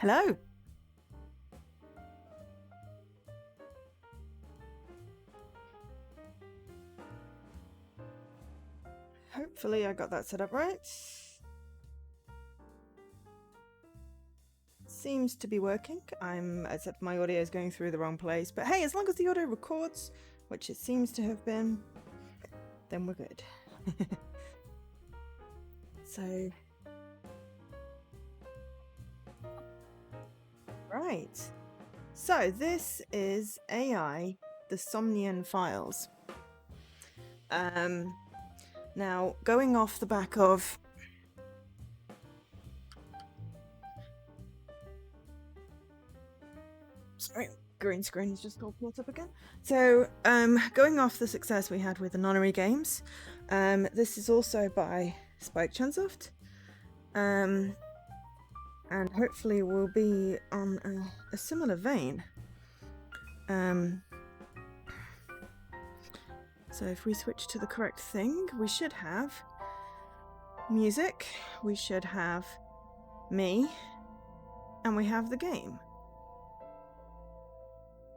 Hello. Hopefully I got that set up right. Seems to be working. Except my audio is going through the wrong place. But hey, as long as the audio records, which it seems to have been, then we're good. So, right. So this is AI, the Somnium files. Now, going off the back of sorry, green screen is just all pulled up again. So, going off the success we had with the Nonary games, this is also by Spike Chunsoft, and hopefully will be on a similar vein. So if we switch to the correct thing, we should have music, we should have me, and we have the game.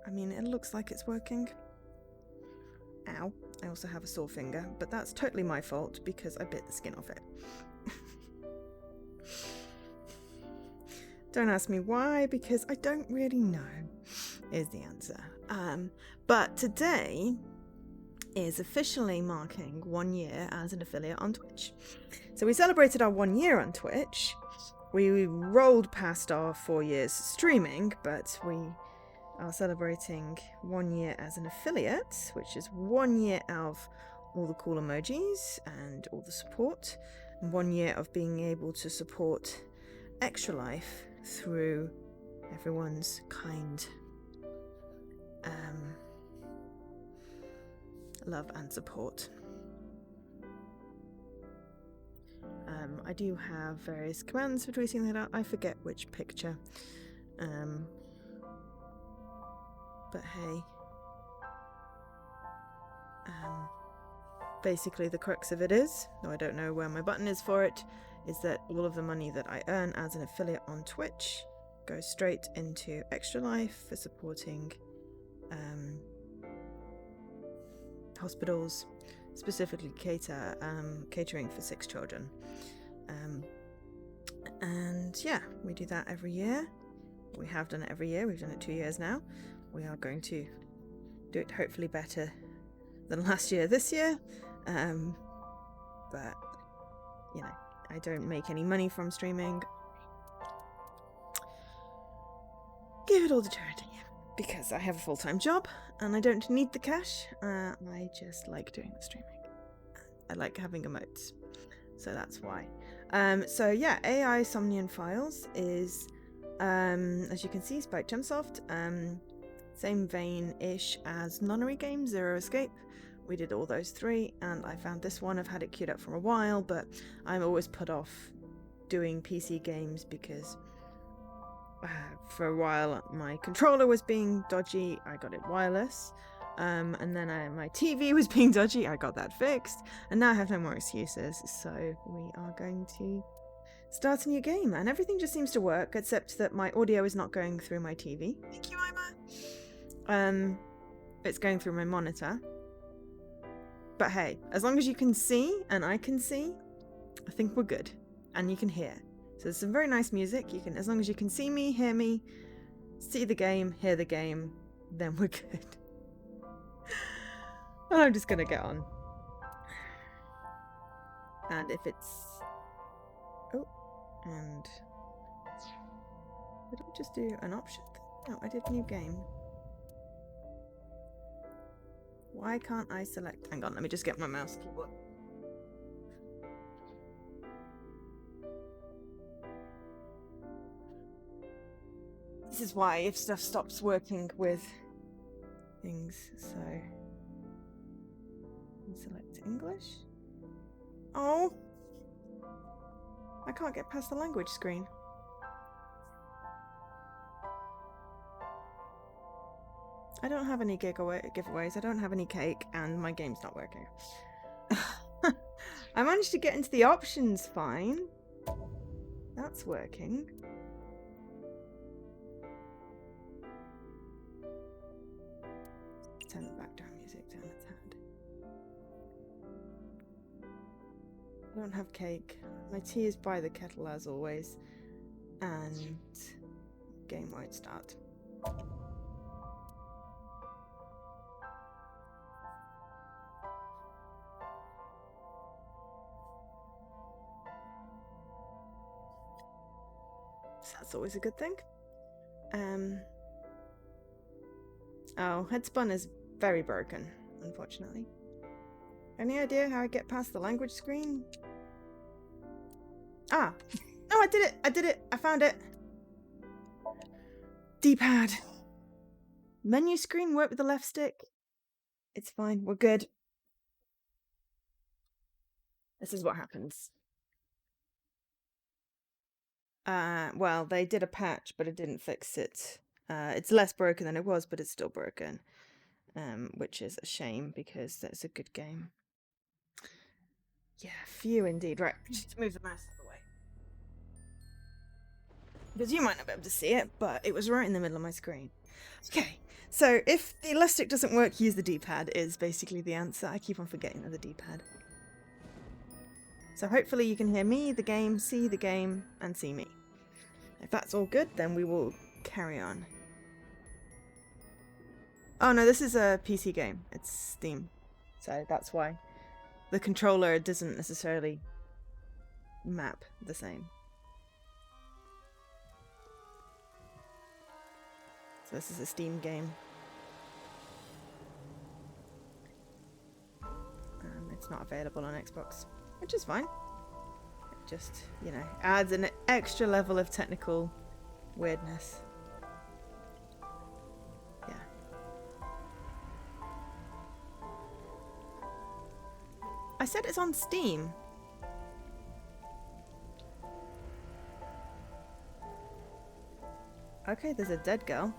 I mean, it looks like it's working. Ow. I also have a sore finger, but that's totally my fault because I bit the skin off it. Don't ask me why, because I don't really know, is the answer. But today is officially marking 1 year as an affiliate on Twitch. So we celebrated our 1 year on Twitch. We rolled past our 4 years streaming, but we are celebrating 1 year as an affiliate, which is 1 year of all the cool emojis and all the support, and 1 year of being able to support Extra Life through everyone's kind love and support. I do have various commands for tweeting that out. I forget which picture. But hey. Basically the crux of it is, though I don't know where my button is for it, is that all of the money that I earn as an affiliate on Twitch goes straight into Extra Life for supporting hospitals, specifically catering for 6 children. And yeah, we do that every year. We have done it every year. We've done it 2 years now. We are going to do it hopefully better than last year this year. But, you know, I don't make any money from streaming. Give it all to charity. Because I have a full-time job and I don't need the cash. I just like doing the streaming. I like having emotes. So that's why. So yeah, AI Somnium Files is, as you can see, Spike Chunsoft. Same vein-ish as Nonary Games, Zero Escape. We did all those 3, and I found this one. I've had it queued up for a while, but I'm always put off doing PC games because for a while my controller was being dodgy. I got it wireless. And then my TV was being dodgy. I got that fixed. And now I have no more excuses. So we are going to start a new game. And everything just seems to work, except that my audio is not going through my TV. Thank you, Ima. It's going through my monitor. But hey, as long as you can see and I can see, I think we're good. And you can hear. So there's some very nice music. You can, as long as you can see me, hear me, see the game, hear the game, then we're good. And I'm just gonna get on. And if it's... Oh, and... Did I just do an option thing? No, I did new game. Why can't I select... Hang on, let me just get my mouse keyboard. This is why if stuff stops working with things, so... Select English. Oh! I can't get past the language screen. I don't have any giveaways, I don't have any cake, and my game's not working. I managed to get into the options fine. That's working. I don't have cake. My tea is by the kettle as always. And game won't start. So that's always a good thing. Oh, Headspun is very broken, unfortunately. Any idea how I get past the language screen? Ah! No, I did it! I did it! I found it! D-pad. Menu screen, work with the left stick. It's fine, we're good. This is what happens. Well, they did a patch, but it didn't fix it. It's less broken than it was, but it's still broken. Which is a shame, because that's a good game. Yeah, few indeed. Right, just move the mouse out of the way. Because you might not be able to see it, but it was right in the middle of my screen. Okay, so if the left stick doesn't work, use the D-pad is basically the answer. I keep on forgetting the D-pad. So hopefully you can hear me, the game, and see me. If that's all good, then we will carry on. Oh no, this is a PC game. It's Steam. So that's why the controller doesn't necessarily map the same. So this is a Steam game. It's not available on Xbox, which is fine. It just, you know, adds an extra level of technical weirdness. Yeah. I said it's on Steam. Okay, there's a dead girl.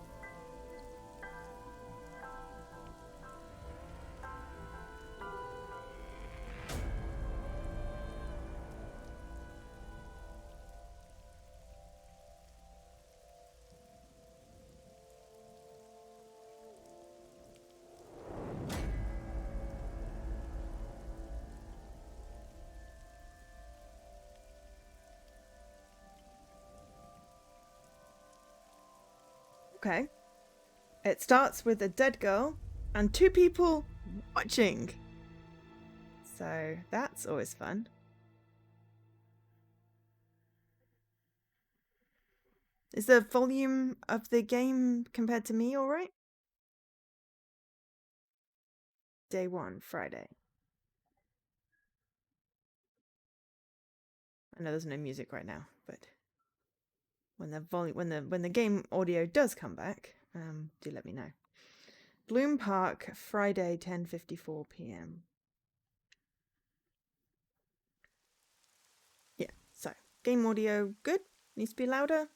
Okay. It starts with a dead girl and 2 people watching. So that's always fun. Is the volume of the game compared to me alright? Day 1, Friday. I know there's no music right now, but when the game audio does come back, do let me know. Bloom Park, Friday, 10:54 p.m. Yeah, so game audio good. Needs to be louder.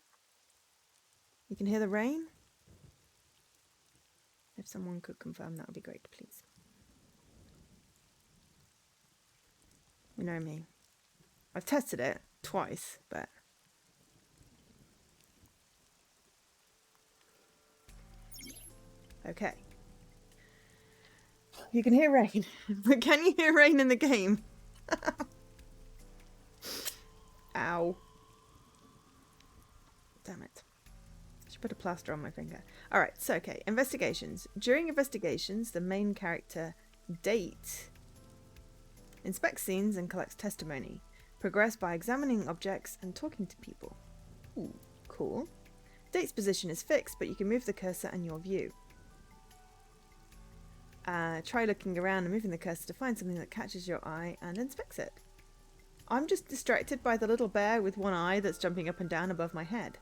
You can hear the rain. If someone could confirm, that would be great, please. You know me. I've tested it twice, but okay. You can hear rain, but can you hear rain in the game? Ow. Damn it. I should put a plaster on my finger. Alright, so okay. Investigations. During investigations, the main character, Date, inspects scenes and collects testimony. Progress by examining objects and talking to people. Ooh, cool. Date's position is fixed, but you can move the cursor and your view. Try looking around and moving the cursor to find something that catches your eye and inspects it. I'm just distracted by the little bear with one eye that's jumping up and down above my head.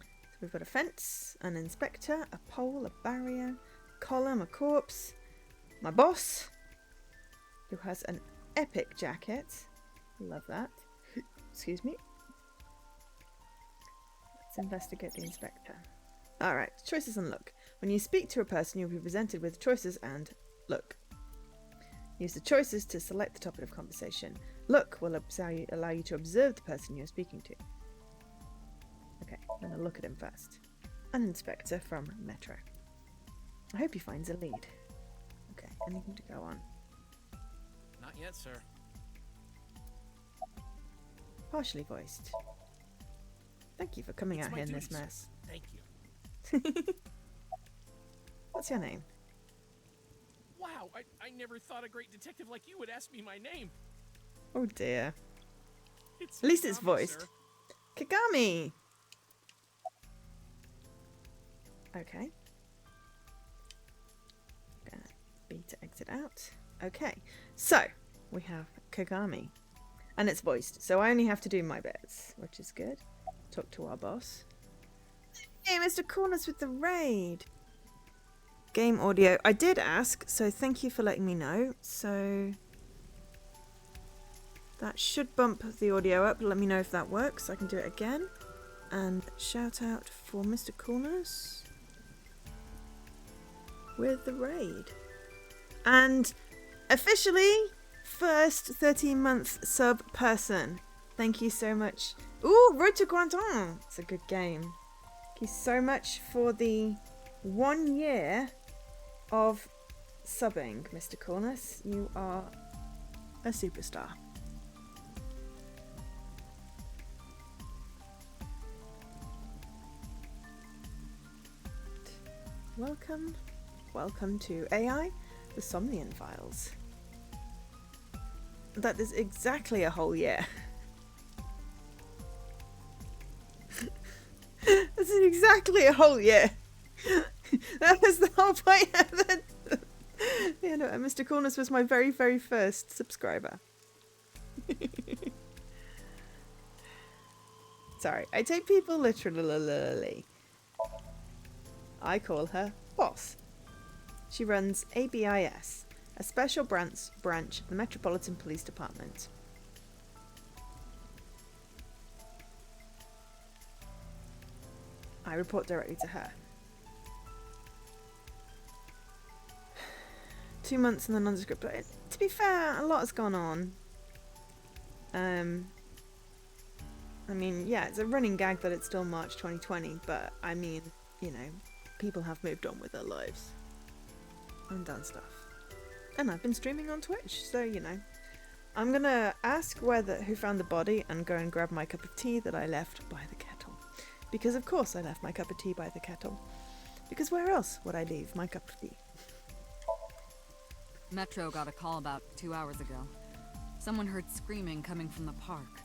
So we've got a fence, an inspector, a pole, a barrier, a column, a corpse, my boss, who has an epic jacket. Love that. Excuse me. Let's investigate the inspector. Alright, choices and look. When you speak to a person, you'll be presented with choices and look. Use the choices to select the topic of conversation. Look will allow you to observe the person you're speaking to. Okay, I'm going to look at him first. An inspector from Metro. I hope he finds a lead. Okay, anything to go on? Not yet, sir. Partially voiced. Thank you for coming out here in this mess. Thank you. What's your name? Wow, I never thought a great detective like you would ask me my name. Oh dear. It's At least it's Kagami, voiced. sir. Kagami! Okay. Gonna B to exit out. Okay, so we have Kagami. And it's voiced, so I only have to do my bits, which is good. Talk to our boss. Hey, Mr. Corners with the raid! Game audio. I did ask, so thank you for letting me know. So that should bump the audio up. Let me know if that works. I can do it again. And shout out for Mr. Corners with the raid. And officially, first 13-month sub person. Thank you so much. Ooh, Road to Guangdong. It's a good game. Thank you so much for the 1 year of subbing, Mr. Corners. You are a superstar. Welcome to AI, the Somnium files. That is exactly a whole year. That's exactly a whole year. That was the whole point of it. Yeah, no, Mr. Corners was my very, very first subscriber. Sorry, I take people literally. I call her Boss. She runs ABIS, a special branch of the Metropolitan Police Department. I report directly to her. 2 months in the nondescript. But to be fair, a lot has gone on. I mean, yeah, it's a running gag that it's still March 2020, but I mean, you know, people have moved on with their lives and done stuff. And I've been streaming on Twitch, so you know. I'm gonna ask who found the body and go and grab my cup of tea that I left by the kettle. Because of course I left my cup of tea by the kettle. Because where else would I leave my cup of tea? Metro got a call about 2 hours ago. Someone heard screaming coming from the park.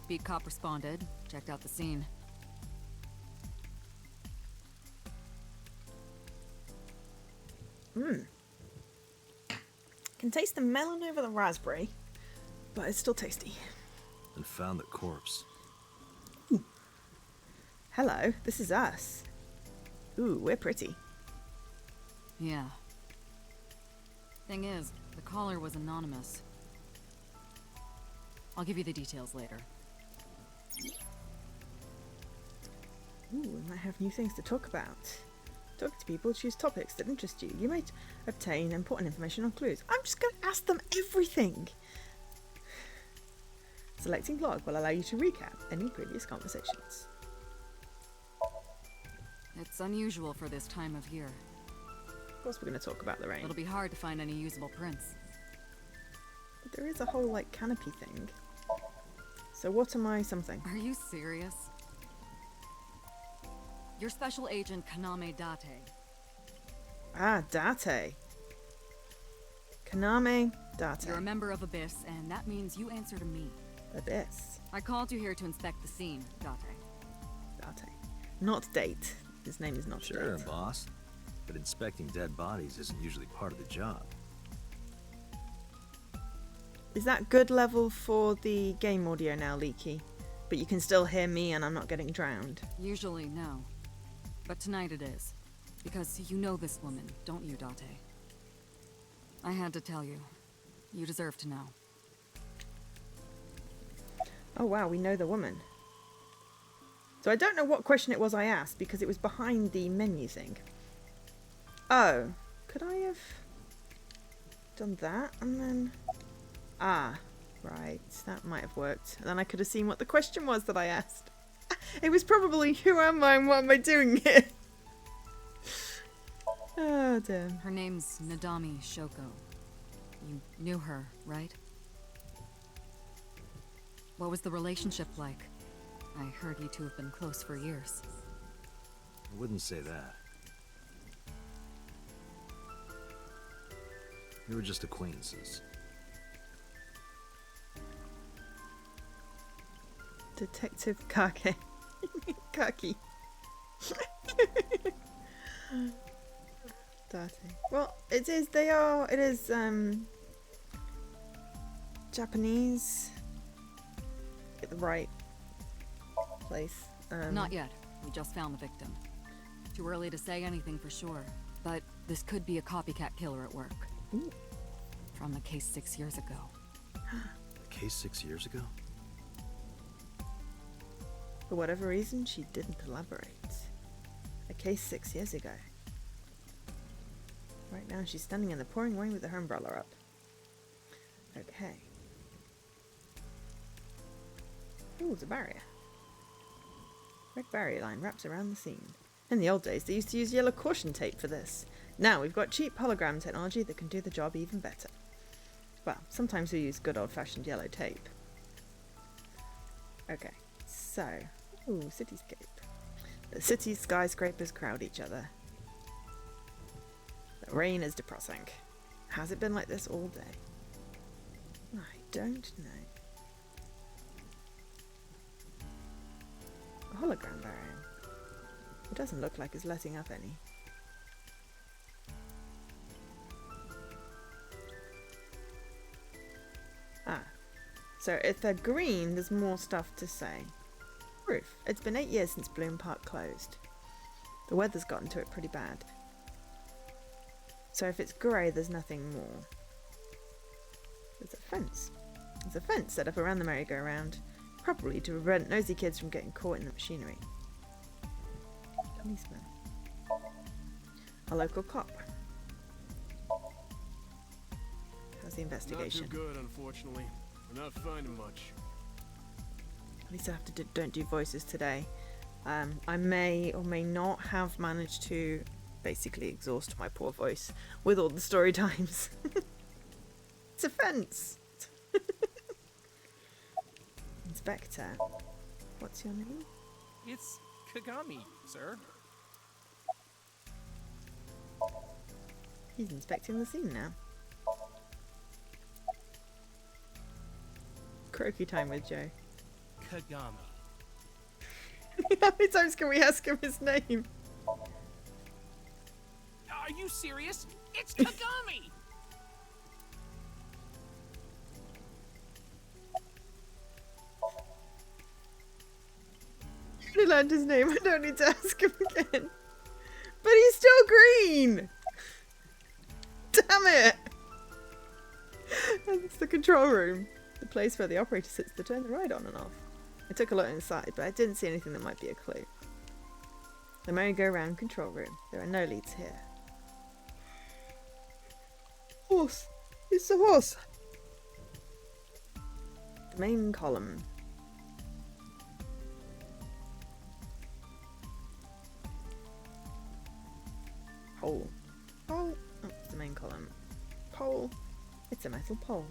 Beat cop responded, checked out the scene. Can taste the melon over the raspberry, but it's still tasty. And found the corpse. Ooh. Hello, this is us. Ooh, we're pretty. Yeah. Thing is, the caller was anonymous. I'll give you the details later. Ooh, we might have new things to talk about. Talking to people, choose topics that interest you. You might obtain important information or clues. I'm just going to ask them everything. Selecting blog will allow you to recap any previous conversations. It's unusual for this time of year. Of course we're going to talk about the rain. It'll be hard to find any usable prints. But there is a whole, like, canopy thing. So what am I something? Are you serious? You're Special Agent Kaname Date. Ah, Date. Kaname Date. You're a member of Abyss, and that means you answer to me. Abyss. I called you here to inspect the scene, Date. Date. Not Date. His name is not Sure, Date. boss. But inspecting dead bodies isn't usually part of the job. Is that good level for the game audio now, Leaky? But you can still hear me and I'm not getting drowned. Usually, no. But tonight it is. Because you know this woman, don't you, Date? I had to tell you. You deserve to know. Oh wow, we know the woman. So I don't know what question it was I asked because it was behind the menu thing. Oh, could I have done that and then... Ah, Right, that might have worked. And then I could have seen what the question was that I asked. It was probably, who am I and what am I doing here? Oh, damn. Her name's Nadami Shoko. You knew her, right? What was the relationship like? I heard you two have been close for years. I wouldn't say that. We were just acquaintances. Detective Kake. Kaki. Dirty. Well, it is, it is, Japanese. Get the right place. Not yet. We just found the victim. Too early to say anything for sure, but this could be a copycat killer at work. Ooh. From the case 6 years ago. The case 6 years ago? For whatever reason, she didn't elaborate. A case 6 years ago. Right now, she's standing in the pouring rain with her umbrella up. Okay. Ooh, it's a barrier. Red barrier line wraps around the scene. In the old days, they used to use yellow caution tape for this. Now we've got cheap hologram technology that can do the job even better. Well, sometimes we use good old-fashioned yellow tape. Okay, so... Ooh, cityscape. The city skyscrapers crowd each other. The rain is depressing. Has it been like this all day? I don't know. A hologram barrier. It doesn't look like it's letting up any. Ah. So if they're green, there's more stuff to say. Roof. It's been 8 years since Bloom Park closed. The weather's gotten to it pretty bad. So if it's grey, there's nothing more. There's a fence. There's a fence set up around the merry-go-round, probably to prevent nosy kids from getting caught in the machinery. Policeman. A local cop. How's the investigation? Not too good, unfortunately. We're not finding much. At least I have to don't do voices today. I may or may not have managed to basically exhaust my poor voice with all the story times. It's a fence. Inspector. What's your name? It's Kagami, sir. He's inspecting the scene now. Croaky time with Joe. Kagami. How many times can we ask him his name? Are you serious? It's Kagami! I learned his name. I don't need to ask him again. But he's still green! Damn it! That's the control room. The place where the operator sits to turn the ride on and off. I took a look inside, but I didn't see anything that might be a clue. The merry-go-round control room. There are no leads here. Horse! It's a horse! The main column. Pole. Pole. Oh, it's the main column. Pole. It's a metal pole.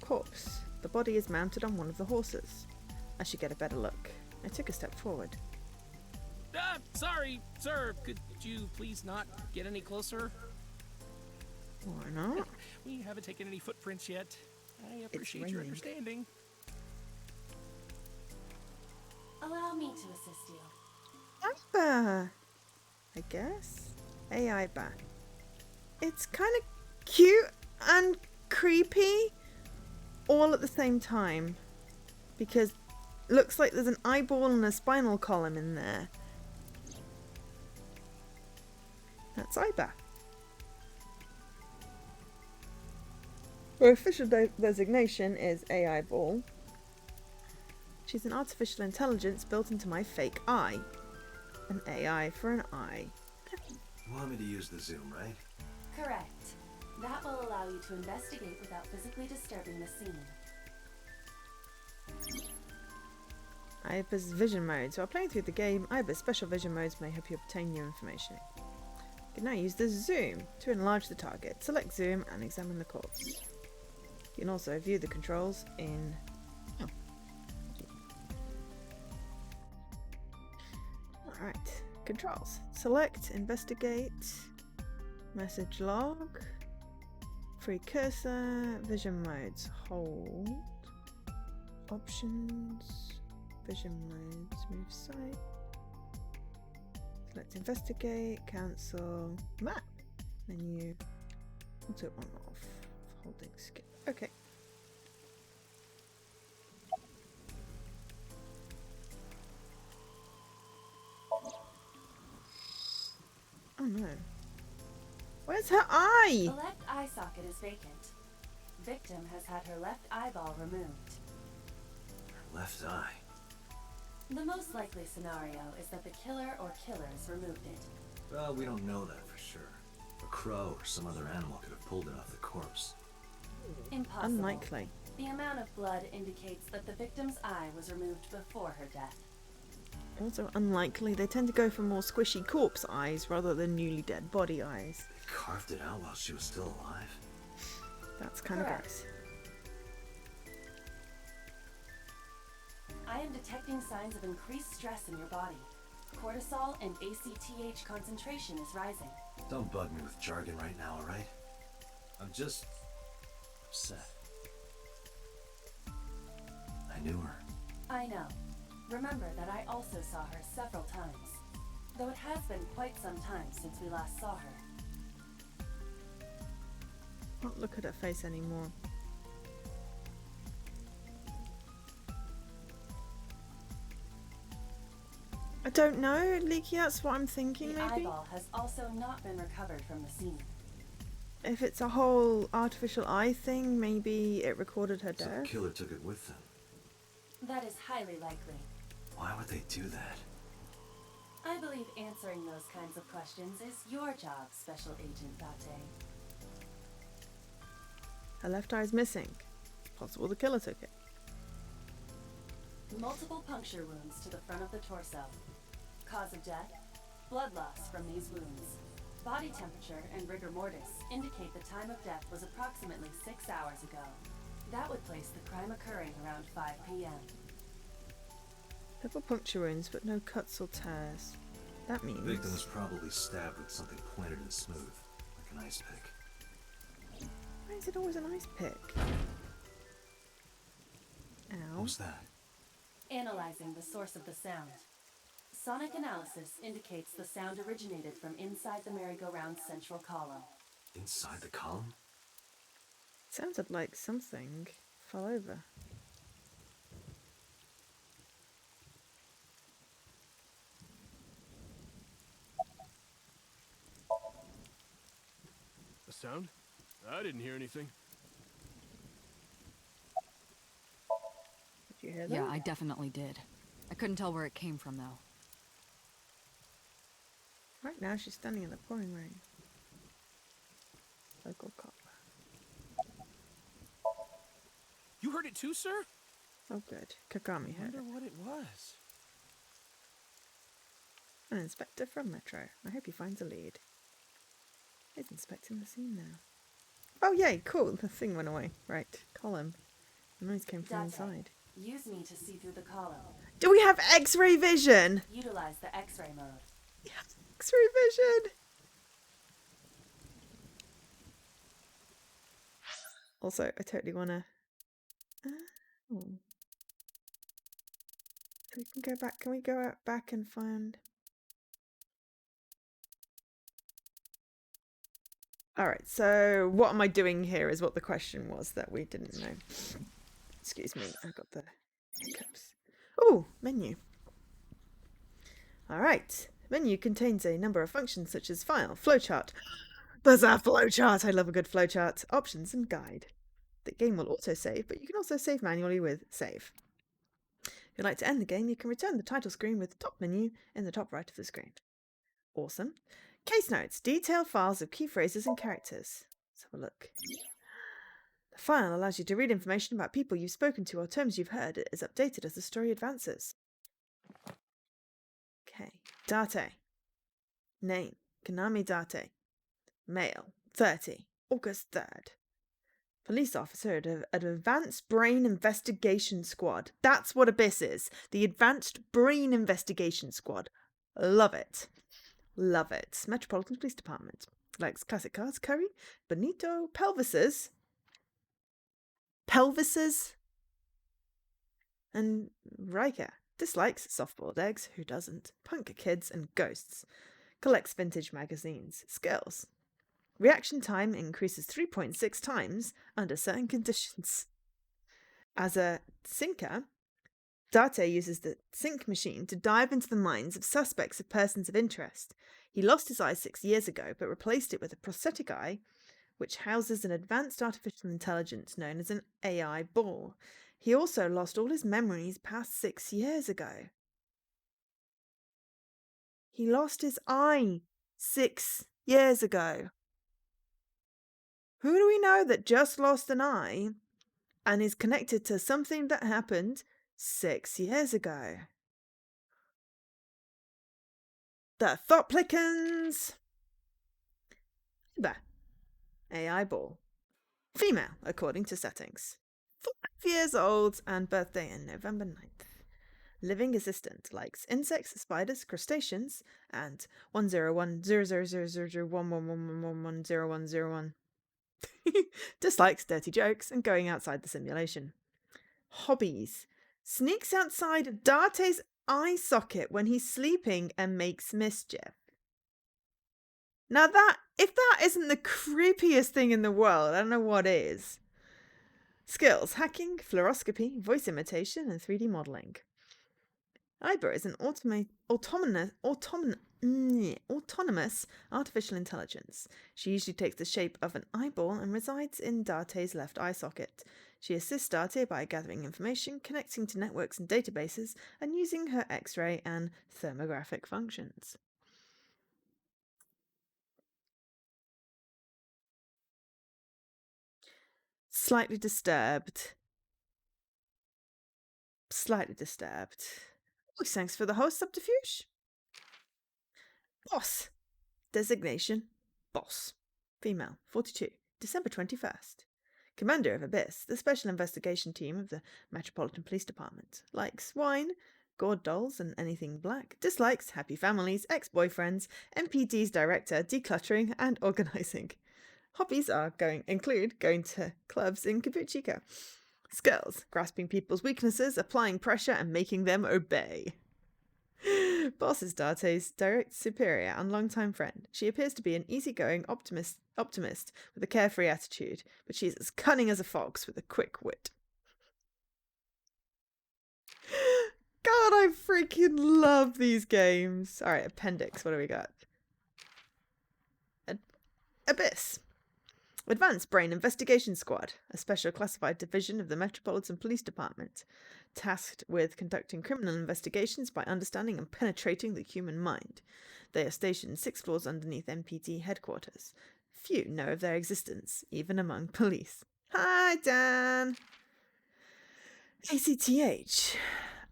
Corpse. The body is mounted on one of the horses. I should get a better look. I took a step forward. Sorry, sir. Could you please not get any closer? Why not? We haven't taken any footprints yet. I appreciate your understanding. Allow me to assist you. Aiba! I guess? Aiba. It's kind of cute and creepy all at the same time. Because it looks like there's an eyeball and a spinal column in there. That's Aiba. Her official designation is AI Ball. She's an artificial intelligence built into my fake eye. An AI for an eye. You want me to use the zoom, right? Correct. That will allow you to investigate without physically disturbing the scene. IBIS vision modes. While playing through the game, IBIS special vision modes may help you obtain new information. You can now use the zoom to enlarge the target. Select zoom and examine the corpse. You can also view the controls in... Oh. Alright, controls. Select, investigate, message log, free cursor, vision modes, hold, options, vision modes, move site, select investigate, cancel, map, menu, auto on off, holding skip. Okay. Oh no. Where's her eye? The left eye socket is vacant. Victim has had her left eyeball removed. Left eye. The most likely scenario is that the killer or killers removed it. Well, we don't know that for sure. A crow or some other animal could have pulled it off the corpse. Impossible. Unlikely. The amount of blood indicates that the victim's eye was removed before her death. Also unlikely. They tend to go for more squishy corpse eyes rather than newly dead body eyes. They carved it out while she was still alive. That's kind of Correct. gross. I am detecting signs of increased stress in your body. Cortisol and ACTH concentration is rising. Don't bug me with jargon right now, alright? I'm just... upset. I knew her. I know. Remember that I also saw her several times. Though it has been quite some time since we last saw her. Can't look at her face anymore. I don't know, Leaky, that's what I'm thinking The maybe. eyeball has also not been recovered from the scene. If it's a whole artificial eye thing, maybe it recorded her So the death. killer took it with them. That is highly likely. Why would they do that? I believe answering those kinds of questions is your job, Special Agent Date. Her left eye is missing. It's possible the killer took it. Multiple puncture wounds to the front of the torso. Cause of death? Blood loss from these wounds. Body temperature and rigor mortis indicate the time of death was approximately 6 hours ago. That would place the crime occurring around 5 p.m. Several puncture wounds, but no cuts or tears. That means... The victim was probably stabbed with something pointed and smooth, like an ice pick. Why is it always an ice pick? What Ow. was that? Analyzing the source of the sound. Sonic analysis indicates the sound originated from inside the merry-go-round's central column. Inside the column? Sounded like something fell over. A sound? I didn't hear anything. Did you hear that? Yeah, I definitely did. I couldn't tell where it came from, though. Right now she's standing in the pouring rain. Local cop. You heard it too, sir? Oh good. Kakami heard Wonder it. what it was. An inspector from Metro. I hope he finds a lead. He's inspecting the scene now. Oh yay, cool. The thing went away. Right. Column. The noise came from Date. inside. Use me to see through the column. Do we have X-ray vision? Utilize the X-ray mode. Yes, X-ray vision. Also, I totally wanna. Oh. So we can go back. Can we go out back and find? All right. So what am I doing here? Is what the question was that we didn't know. Excuse me. I got the hiccups. Oh, menu. All right. Menu contains a number of functions such as file, flowchart. There's a flowchart. I love a good flowchart. Options and guide. The game will autosave, but you can also save manually with save. If you'd like to end the game, you can return the title screen with the top menu in the top right of the screen. Awesome. Case notes. Detailed files of key phrases and characters. Let's have a look. The file allows you to read information about people you've spoken to or terms you've heard. It is updated as the story advances. Okay. Date. Name. Kanami Date. Male. 30. August 3rd. Police officer at an Advanced Brain Investigation Squad. That's what Abyss is. The Advanced Brain Investigation Squad. Love it. Love it. Metropolitan Police Department. Likes classic cars, curry, bonito, pelvises, and Riker. Dislikes soft-boiled eggs, who doesn't, punk kids and ghosts. Collects vintage magazines. Skills. Reaction time increases 3.6 times under certain conditions. As a sinker, Date uses the sync machine to dive into the minds of suspects of persons of interest. He lost his eye 6 years ago, but replaced it with a prosthetic eye, which houses an advanced artificial intelligence known as an AI ball. He also lost all his memories past 6 years ago. He lost his eye 6 years ago. Who do we know that just lost an eye and is connected to something that happened 6 years ago? The Thought-Plickens! AI ball. Female, according to settings. 5 years old and birthday in November 9th. Living assistant, likes insects, spiders, crustaceans, and 10100000111110101. Dislikes dirty jokes and going outside the simulation. Hobbies. Sneaks outside Date's eye socket when he's sleeping and makes mischief. Now if that isn't the creepiest thing in the world, I don't know what is. Skills. Hacking, fluoroscopy, voice imitation, and 3D modelling. Iber is an autonomous artificial intelligence. She usually takes the shape of an eyeball and resides in Date's left eye socket. She assists Date by gathering information, connecting to networks and databases, and using her X-ray and thermographic functions. Slightly disturbed. Oh, thanks for the host subterfuge. Boss. Designation. Boss. Female. 42. December 21st. Commander of Abyss, the special investigation team of the Metropolitan Police Department. Likes wine, gourd dolls, and anything black. Dislikes happy families, ex-boyfriends, MPD's director, decluttering, and organising. Hobbies include going to clubs in Capuchica. Skills. Grasping people's weaknesses, applying pressure, and making them obey. Boss is Date's direct superior and longtime friend. She appears to be an easygoing optimist with a carefree attitude, but she's as cunning as a fox with a quick wit. God, I freaking love these games. Alright, appendix, what do we got? Abyss. Advanced Brain Investigation Squad, a special classified division of the Metropolitan Police Department, tasked with conducting criminal investigations by understanding and penetrating the human mind. They are stationed 6 floors underneath MPD headquarters. Few know of their existence, even among police. Hi, Dan! ACTH.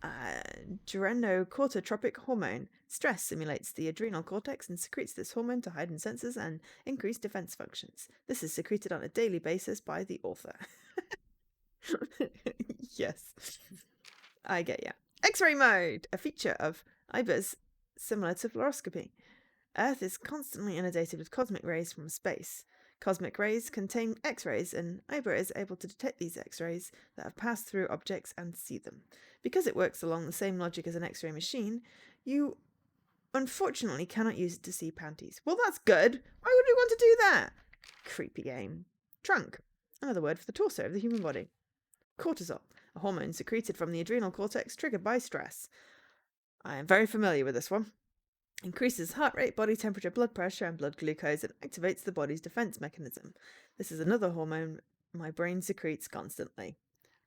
Adrenocorticotropic hormone. Stress simulates the adrenal cortex and secretes this hormone to heighten senses and increase defense functions. This is secreted on a daily basis by the author. Yes. I get ya. X-ray mode, a feature of IBERs similar to fluoroscopy. Earth is constantly inundated with cosmic rays from space. Cosmic rays contain X-rays, and IBER is able to detect these X-rays that have passed through objects and see them. Because it works along the same logic as an X-ray machine, you unfortunately cannot use it to see panties. Well, that's good. Why would we want to do that? Creepy game. Trunk, another word for the torso of the human body. Cortisol, a hormone secreted from the adrenal cortex triggered by stress. I am very familiar with this one. Increases heart rate, body temperature, blood pressure, and blood glucose, and activates the body's defense mechanism. This is another hormone my brain secretes constantly.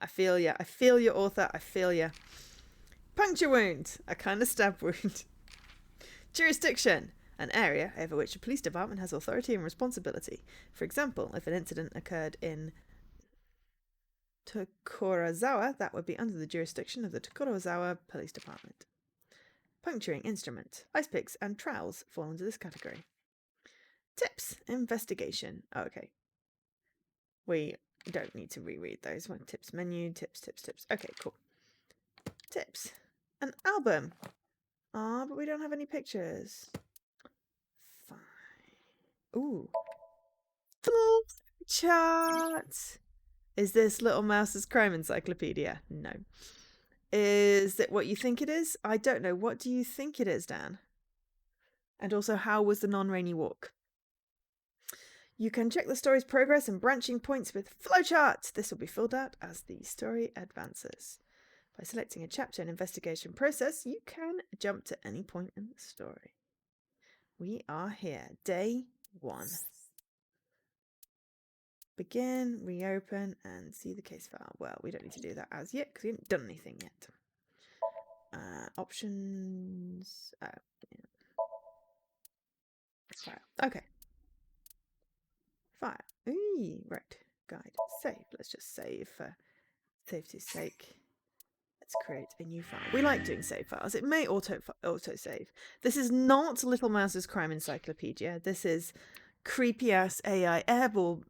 I feel ya, author, I feel ya. Puncture wound, a kind of stab wound. Jurisdiction, an area over which a police department has authority and responsibility. For example, if an incident occurred in Tokorozawa, that would be under the jurisdiction of the Tokorozawa Police Department. Puncturing instrument, ice picks, and trowels fall into this category. Tips, investigation. Oh, okay. We don't need to reread those. One tips menu, tips. Okay, cool. Tips. An album. Ah, but we don't have any pictures. Fine. Ooh. Full chart. Is this Little Mouse's crime encyclopedia? No. Is it what you think it is? I don't know. What do you think it is, Dan? And also, how was the non-rainy walk? You can check the story's progress and branching points with flowcharts. This will be filled out as the story advances. By selecting a chapter and investigation process, you can jump to any point in the story. We are here. Day 1. Begin, reopen, and see the case file. Well, we don't need to do that as yet because we haven't done anything yet. Options. Oh, yeah. File. Okay. File. Ooh, right. Guide. Save. Let's just save for safety's sake. Let's create a new file. We like doing save files. It may auto save. This is not Little Mouse's crime encyclopedia. This is creepy ass AI eyeball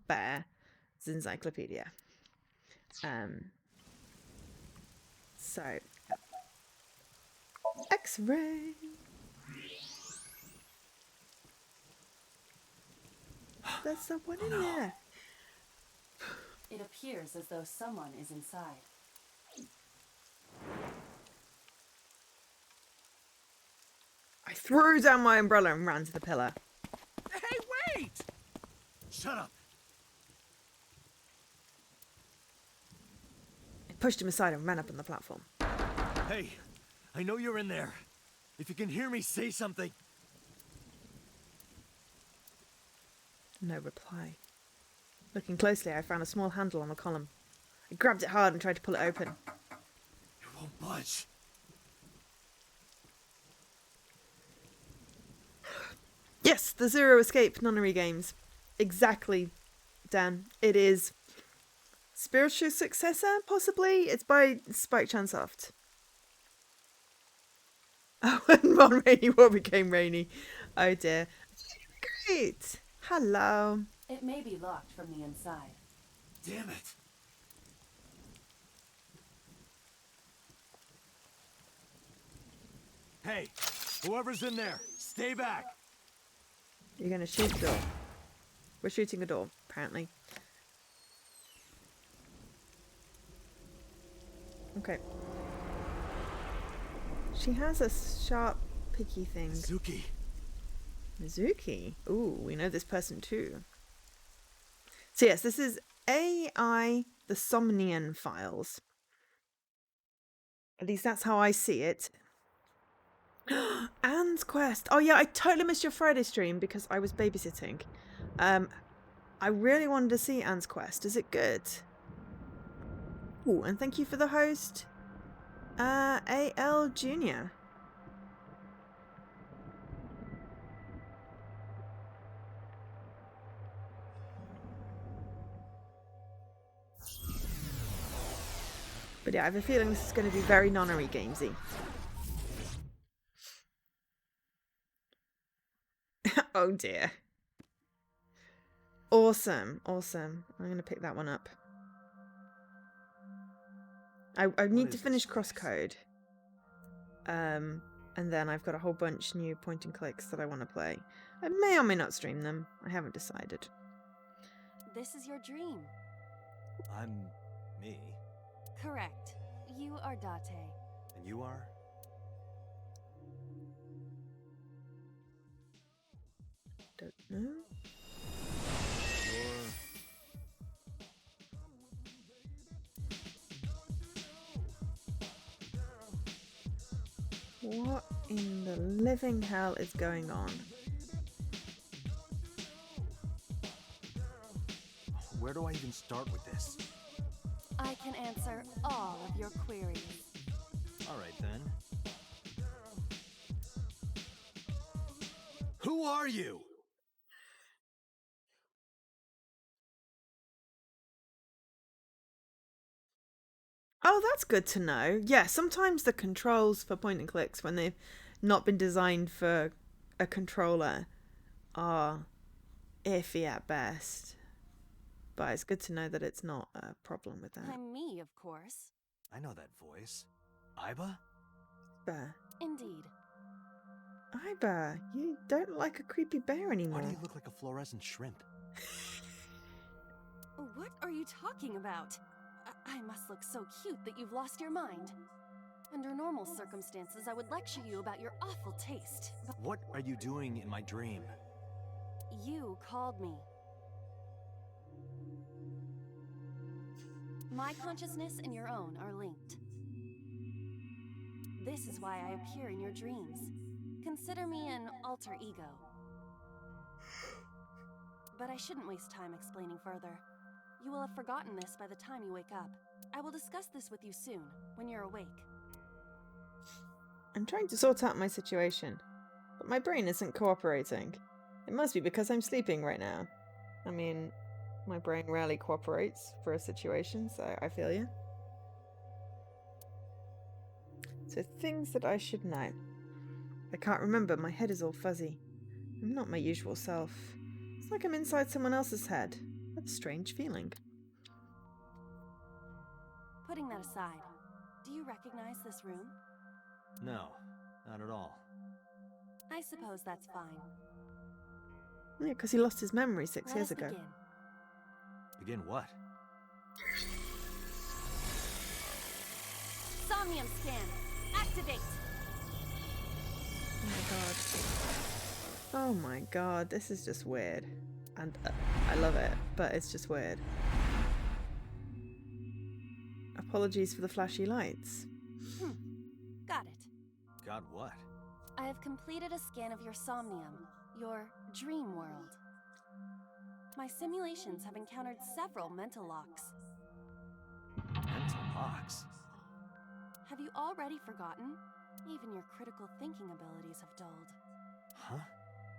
bear's encyclopedia. So X-ray. There's someone in there. It appears as though someone is inside. I threw down my umbrella and ran to the pillar. Hey, wait! Shut up! I pushed him aside and ran up on the platform. Hey, I know you're in there. If you can hear me, say something. No reply. Looking closely, I found a small handle on the column. I grabbed it hard and tried to pull it open. You won't budge. Yes, the Zero Escape nunnery games. Exactly, Dan. It is spiritual successor, possibly? It's by Spike Chunsoft. Oh, and Ron Rainy what became Rainy. Oh dear. Great. Hello. It may be locked from the inside. Damn it. Hey, whoever's in there, stay back. You're going to shoot the door. We're shooting a door, apparently. Okay. She has a sharp, picky thing. Suki. Mizuki. Ooh, we know this person too. So yes, this is AI, the Somnium files. At least that's how I see it. Anne's Quest. Oh yeah, I totally missed your Friday stream because I was babysitting. I really wanted to see Anne's Quest. Is it good? Ooh, and thank you for the host, AL Junior. But yeah, I have a feeling this is going to be very nonnery gamesy. Oh dear. Awesome, awesome. I'm going to pick that one up. I need to finish Crosscode. And then I've got a whole bunch new point and clicks that I want to play. I may or may not stream them. I haven't decided. This is your dream. I'm me. Correct. You are Date. And you are? Don't know. What in the living hell is going on? Where do I even start with this? I can answer all of your queries. All right, then. Who are you? Oh, that's good to know. Yeah, sometimes the controls for point and clicks, when they've not been designed for a controller, are iffy at best. But it's good to know that it's not a problem with that. I'm me, of course. I know that voice. Iba? Bear. Indeed. Iba, you don't like a creepy bear anymore. Why do you look like a fluorescent shrimp? What are you talking about? I must look so cute that you've lost your mind. Under normal circumstances, I would lecture you about your awful taste. But What are you doing in my dream? you called me. My consciousness and your own are linked. This is why I appear in your dreams. Consider me an alter ego. But I shouldn't waste time explaining further. You will have forgotten this by the time you wake up. I will discuss this with you soon, when you're awake. I'm trying to sort out my situation, but my brain isn't cooperating. It must be because I'm sleeping right now. I mean, my brain rarely cooperates for a situation, so I feel you. So things that I should know. I can't remember, my head is all fuzzy. I'm not my usual self. It's like I'm inside someone else's head. That's a strange feeling. Putting that aside, do you recognize this room? No, not at all. I suppose that's fine. Yeah, because he lost his memory 6 Let years us ago. begin. Begin what? Somnium scan. Activate. Oh my god. Oh my god, this is just weird. And I love it, but it's just weird. Apologies for the flashy lights. Got it. God, what? I have completed a scan of your Somnium, your dream world. My simulations have encountered several mental locks. Mental locks. Have you already forgotten? Even your critical thinking abilities have dulled. Huh?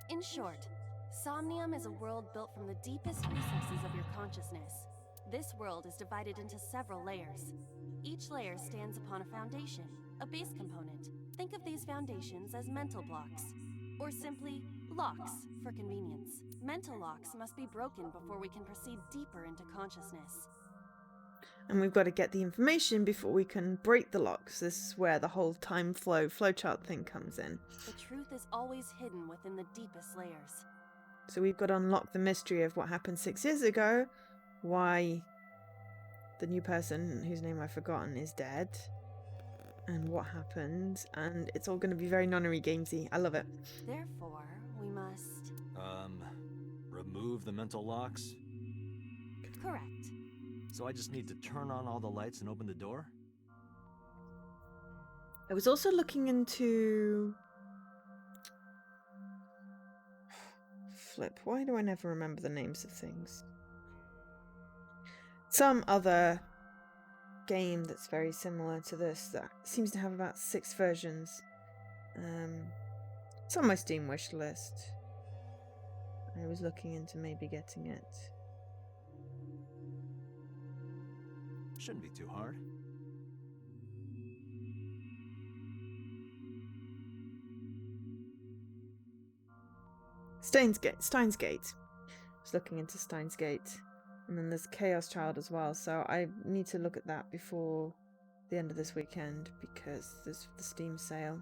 In short, Somnium is a world built from the deepest recesses of your consciousness. This world is divided into several layers. Each layer stands upon a foundation, a base component. Think of these foundations as mental blocks, or simply locks for convenience. Mental locks must be broken before we can proceed deeper into consciousness. And we've got to get the information before we can break the locks. This is where the whole time flow flowchart thing comes in. The truth is always hidden within the deepest layers. So we've got to unlock the mystery of what happened 6 years ago, why the new person, whose name I've forgotten, is dead, and what happened, and it's all going to be very nonnery gamesy. I love it. Therefore, we must... Remove the mental locks? Correct. So I just need to turn on all the lights and open the door? I was also looking into... Flip, why do I never remember the names of things? Some other game that's very similar to this that seems to have about 6 versions. It's on my Steam wish list. I was looking into maybe getting it. Shouldn't be too hard. Steins Gate. I was looking into Steins Gate. And then there's Chaos Child as well, so I need to look at that before the end of this weekend because there's the Steam sale.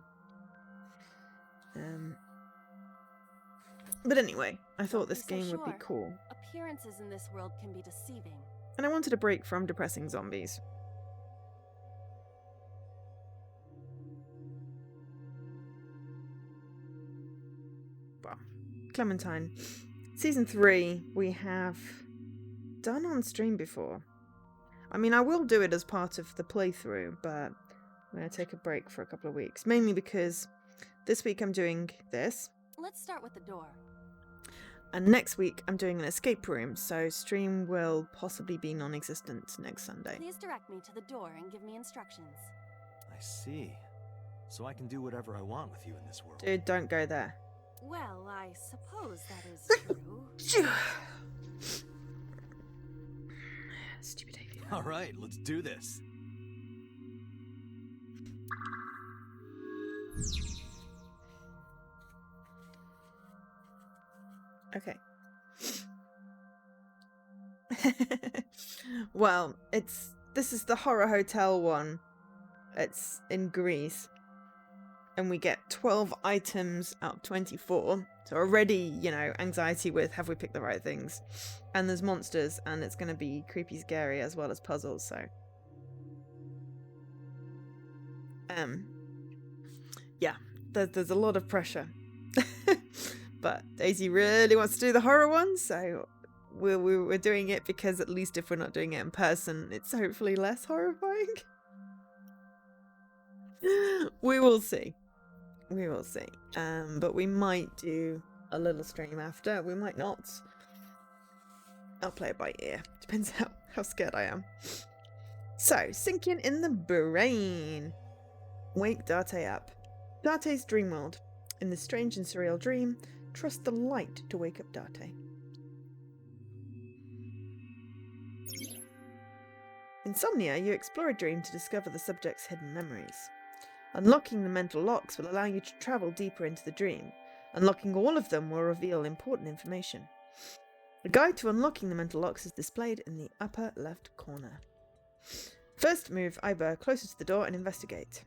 But anyway, I thought this Don't be so game would be sure. cool. Appearances in this world can be deceiving. And I wanted a break from depressing zombies. Well, Clementine. Season 3 we have done on stream before. I mean, I will do it as part of the playthrough, but I'm going to take a break for a couple of weeks. Mainly because this week I'm doing this, Let's start with the door. and next week I'm doing an escape room, so stream will possibly be non-existent next Sunday. Please direct me to the door and give me instructions. I see. So I can do whatever I want with you in this world. Dude, don't go there. Well, I suppose that is true. Stupid avian. All right, let's do this. Okay. Well, this is the horror hotel one. It's in Greece. And we get 12 items out of 24. So already, you know, anxiety with have we picked the right things. And there's monsters, and it's going to be creepy, scary, as well as puzzles, so. Yeah, there's a lot of pressure. But Daisy really wants to do the horror one, so we're doing it because at least if we're not doing it in person, it's hopefully less horrifying. We will see. We will see. But we might do a little stream after. We might not. I'll play it by ear. Depends how scared I am. So, sinking in the brain. Wake Date up. Date's dream world. In this strange and surreal dream, trust the light to wake up Date. In Somnia, you explore a dream to discover the subject's hidden memories. Unlocking the mental locks will allow you to travel deeper into the dream. Unlocking all of them will reveal important information. A guide to unlocking the mental locks is displayed in the upper left corner. First, move Iber closer to the door and investigate.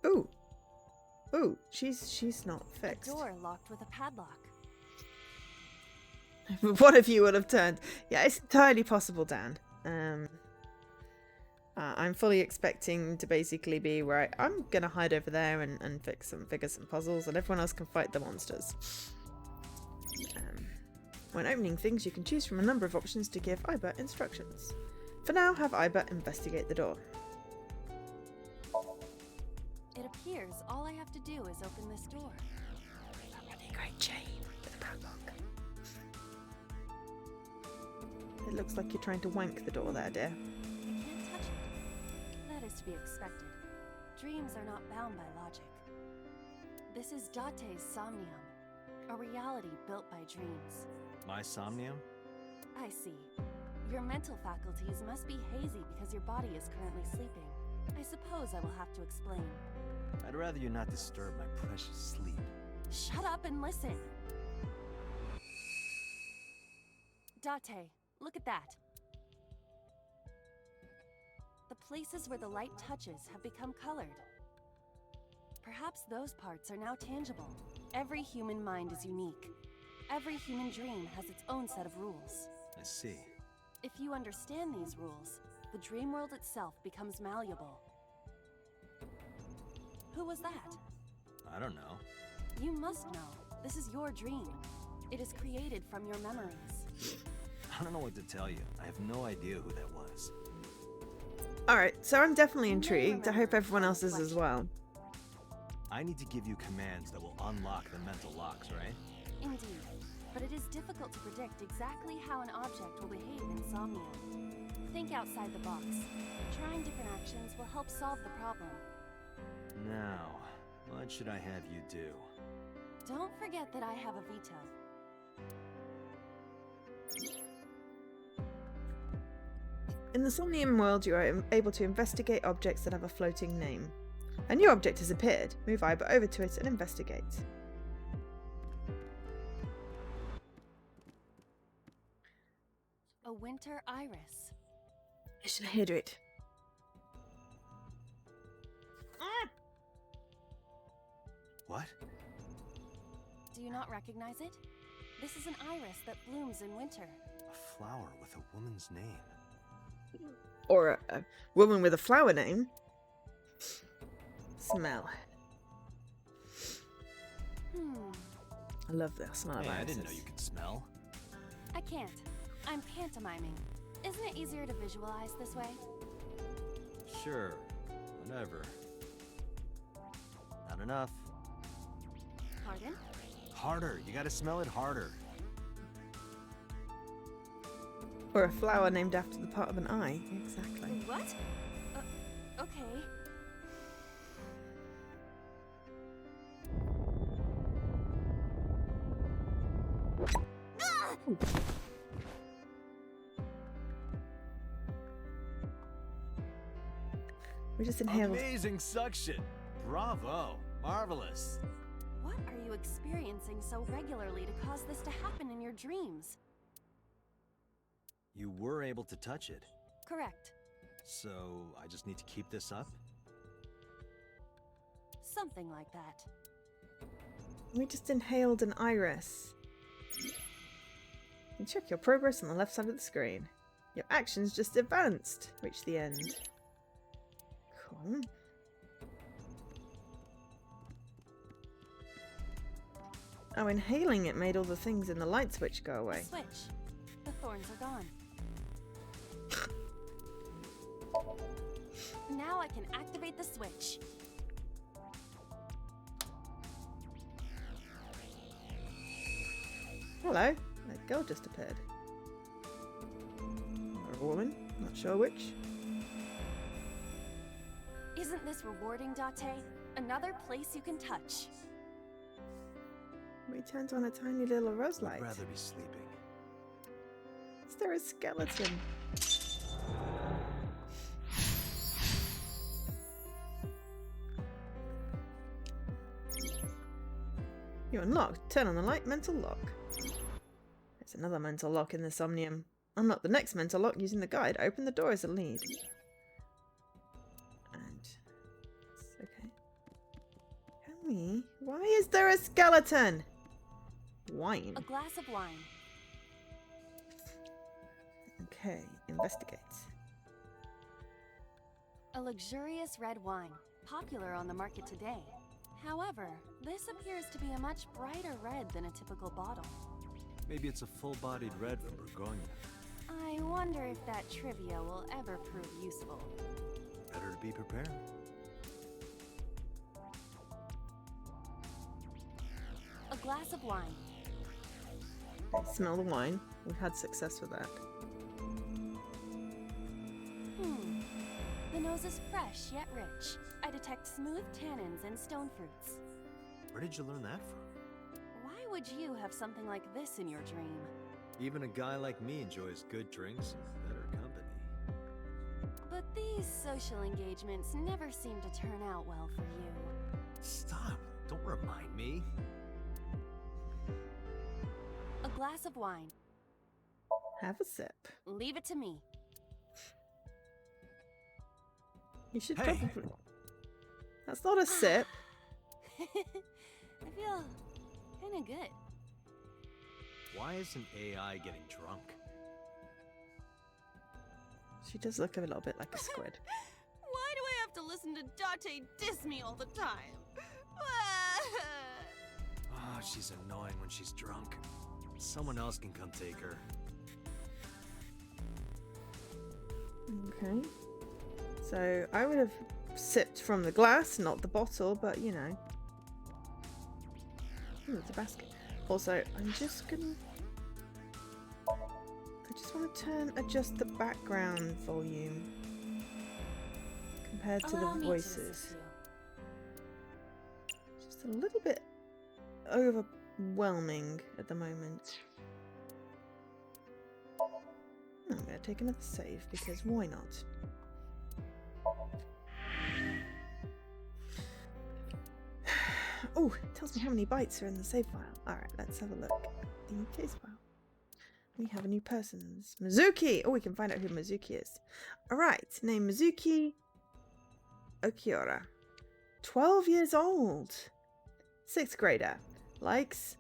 Ooh. Ooh, she's not fixed. A door locked with a padlock. One of you would have turned. Yeah, it's entirely possible, Dan. I'm fully expecting to basically be where I'm gonna hide over there and figure some puzzles, and everyone else can fight the monsters. When opening things, you can choose from a number of options to give Iber instructions. For now, have Iber investigate the door. It appears all I have to do is open this door. A really great chain with a padlock. It looks like you're trying to wank the door there, dear. I can't touch it. That is to be expected. Dreams are not bound by logic. This is Date's Somnium, a reality built by dreams. My Somnium? I see. Your mental faculties must be hazy because your body is currently sleeping. I suppose I will have to explain. I'd rather you not disturb my precious sleep. Shut up and listen! Date, look at that. The places where the light touches have become colored. Perhaps those parts are now tangible. Every human mind is unique. Every human dream has its own set of rules. I see. If you understand these rules, the dream world itself becomes malleable. Who was that? I don't know. You must know. This is your dream. It is created from your memories. I don't know what to tell you. I have no idea who that was. Alright, so I'm definitely You may intrigued. I hope remember everyone from else is as reflection. well. I need to give you commands that will unlock the mental locks, right? Indeed. But it is difficult to predict exactly how an object will behave in Somnium. Think outside the box. Trying different actions will help solve the problem. Now, what should I have you do? Don't forget that I have a veto. In the Somnium world, you are able to investigate objects that have a floating name. A new object has appeared. Move Iber over to it and investigate. A winter iris. Listen, hear it. What? Do you not recognize it? This is an iris that blooms in winter. A flower with a woman's name. Or a woman with a flower name. Smell. I love the smell of Hey, I irises. didn't know you could smell. I can't. I'm pantomiming. Isn't it easier to visualize this way? Sure. Whatever. Not enough. Pardon? Harder. You gotta smell it harder. Or a flower named after the part of an eye. Exactly. What? Okay. We just inhaled. Amazing suction. Bravo. Marvelous. What are you experiencing so regularly to cause this to happen in your dreams? You were able to touch it, Correct. so I just need to keep this up? Something like that. We just inhaled an iris. You check your progress on the left side of the screen. Your actions just advanced. Reach the end. Cool. Oh, inhaling it made all the things in the light switch go away. The switch. The thorns are gone. Now I can activate the switch. Hello. That girl just appeared. Or a woman. Not sure which. Isn't this rewarding, Date? Another place you can touch. We turned on a tiny little rose light. I'd rather be sleeping. Is there a skeleton? You unlocked. Turn on the light. Mental lock. There's another mental lock in the Somnium. Unlock the next mental lock using the guide. Open the door as a lead. And... okay. Can we... Why is there a skeleton? Wine. A glass of wine. Okay. Investigate. A luxurious red wine, popular on the market today. However, this appears to be a much brighter red than a typical bottle. Maybe it's a full-bodied red from Burgoyne. I wonder if that trivia will ever prove useful. Better to be prepared. A glass of wine. Smell the wine. We've had success with that. The nose is fresh yet rich. I detect smooth tannins and stone fruits. Where did you learn that from? Why would you have something like this in your dream? Even a guy like me enjoys good drinks and better company. But these social engagements never seem to turn out well for you. Stop! Don't remind me. A glass of wine. Have a sip. Leave it to me. You should Hey. probably... That's not a sip. I feel kinda good. Why isn't AI getting drunk? She does look a little bit like a squid. Why do I have to listen to Date diss me all the time? Oh, she's annoying when she's drunk. Someone else can come take her. Okay. So I would have sipped from the glass, not the bottle, but you know. Ooh, it's a basket. Also, I'm just gonna... I just want to adjust the background volume compared to Allow the me to assist voices. you. Just a little bit overwhelming at the moment. I'm going to take another save because why not? Oh, it tells me how many bytes are in the save file. Alright, let's have a look at the case file. We have a new person. Mizuki! Oh, we can find out who Mizuki is. Alright, name Mizuki Okiura. 12 years old. 6th grader. Likes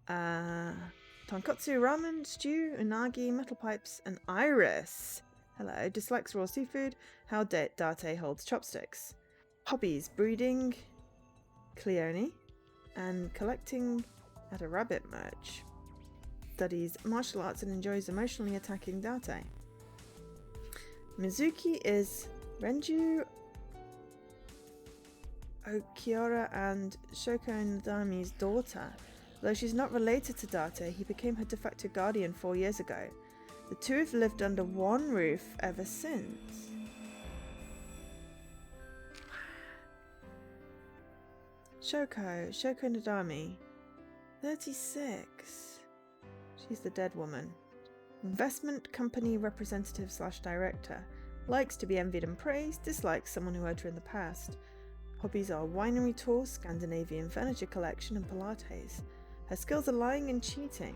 tonkotsu, ramen, stew, unagi, metal pipes, and iris. Hello. Dislikes raw seafood. How Date holds chopsticks. Hobbies: breeding, Cleone, and collecting at a rabbit merch. Studies martial arts and enjoys emotionally attacking Date. Mizuki is Renju Okiura and Shoko Nadami's daughter. Though she's not related to Date, he became her de facto guardian 4 years ago. The two have lived under one roof ever since. Shoko Nadami, 36. She's the dead woman. Investment company representative / director. Likes to be envied and praised, dislikes someone who hurt her in the past. Hobbies are winery tours, Scandinavian furniture collection, and Pilates. Her skills are lying and cheating.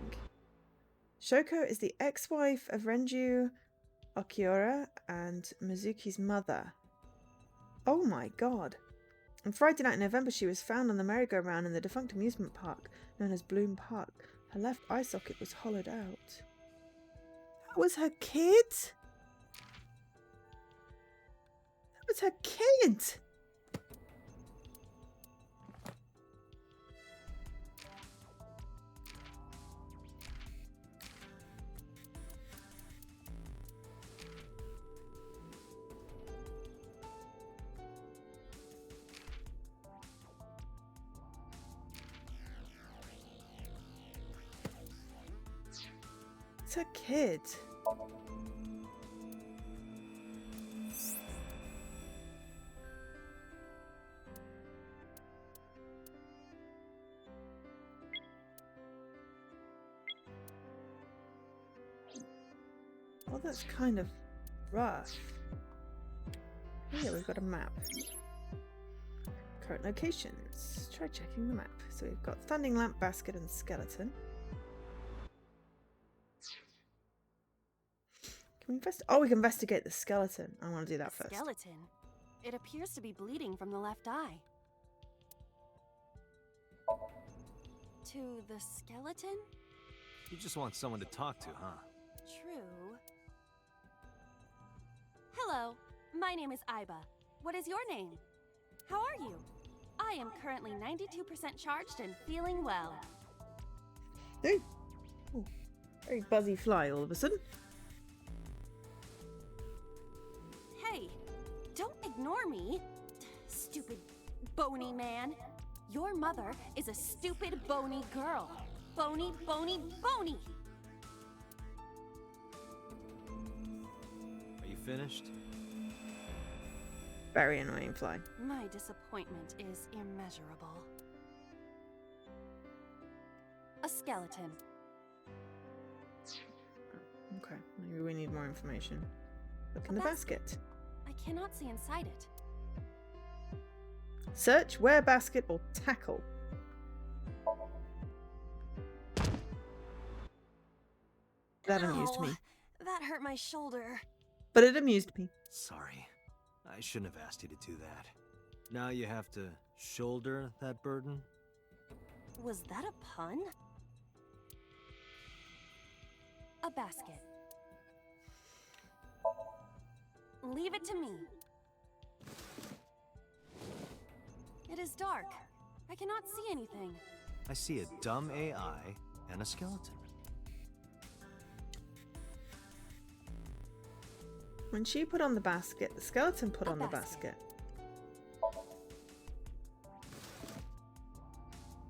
Shoko is the ex-wife of Renju Okiura and Mizuki's mother. Oh my god. On Friday night in November, she was found on the merry-go-round in the defunct amusement park known as Bloom Park. Her left eye socket was hollowed out. That was her kid? That was her kid! It's her kid. Well, that's kind of rough. Here we've got a map. Current locations. Try checking the map. So we've got Standing Lamp, Basket, and Skeleton. Can we we can investigate the skeleton. I want to do that first. Skeleton. It appears to be bleeding from the left eye. To the skeleton? You just want someone to talk to, huh? True. Hello, my name is Aiba. What is your name? How are you? I am currently 92% charged and feeling well. Ooh. Ooh. Very buzzy fly all of a sudden. Hey, don't ignore me. Stupid bony man. Your mother is a stupid bony girl. Bony, bony, bony. Are you finished? Very annoying fly. My disappointment is immeasurable. A skeleton. Okay, maybe we need more information. Look A in the basket. basket. I cannot see inside it. Search, wear basket, or tackle. That amused me. Ow, that hurt my shoulder. But it amused me. Sorry. I shouldn't have asked you to do that. Now you have to shoulder that burden? Was that a pun? A basket. Leave it to me. It is dark. I cannot see anything. I see a dumb AI and a skeleton. When she put on the basket, the skeleton put A on the basket. basket.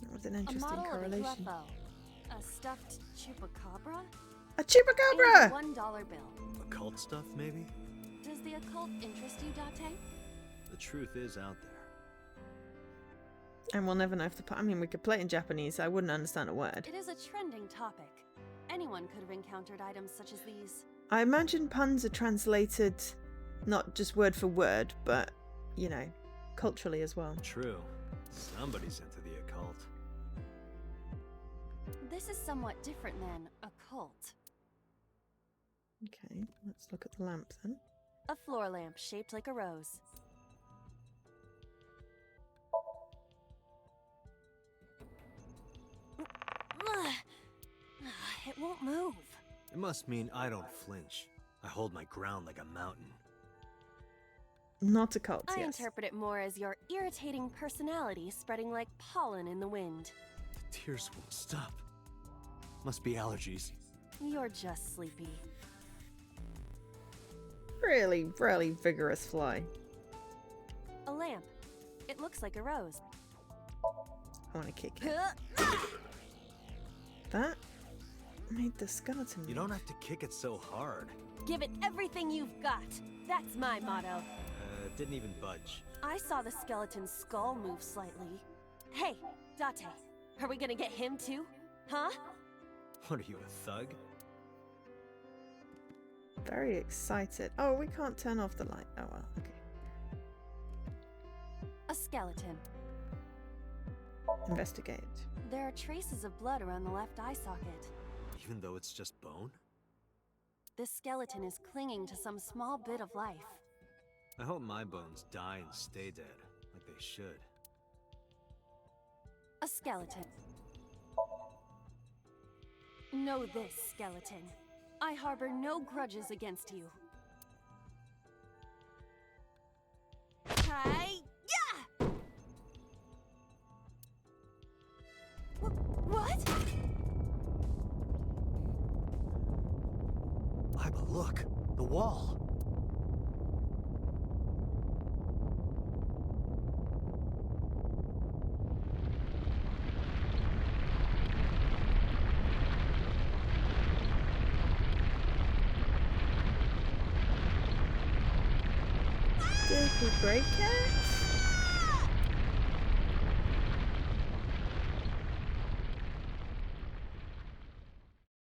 That was an A interesting model correlation. of a UFO. A stuffed chupacabra. A And chupacabra! a $1 bill. Occult stuff, maybe? Does the occult interest you, Date? The truth is out there. And we'll never know if the... I mean, we could play it in Japanese, so I wouldn't understand a word. It is a trending topic. Anyone could have encountered items such as these. I imagine puns are translated not just word for word, but, you know, culturally as well. True. Somebody's into the occult. This is somewhat different than occult. Okay, let's look at the lamp then. A floor lamp shaped like a rose. It won't move. It must mean I don't flinch. I hold my ground like a mountain. Not occult, I yes. interpret it more as your irritating personality spreading like pollen in the wind. The tears won't stop. Must be allergies. You're just sleepy. Really, really vigorous fly. A lamp. It looks like a rose. I want to kick it. That made the skeleton. You don't have to kick it so hard. Give it everything you've got. That's my motto. Didn't even budge. I saw the skeleton's skull move slightly. Hey, Date, are we gonna get him too? Huh? What are you, a thug? Very excited. Oh, we can't turn off the light. Oh well, okay. A A skeleton. Investigate. There are traces of blood around the left eye socket. Even though it's just bone? This skeleton is clinging to some small bit of life. I hope my bones die and stay dead, like they should. A skeleton. Know this, skeleton. I harbor no grudges against you. Hi-ya! What? But look! The wall! Did we break it?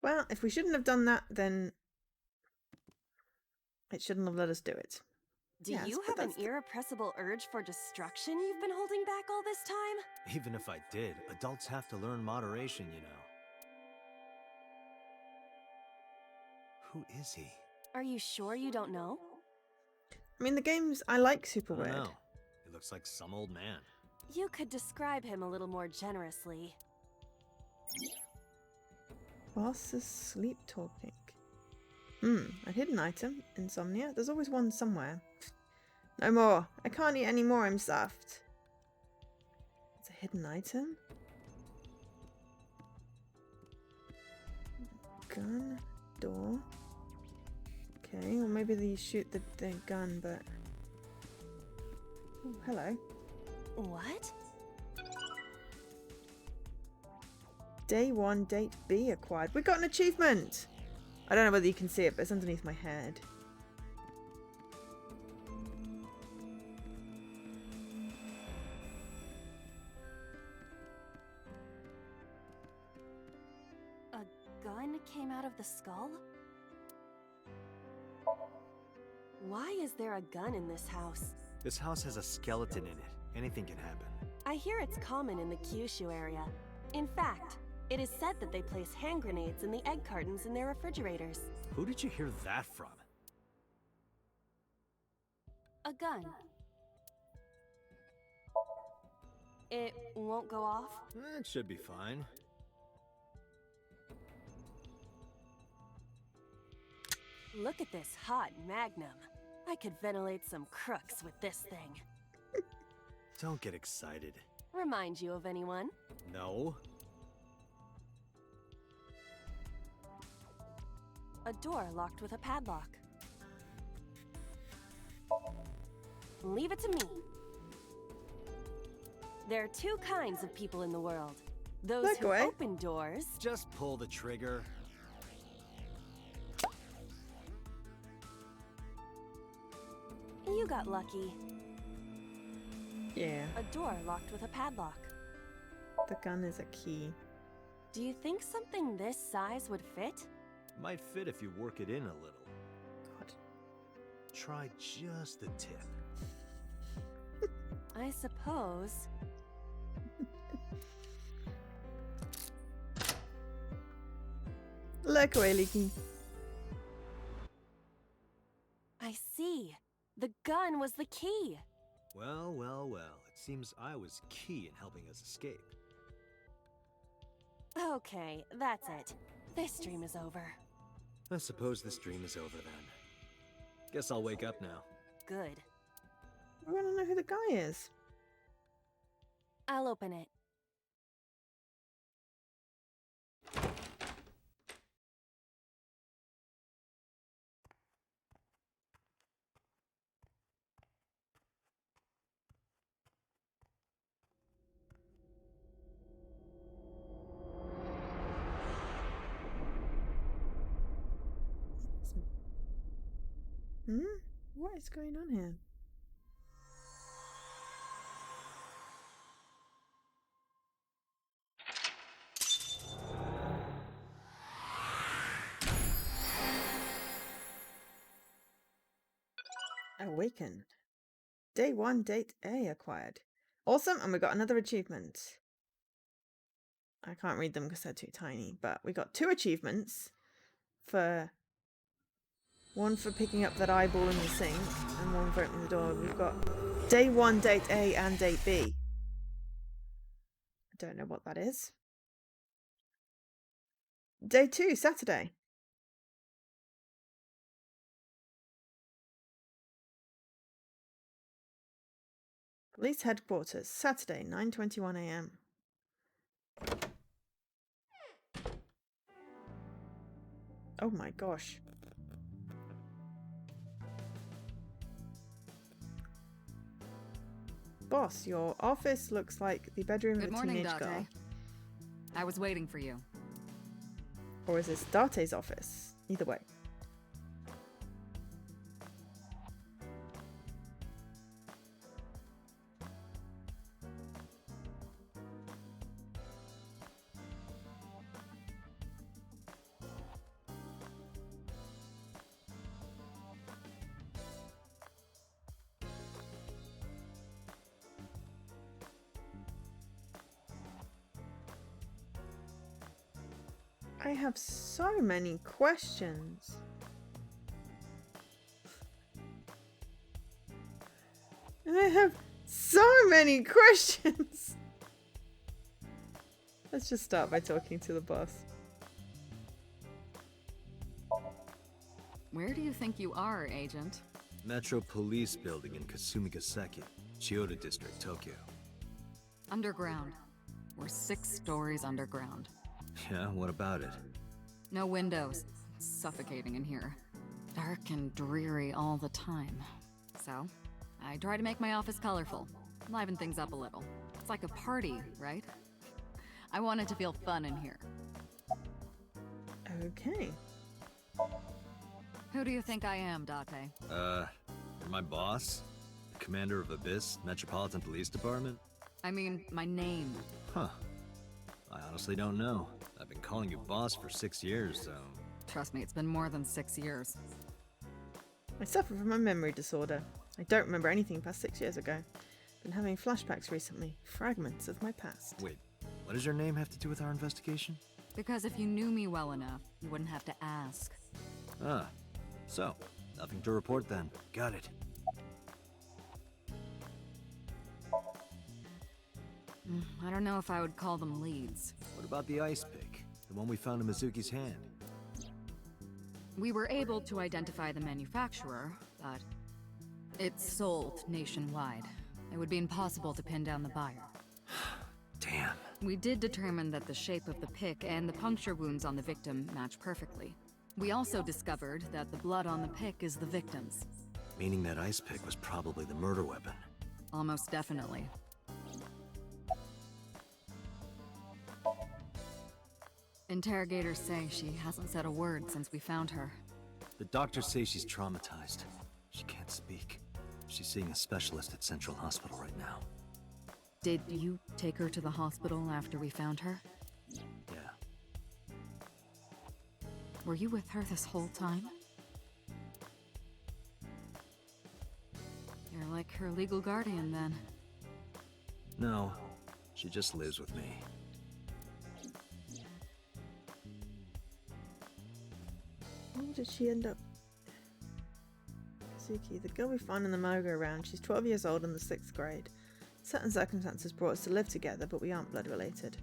Well, if we shouldn't have done that, then it shouldn't have let us do it. Do Yes, you but have an that's irrepressible urge for destruction you've been holding back all this time? Even if I did, adults have to learn moderation, you know. Who is he? Are you sure you don't know? I mean, the games I like super I don't weird. know. He looks like some old man. You could describe him a little more generously. Boss is sleep talking. A hidden item. Insomnia. There's always one somewhere. No more. I can't eat any more. I'm stuffed. It's a hidden item. Gun. Door. Okay, or maybe they shoot the gun, but... Oh, hello. What? Day 1, date B acquired. We got an achievement! I don't know whether you can see it, but it's underneath my head. A gun came out of the skull? Why is there a gun in this house? This house has a skeleton in it. Anything can happen. I hear it's common in the Kyushu area. In fact, it is said that they place hand grenades in the egg cartons in their refrigerators. Who did you hear that from? A gun. It won't go off? It should be fine. Look at this hot magnum. I could ventilate some crooks with this thing. Don't get excited. Remind you of anyone? No. A door locked with a padlock. Leave it to me. There are two kinds of people in the world. Those Look who away. open doors. Just pull the trigger. You got lucky. Yeah, A door locked with a padlock. the gun is a key. Do you think something this size would fit? Might fit if you work it in a little. God. Try just the tip. I suppose. Look away, Leaky. I see. The gun was the key. Well, well, well. It seems I was key in helping us escape. Okay, that's it. This dream is over. I suppose this dream is over then. Guess I'll wake up now. Good. I want to know who the guy is. I'll open it. What is going on here? Awakened. Day 1, date A acquired. Awesome, and we got another achievement. I can't read them because they're too tiny, but we got 2 achievements for... One for picking up that eyeball in the sink, and one for opening the door. We've got day 1, date A, and date B. I don't know what that is. Day 2, Saturday. Police headquarters, Saturday, 9:21 a.m. Oh my gosh. Boss, your office looks like the bedroom of Good a morning, teenage Date. girl. I was waiting for you. Or is this Date's office? Either way. I have so many questions. I have so many questions. Let's just start by talking to the boss. Where do you think you are, Agent? Metro Police Building in Kasumigaseki, Chiyoda District, Tokyo. Underground. We're 6 stories underground. Yeah, what about it? No windows. It's suffocating in here. Dark and dreary all the time. So, I try to make my office colorful. Liven things up a little. It's like a party, right? I want it to feel fun in here. Okay. Who do you think I am, Date? You're my boss? The commander of Abyss Metropolitan Police Department? I mean, my name. Huh. I honestly don't know. I've been calling you boss for 6 years, so... Trust me, it's been more than 6 years. I suffer from a memory disorder. I don't remember anything past 6 years ago. Been having flashbacks recently. Fragments of my past. Wait, what does your name have to do with our investigation? Because if you knew me well enough, you wouldn't have to ask. Ah, so, nothing to report then. Got it. I don't know if I would call them leads. What about the ice pick? The one we found in Mizuki's hand? We were able to identify the manufacturer, but it's sold nationwide. It would be impossible to pin down the buyer. Damn. We did determine that the shape of the pick and the puncture wounds on the victim match perfectly. We also discovered that the blood on the pick is the victim's. Meaning that ice pick was probably the murder weapon. Almost definitely. Interrogators say she hasn't said a word since we found her. The doctors say she's traumatized. She can't speak. She's seeing a specialist at Central Hospital right now. Did you take her to the hospital after we found her? Yeah. Were you with her this whole time? You're like her legal guardian, then. No, she just lives with me. Where did she end up? Kazuki, the girl we found in the merry-go-round. She's 12 years old in the 6th grade. Certain circumstances brought us to live together, but we aren't blood related.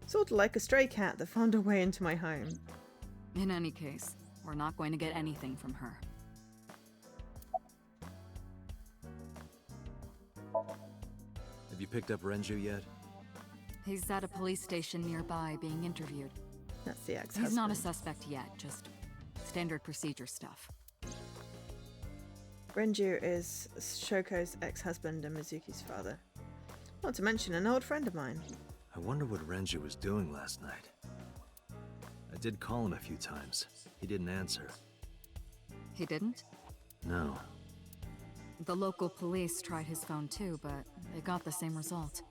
Sort of like a stray cat that found her way into my home. In any case, we're not going to get anything from her. Have you picked up Renju yet? He's at a police station nearby being interviewed. That's the ex-husband. He's not a suspect yet, just standard procedure stuff. Renju is Shoko's ex-husband and Mizuki's father. Not to mention an old friend of mine. I wonder what Renju was doing last night. I did call him a few times. He didn't answer. He didn't? No. The local police tried his phone too, but they got the same result.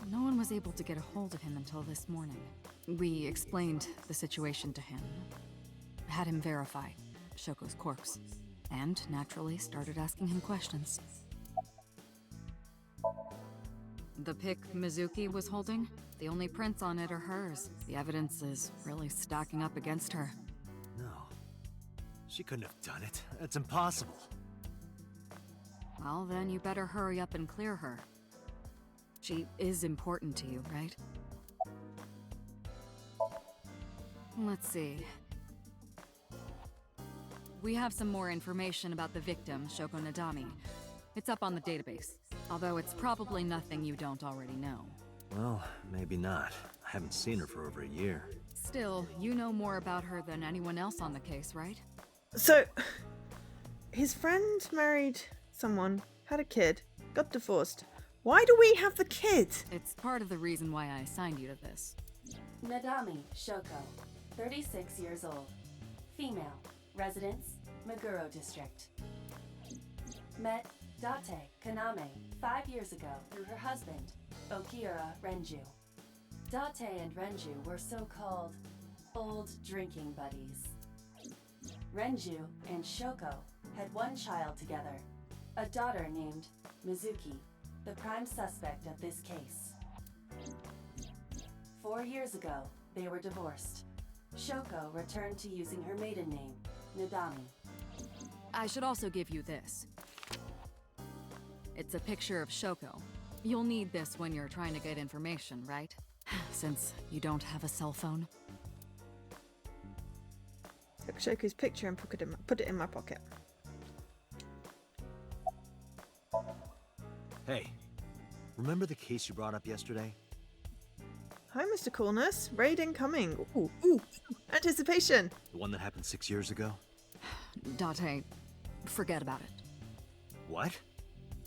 No one was able to get a hold of him until this morning. We explained the situation to him, had him verify Shoko's corpse, and naturally started asking him questions. The pic Mizuki was holding? The only prints on it are hers. The evidence is really stacking up against her. No. She couldn't have done it. It's impossible. Well, then you better hurry up and clear her. She is important to you, right? Let's see. We have some more information about the victim, Shoko Nadami. It's up on the database, although it's probably nothing you don't already know. Well, maybe not. I haven't seen her for over a year. Still, you know more about her than anyone else on the case, right? So, his friend married someone, had a kid, got divorced. Why do we have the kid? It's part of the reason why I assigned you to this. Nadami Shoko, 36 years old. Female. Residence, Meguro District. Met Date Kaname 5 years ago through her husband, Okiura Renju. Date and Renju were so-called old drinking buddies. Renju and Shoko had one child together, a daughter named Mizuki, the prime suspect of this case. 4 years ago, they were divorced. Shoko returned to using her maiden name, Nadami. I should also give you this. It's a picture of Shoko. You'll need this when you're trying to get information, right? Since you don't have a cell phone. Took Shoko's picture and put it in my pocket. Hey, remember the case you brought up yesterday? Hi, Mr. Coolness. Raid incoming. Ooh, anticipation. The one that happened 6 years ago? Date, forget about it. What?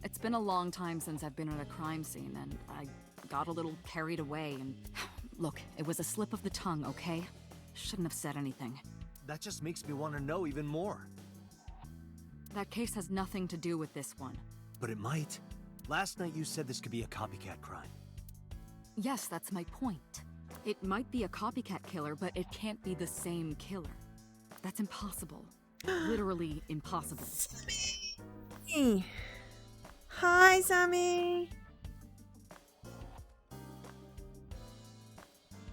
It's been a long time since I've been at a crime scene, and I got a little carried away, and... Look, it was a slip of the tongue, okay? Shouldn't have said anything. That just makes me want to know even more. That case has nothing to do with this one. But it might. Last night you said this could be a copycat crime. Yes, that's my point. It might be a copycat killer, but it can't be the same killer. That's impossible. Literally impossible. Sammy. Hi, Sammy.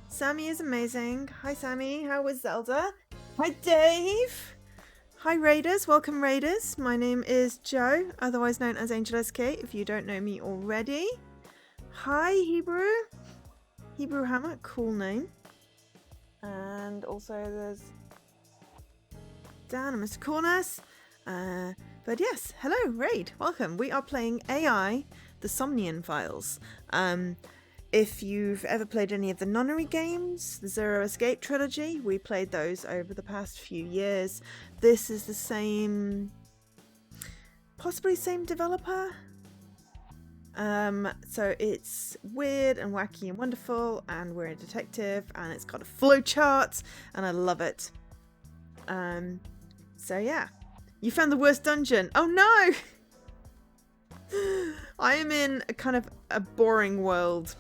Sammy is amazing. Hi, Sammy. How was Zelda? Hi, Dave. Hi, Raiders. Welcome, Raiders. My name is Joe, otherwise known as Angel SK, if you don't know me already. Hi, Hebrew. Hebrew Hammer, cool name. And also there's Dan and Mr. Corners. But yes, hello, Raid. Welcome. We are playing AI, the Somnium files. If you've ever played any of the Nonary games, the Zero Escape trilogy, we played those over the past few years. This is the same, possibly same developer. So it's weird and wacky and wonderful, and we're a detective, and it's got a flowchart, and I love it. So yeah, you found the worst dungeon. Oh no! I am in a kind of a boring world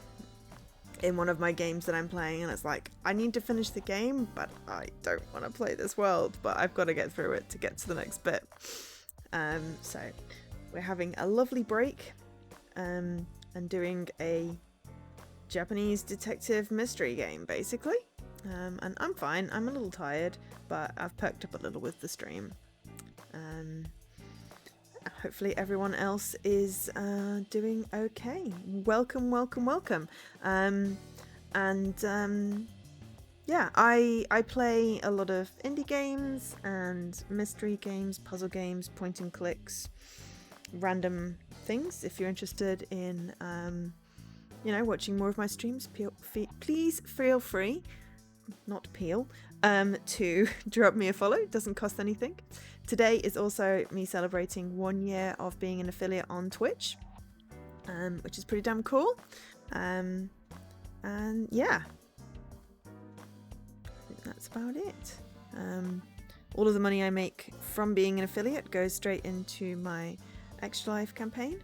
in one of my games that I'm playing, and it's like, I need to finish the game, but I don't want to play this world, but I've got to get through it to get to the next bit. So we're having a lovely break. And doing a Japanese detective mystery game, basically. And I'm fine. I'm a little tired, but I've perked up a little with the stream. Hopefully everyone else is doing okay. Welcome, welcome, welcome. Yeah, I play a lot of indie games and mystery games, puzzle games, point and clicks, random things. If you're interested in watching more of my streams, please feel free, not peel, to drop me a follow. It doesn't cost anything. Today is also me celebrating 1 year of being an affiliate on Twitch, which is pretty damn cool. And yeah, I think that's about it. All of the money I make from being an affiliate goes straight into my Extra Life campaign.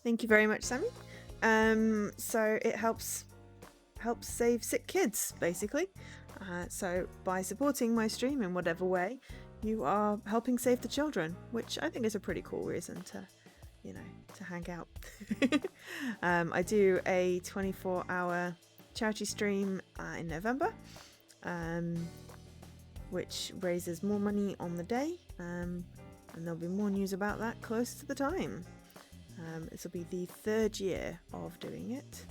Thank you very much, Sammy. So it helps save sick kids, basically. So by supporting my stream in whatever way, you are helping save the children, which I think is a pretty cool reason you know, to hang out. I do a 24-hour charity stream in November, which raises more money on the day, and there'll be more news about that close to the time. This will be the 3rd year of doing it,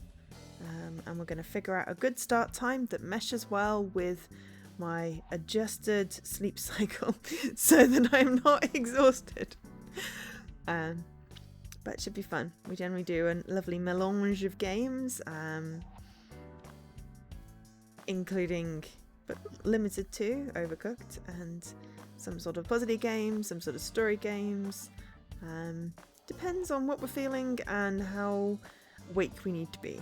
and we're going to figure out a good start time that meshes well with my adjusted sleep cycle so that I'm not exhausted. But it should be fun. We generally do a lovely melange of games, including, but limited to, Overcooked and some sort of puzzle game, some sort of story games. Depends on what we're feeling and how awake we need to be.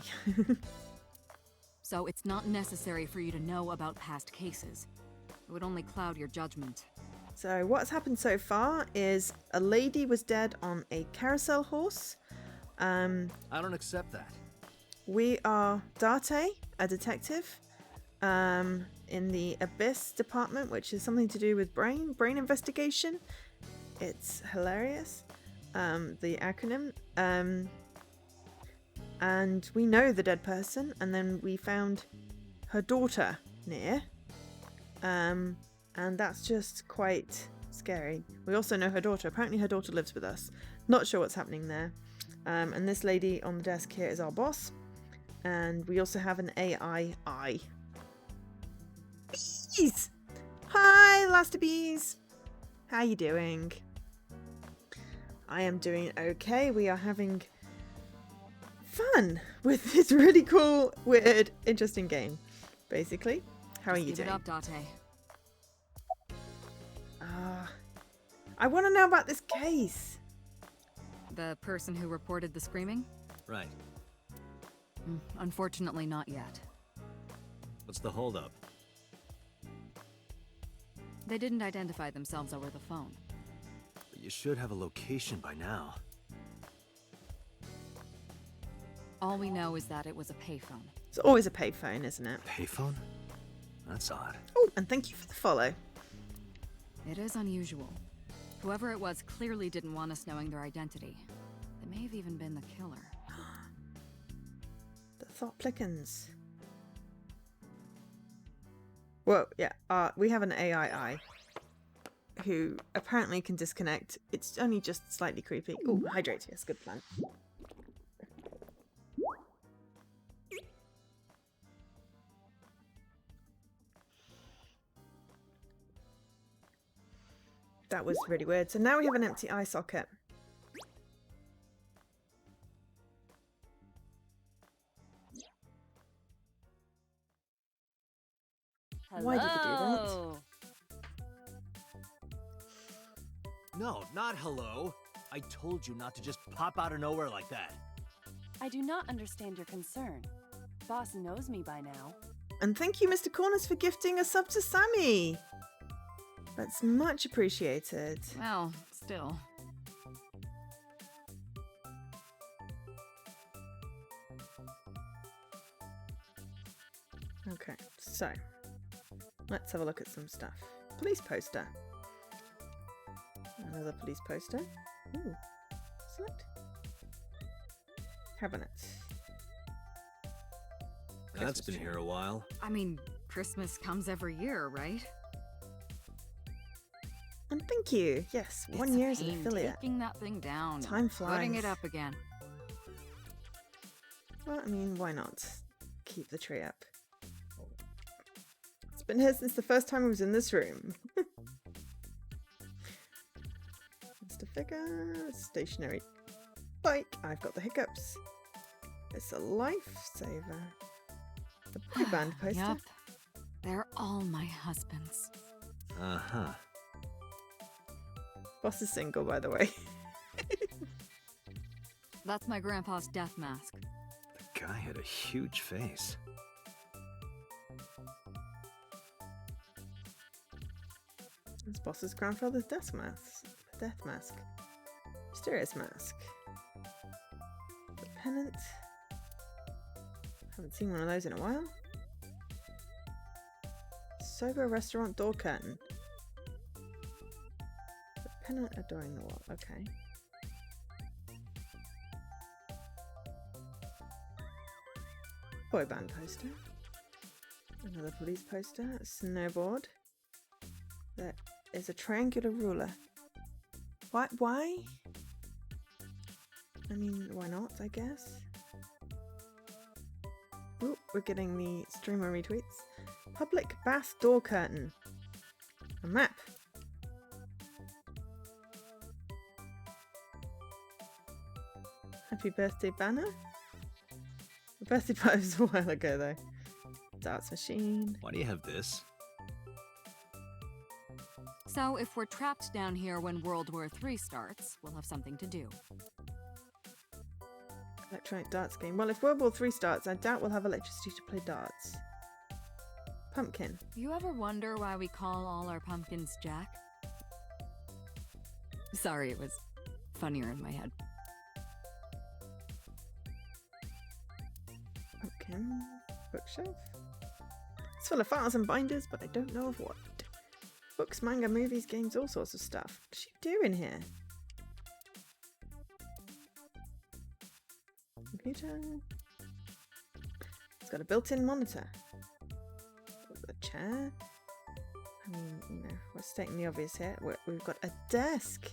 So it's not necessary for you to know about past cases. It would only cloud your judgment. So what's happened so far is a lady was dead on a carousel horse. I don't accept that. We are Date, a detective, in the Abyss department, which is something to do with brain investigation. It's hilarious, the acronym. And we know the dead person, and then we found her daughter near. And that's just quite scary. We also know her daughter. Apparently her daughter lives with us. Not sure what's happening there. And this lady on the desk here is our boss. And we also have an AI eye. Bees! Hi, Laster Bees! How you doing? I am doing okay. We are having fun with this really cool, weird, interesting game, basically. How are you Give doing? it up, Date. I want to know about this case. The person who reported the screaming? Right. Unfortunately, not yet. What's the holdup? They didn't identify themselves over the phone. But you should have a location by now. All we know is that it was a payphone. It's always a payphone, isn't it? Payphone? That's odd. Oh, and thank you for the follow. It is unusual. Whoever it was clearly didn't want us knowing their identity. They may have even been the killer. The thought plickens. Whoa, yeah. We have an AI eye who apparently can disconnect. It's only just slightly creepy. Oh, hydrate. Yes, good plan. That was really weird. So now we have an empty eye socket. Why did we do that? No, not hello. I told you not to just pop out of nowhere like that. I do not understand your concern. Boss knows me by now. And thank you, Mr. Corners, for gifting a sub to Sammy. That's much appreciated. Well, still. Okay, so let's have a look at some stuff. Police poster. Another police poster. Ooh. Select. Cabinet. That's been here a while. I mean, Christmas comes every year, right? And thank you. Yes, 1 year as an affiliate. Taking that thing down. Time flies. Putting it up again. Well, I mean, why not? Keep the tree up. It's been here since the first time I was in this room. Mr. Figure, stationary bike. I've got the hiccups. It's a lifesaver. The boy band poster. Yup. They're all my husbands. Uh-huh. Boss is single, by the way. That's my grandpa's death mask. The guy had a huge face. It's boss's grandfather's death mask. Death mask. Mysterious mask. The pennant. Haven't seen one of those in a while. Sober restaurant door curtain. The pennant adoring the wall. Okay. Boy band poster. Another police poster. A snowboard. There is a triangular ruler. Why? I mean, why not, I guess? Ooh, we're getting the streamer retweets. Public bath door curtain. A map. Happy birthday banner. The birthday party was a while ago though. Darts machine. Why do you have this? So if we're trapped down here when World War III starts, we'll have something to do. Electronic darts game. Well, if World War III starts, I doubt we'll have electricity to play darts. Pumpkin. You ever wonder why we call all our pumpkins Jack? Sorry, it was funnier in my head. Pumpkin. Bookshelf. It's full of files and binders, but I don't know of what. Books, manga, movies, games, all sorts of stuff. What's she doing here? Computer. It's got a built-in monitor. A chair. I mean, you know, we're stating the obvious here. We've got a desk.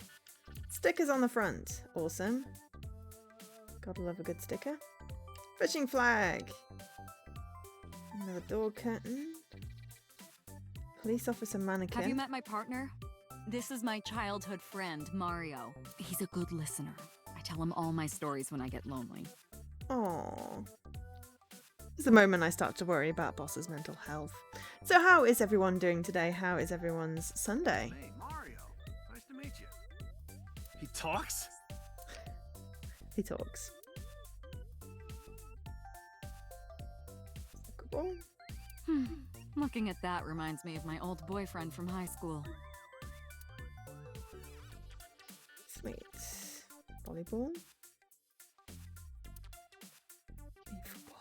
Stickers on the front. Awesome. Gotta love a good sticker. Fishing flag. Another door curtain. Police officer mannequin. Have you met my partner? This is my childhood friend, Mario. He's a good listener. I tell him all my stories when I get lonely. Aww. It's the moment I start to worry about Boss's mental health. So how is everyone doing today? How is everyone's Sunday? Hey, Mario. Nice to meet you. He talks? He talks. Cool. Looking at that reminds me of my old boyfriend from high school. Sweet. Volleyball.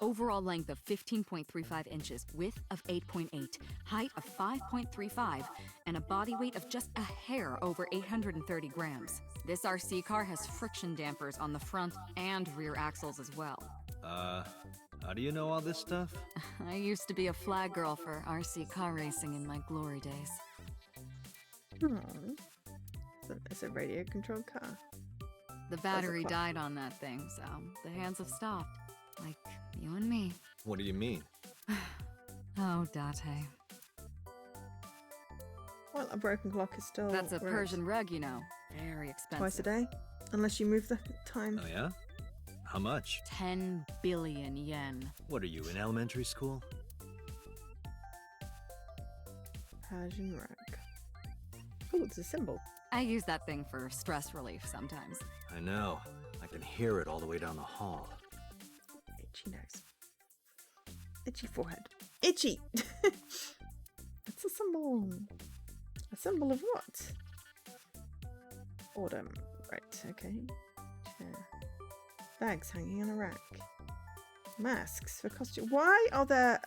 Overall length of 15.35 inches, width of 8.8, height of 5.35, and a body weight of just a hair over 830 grams. This RC car has friction dampers on the front and rear axles as well. How do you know all this stuff? I used to be a flag girl for RC car racing in my glory days. It's a radio-controlled car. The battery died on that thing, so the hands have stopped. Like you and me. What do you mean? Oh, Date. Well, a broken clock is still... That's a right. Persian rug, you know. Very expensive. Twice a day? Unless you move the time. Oh yeah? How much? 10 billion yen. What are you, in elementary school? Persian rug. Oh, it's a symbol. I use that thing for stress relief sometimes. I know. I can hear it all the way down the hall. Itchy nose. Itchy forehead. Itchy! It's a symbol. A symbol of what? Autumn. Right, okay. Chair. Bags hanging on a rack. Masks for costume. Why are there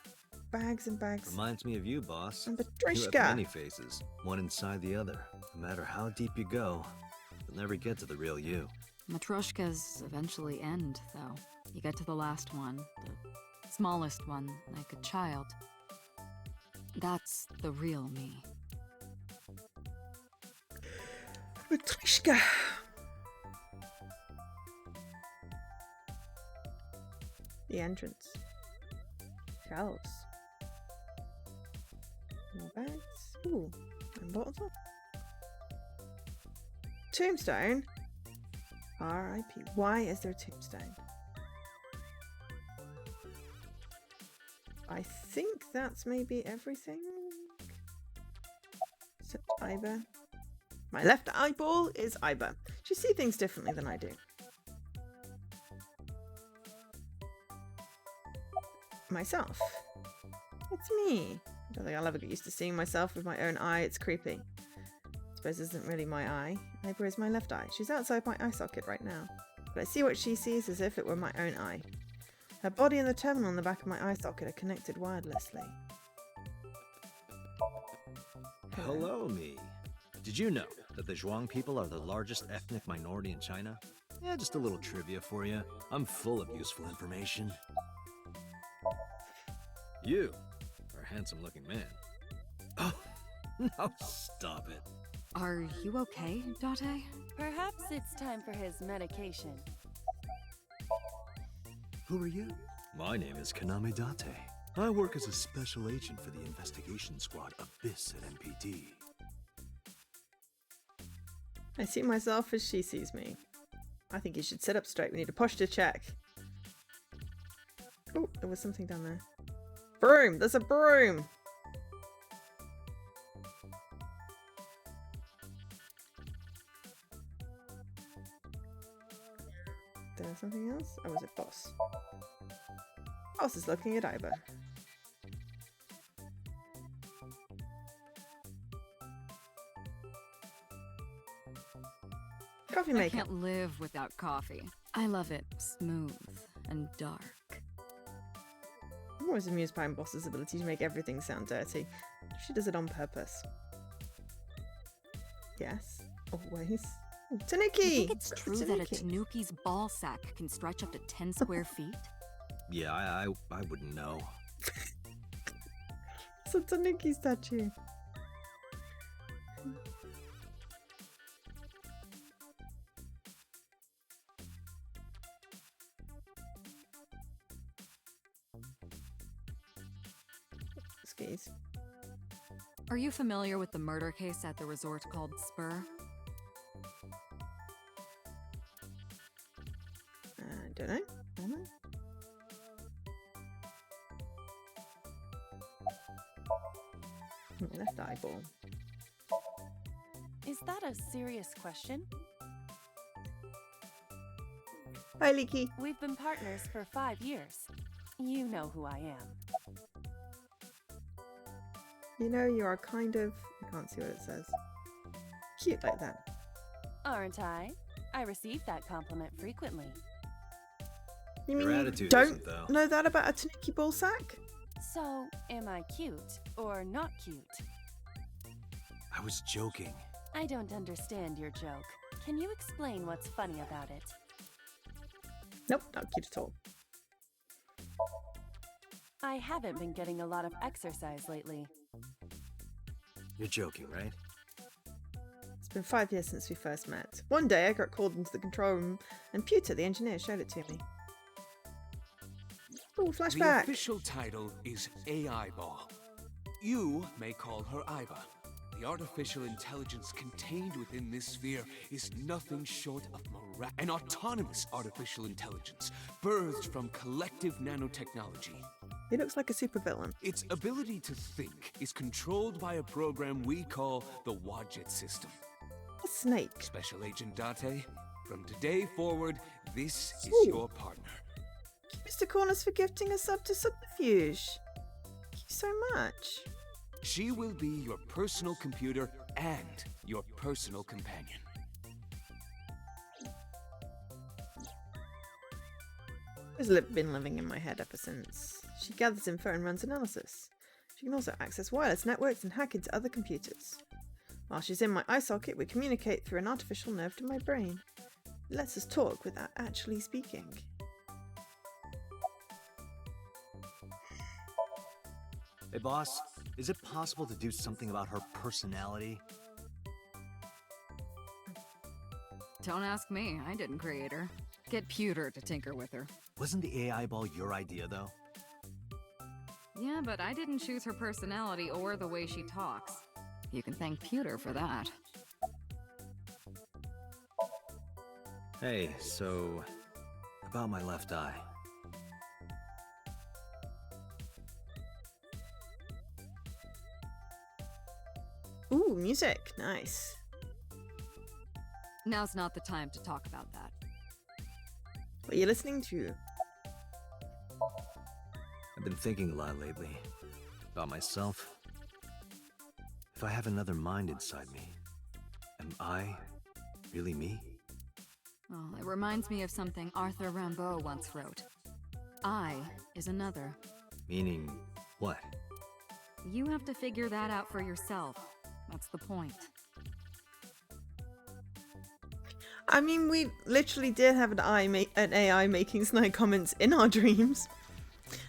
bags and bags? Reminds me of you, boss. And You have Patrishka. many faces, one inside the other. No matter how deep you go, you'll never get to the real you. Matryoshkas eventually end, though. You get to the last one, the smallest one, like a child. That's the real me. Patrishka. The entrance. Shelves. More bags. Ooh, and bottles. Tombstone. R.I.P. Why is there a tombstone? I think that's maybe everything. Except Iba. My left eyeball is Iba. She sees things differently than I do. Myself. It's me. I don't think I'll ever get used to seeing myself with my own eye. It's creepy. I suppose this isn't really my eye. Iba is my left eye. She's outside my eye socket right now. But I see what she sees as if it were my own eye. Her body and the terminal on the back of my eye socket are connected wirelessly. Hello, me. Did you know that the Zhuang people are the largest ethnic minority in China? Yeah, just a little trivia for you. I'm full of useful information. You are a handsome-looking man. Oh, no, stop it. Are you okay, Date? Perhaps it's time for his medication. Who are you? My name is Kaname Date. I work as a special agent for the investigation squad Abyss at MPD. I see myself as she sees me. I think you should sit up straight. We need a posture check. Oh, there was something down there. Broom! There's a broom! There was something else? Or was it Boss? Boss is looking at Iba. Coffee I maker. can't live without coffee. I love it smooth and dark. I'm always amused by Boss's ability to make everything sound dirty. She does it on purpose. Yes, always. Ooh, Tanuki! You think it's Got the true that a Tanuki. tanuki's ball sack can stretch up to 10 square feet? Yeah, I wouldn't know. It's a Tanuki statue. Skis. Are you familiar with the murder case at the resort called Spur? Don't know. Don't know. My left eyeball. Is that a serious question? Hi, Leaky. We've been partners for 5 years. You know who I am. You know, you are kind of... I can't see what it says. Cute like that. Aren't I? I receive that compliment frequently. You mean Your you attitude don't isn't, though. know that about a Tanuki ball sack? So, am I cute or not cute? I was joking. I don't understand your joke. Can you explain what's funny about it? Nope, not cute at all. I haven't been getting a lot of exercise lately. You're joking, right? It's been 5 years since we first met. One day I got called into the control room and Pewter, the engineer, showed it to me. Oh, The flashback! official title is AI Ball. You may call her Iba. The artificial intelligence contained within this sphere is nothing short of an autonomous artificial intelligence, birthed from collective nanotechnology. He looks like a supervillain. Its ability to think is controlled by a program we call the Wadjet system. A snake. Special Agent Date, from today forward, this is Ooh. your partner. Mr. Corners for gifting a sub to Subterfuge. Thank you so much. She will be your personal computer and your personal companion. Has been living in my head ever since. She gathers info and runs analysis. She can also access wireless networks and hack into other computers. While she's in my eye socket, we communicate through an artificial nerve to my brain. It lets us talk without actually speaking. Hey, boss, is it possible to do something about her personality? Don't ask me, I didn't create her. Get Pewter to tinker with her. Wasn't the AI ball your idea, though? Yeah, but I didn't choose her personality or the way she talks. You can thank Pewter for that. Hey, so... about my left eye. Ooh, music. Nice. Now's not the time to talk about that. What are you listening to? I've been thinking a lot lately. About myself. If I have another mind inside me, am I really me? Well, it reminds me of something Arthur Rimbaud once wrote. I is another. Meaning, what? You have to figure that out for yourself. That's the point. I mean, we literally did have an AI making snide comments in our dreams.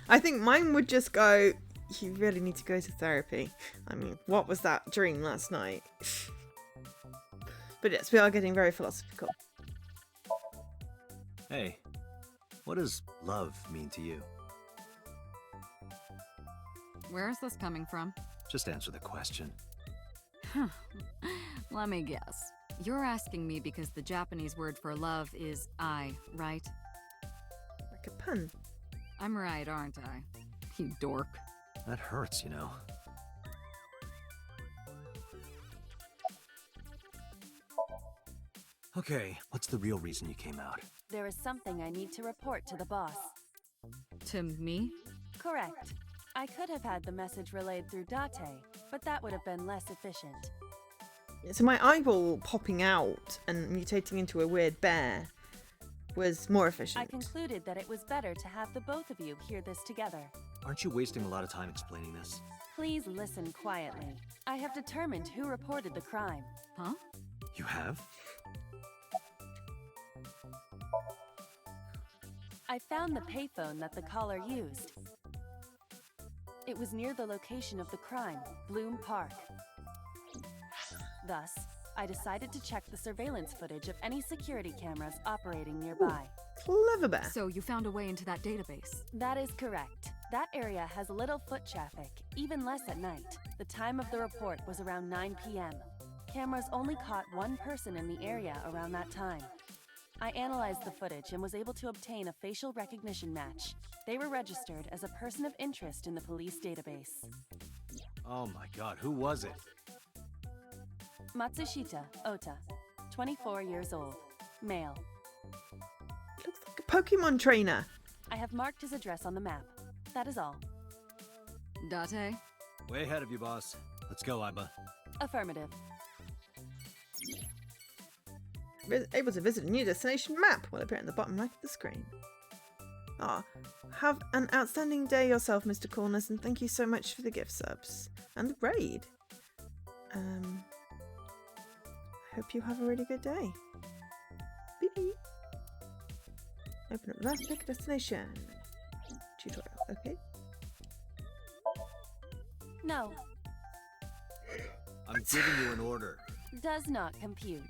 I think mine would just go, you really need to go to therapy. I mean, what was that dream last night? But yes, we are getting very philosophical. Hey, what does love mean to you? Where is this coming from? Just answer the question. Let me guess. You're asking me because the Japanese word for love is I, right? Like a pun. I'm right, aren't I? You dork. That hurts, you know. Okay, what's the real reason you came out? There is something I need to report to the boss. To me? Correct. I could have had the message relayed through Date, but that would have been less efficient. So my eyeball popping out and mutating into a weird bear was more efficient. I concluded that it was better to have the both of you hear this together. Aren't you wasting a lot of time explaining this? Please listen quietly. I have determined who reported the crime. Huh? You have? I found the payphone that the caller used. It was near the location of the crime, Bloom Park. Thus, I decided to check the surveillance footage of any security cameras operating nearby. Clever bear. So you found a way into that database? That is correct. That area has little foot traffic, even less at night. The time of the report was around 9 p.m. Cameras only caught one person in the area around that time. I analyzed the footage and was able to obtain a facial recognition match. They were registered as a person of interest in the police database. Oh my god, who was it? Matsushita Ota, 24 years old, male. Looks like a Pokemon trainer. I have marked his address on the map. That is all. Date? Way ahead of you, boss. Let's go, Iba. Affirmative. Able to visit a new destination map will appear in the bottom right of the screen. Ah, have an outstanding day yourself, Mr. Corners, and thank you so much for the gift subs and the raid. Hope you have a really good day. Beep beep. Open up the map, pick a destination. Tutorial, okay. No, I'm giving you an order. does not compute.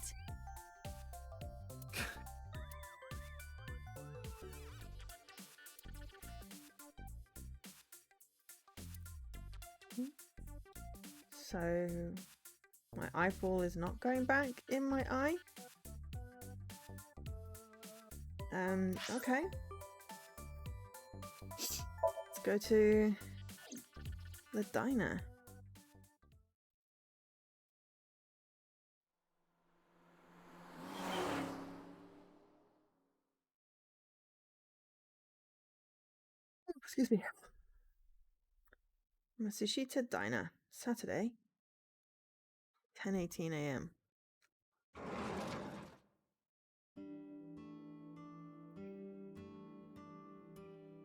So, my eyeball is not going back in my eye. Okay. Let's go to the diner. Excuse me. Matsushita Diner, Saturday, 10:18 a.m.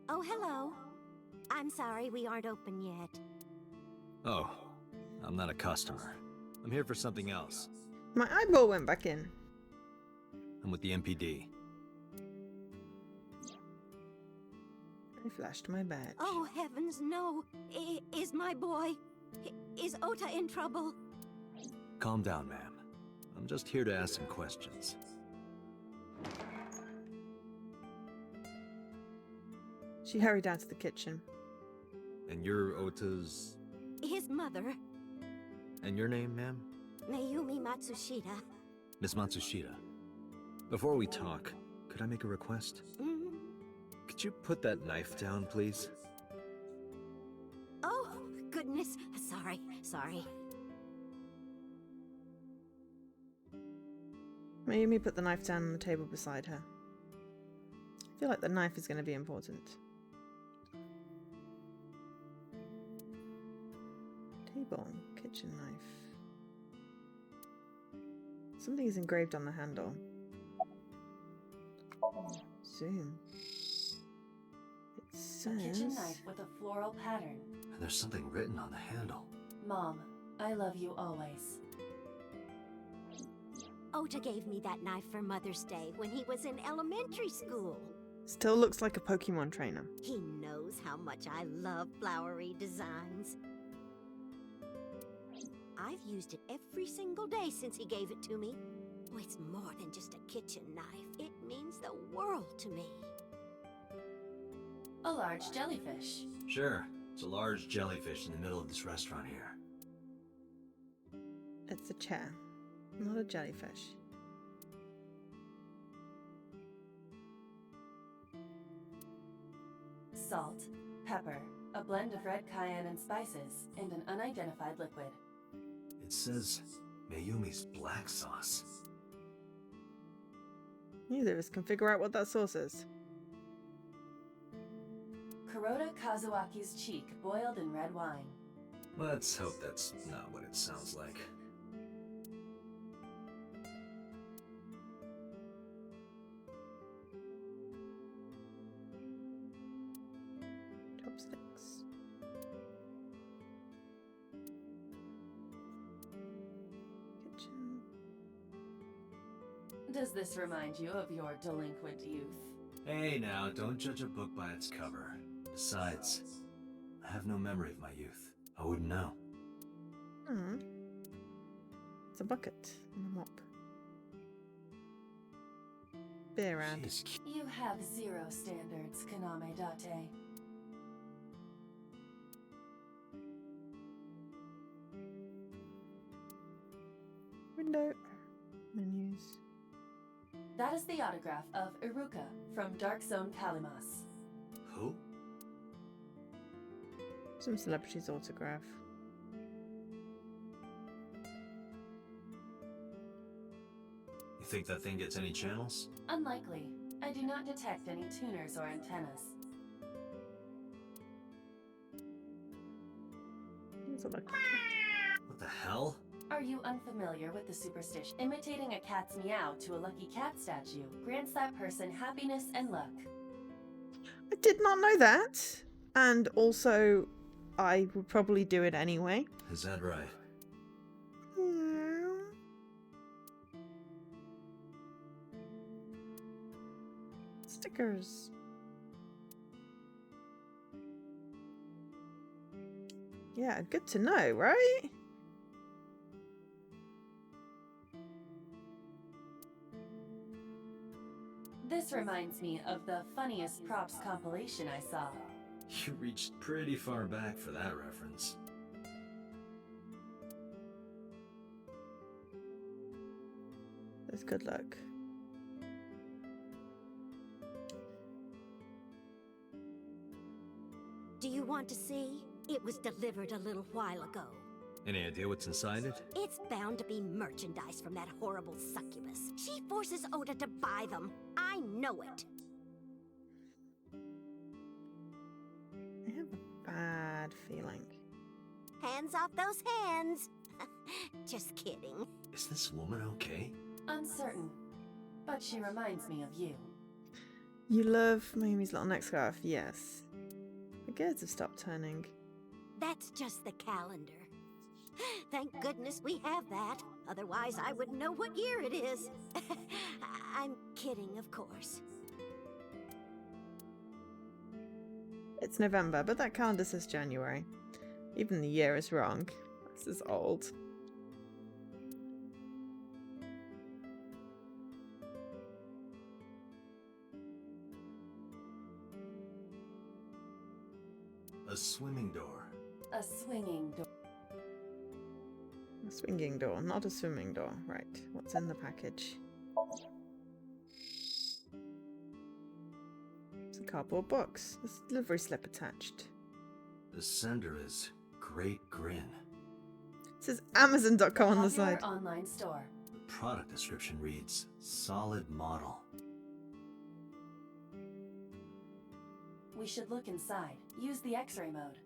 Oh, hello. I'm sorry we aren't open yet. Oh, I'm not a customer. I'm here for something else. My eyeball went back in. I'm with the MPD. I flashed my badge. Oh, heavens, no. Is my boy... Is Ota in trouble? Calm down, ma'am. I'm just here to ask some questions. She hurried out to the kitchen. And you're Ota's... His mother, And your name, ma'am? Mayumi Matsushita. Miss Matsushita. Before we talk, could I make a request? Could you put that knife down, please? Oh, goodness. Sorry. Mayumi put the knife down on the table beside her. I feel like the knife is going to be important. Table, kitchen knife. Something is engraved on the handle. Zoom. It A kitchen says... knife with a floral pattern. And there's something written on the handle. Mom, I love you always. Ota gave me that knife for Mother's Day when he was in elementary school. Still looks like a Pokemon trainer. He knows how much I love flowery designs. I've used it every single day since he gave it to me. Oh, it's more than just a kitchen knife. It means the world to me. A large jellyfish. Sure, it's a large jellyfish in the middle of this restaurant here. It's a chair, not a jellyfish. Salt, pepper, a blend of red cayenne and spices, and an unidentified liquid. It says Mayumi's black sauce. Neither of us can figure out what that sauce is. Kuroda Kazuaki's cheek boiled in red wine. Let's hope that's not what it sounds like. Chopsticks. Kitchen. Does this remind you of your delinquent youth? Hey now, don't judge a book by its cover. Besides, I have no memory of my youth. I wouldn't know. Hmm. It's a bucket and a mop. Beer ad. Jeez, You have zero standards, Kaname Date. Window. Menus. That is the autograph of Iruka from Dark Zone Kalimas. who? Some celebrity's autograph. You think that thing gets any channels? Unlikely. I do not detect any tuners or antennas. It's a lucky cat. What the hell? Are you unfamiliar with the superstition? Imitating a cat's meow to a lucky cat statue grants that person happiness and luck. I did not know that. And also, I would probably do it anyway. Is that right? Stickers. Yeah, good to know, right? This reminds me of the funniest props compilation I saw. You reached pretty far back for that reference. That's good luck. Do you want to see? It was delivered a little while ago. Any idea what's inside it? It's bound to be merchandise from that horrible succubus. She forces Oda to buy them. I know it. I have a bad feeling. Hands off those hands. Just kidding. Is this woman okay? Uncertain, but she reminds me of you. You love Mayumi's little neck scarf, yes. The girds have stopped turning. That's just the calendar. Thank goodness we have that. Otherwise, I wouldn't know what year it is. I'm kidding, of course. It's November, but that calendar says January. Even the year is wrong. This is old. A swimming door. A swinging door. A swinging door, not a swimming door. Right, what's in the package? It's a cardboard box. There's a delivery slip attached. The sender is Great Grin. It says Amazon.com on the Popular side. online store. The product description reads, solid model. We should look inside. Use the X-ray mode.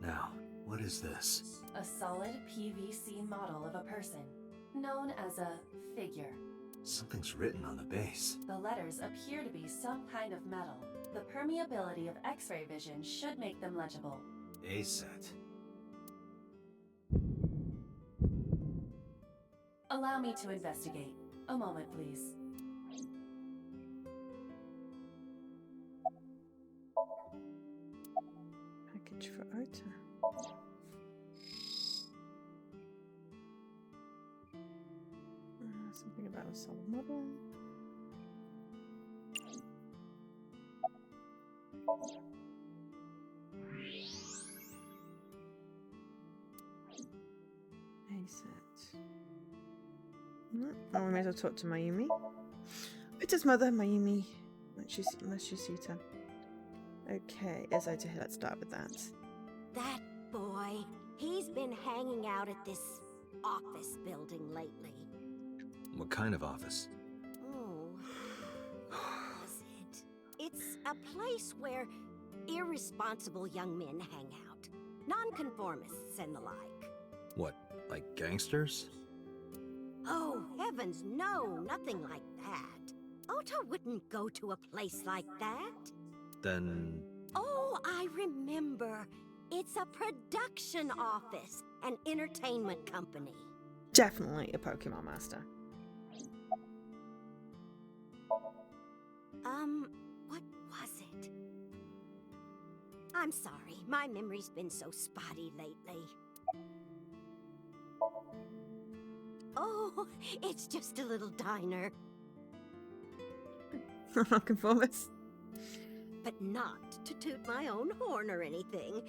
Now, what is this? A solid PVC model of a person, known as a figure. Something's written on the base. The letters appear to be some kind of metal. The permeability of X-ray vision should make them legible. A set. Allow me to investigate. A moment, please. Package for Ota. Something about a solid model. A set. Oh, we may as well talk to Mayumi. Ota's mother, Mayumi Matsushita. Okay, as Ota, let's start with that. That boy, he's been hanging out at this office building lately. What kind of office? Oh, what was it? It's a place where irresponsible young men hang out. Nonconformists and the like. What, like gangsters? Oh, heavens, no, nothing like that. Ota wouldn't go to a place like that. Then... Oh, I remember. It's a production office, an entertainment company. Definitely a Pokemon master. What was it? I'm sorry, my memory's been so spotty lately. Oh, it's just a little diner. Nonconformist. But not to toot my own horn or anything.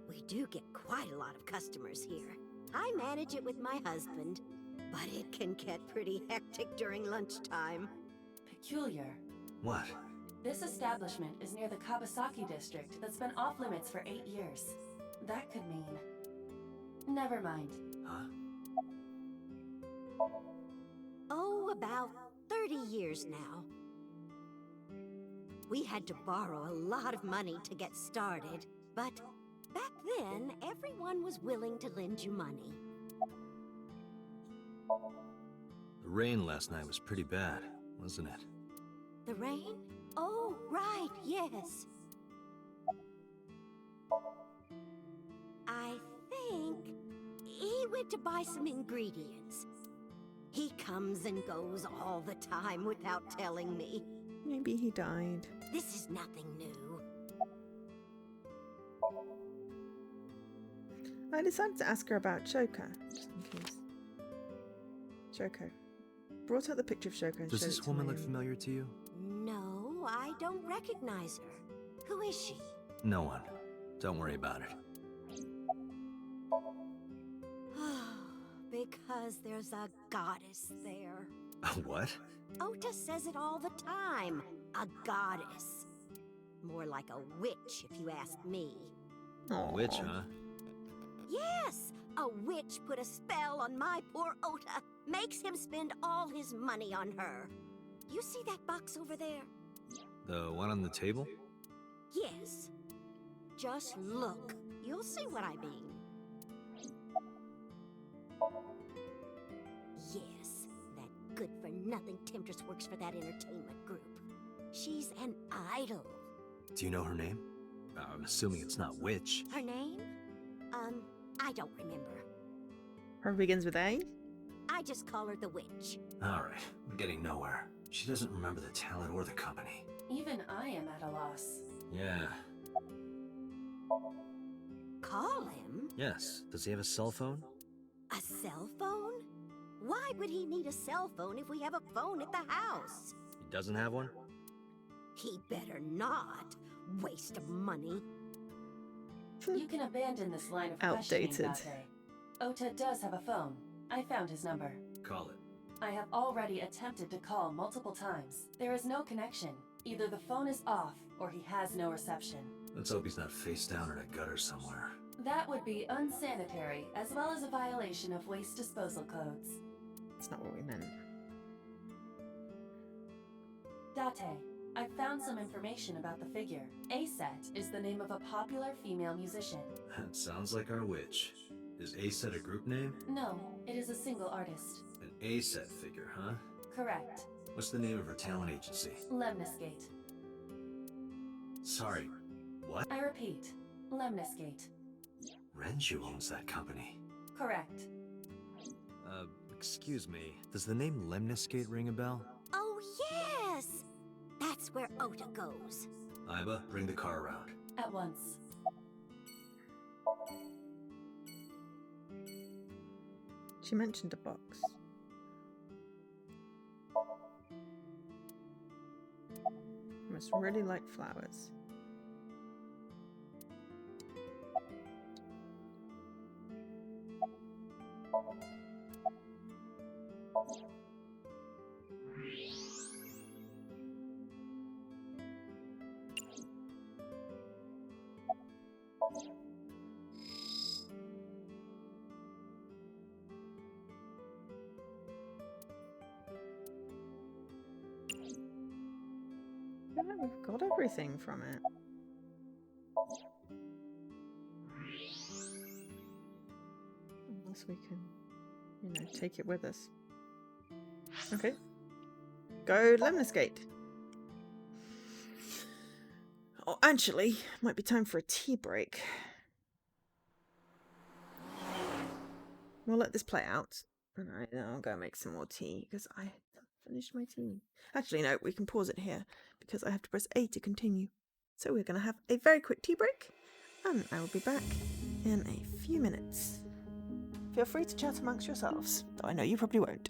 We do get quite a lot of customers here. I manage it with my husband, but it can get pretty hectic during lunchtime. Peculiar. What? This establishment is near the Kabasaki district that's been off limits for 8 years. That could mean... Never mind. Huh? Oh, about 30 years now. We had to borrow a lot of money to get started, but back then, everyone was willing to lend you money. The rain last night was pretty bad, wasn't it? The rain? Oh, right, yes. I think he went to buy some ingredients. He comes and goes all the time without telling me. Maybe he died. This is nothing new. I decided to ask her about Shoko, just in case. Shoko. Brought out the picture of Shoko and Does showed this it to woman look Mayumi. familiar to you? No, I don't recognize her. Who is she? No one. Don't worry about it. Because there's a goddess there. What? Ota says it all the time. A goddess. More like a witch, if you ask me. Aw. Witch, huh? Yes! A witch put a spell on my poor Ota. Makes him spend all his money on her. You see that box over there? The one on the table? Yes. Just look. You'll see what I mean. Yes, that good-for-nothing temptress works for that entertainment group. She's an idol. Do you know her name? I'm assuming it's not Witch. Her name? I don't remember. Her begins with A? I just call her the witch. Alright, we're getting nowhere. She doesn't remember the talent or the company. Even I am at a loss. Yeah. Call him? Yes. Does he have a cell phone? A cell phone? Why would he need a cell phone if we have a phone at the house? He doesn't have one? He better not. Waste of money. You can abandon this line of questioning, Outdated. Date. Ota does have a phone. I found his number. Call it. I have already attempted to call multiple times. There is no connection. Either the phone is off, or he has no reception. Let's hope he's not face down in a gutter somewhere. That would be unsanitary, as well as a violation of waste disposal codes. That's not what we meant. Date, I found some information about the figure. A-Set is the name of a popular female musician. That sounds like our witch. Is A-Set a group name? No, it is a single artist. An A-Set figure, huh? Correct. What's the name of her talent agency? Lemniscate. Sorry, what? I repeat, Lemniscate. Renju owns that company. Correct. Excuse me, does the name Lemniscate ring a bell? Oh, yes! That's where Ota goes. Iba, bring the car around. At once. She mentioned a box. I must really like flowers. Yeah, we've got everything from it. Unless we can, take it with us. Okay. Go Lemniscate. Oh, actually, might be time for a tea break. We'll let this play out. And I'll go make some more tea because I haven't finished my tea. Actually, no, we can pause it here because I have to press A to continue. So we're going to have a very quick tea break and I will be back in a few minutes. Feel free to chat amongst yourselves, though I know you probably won't.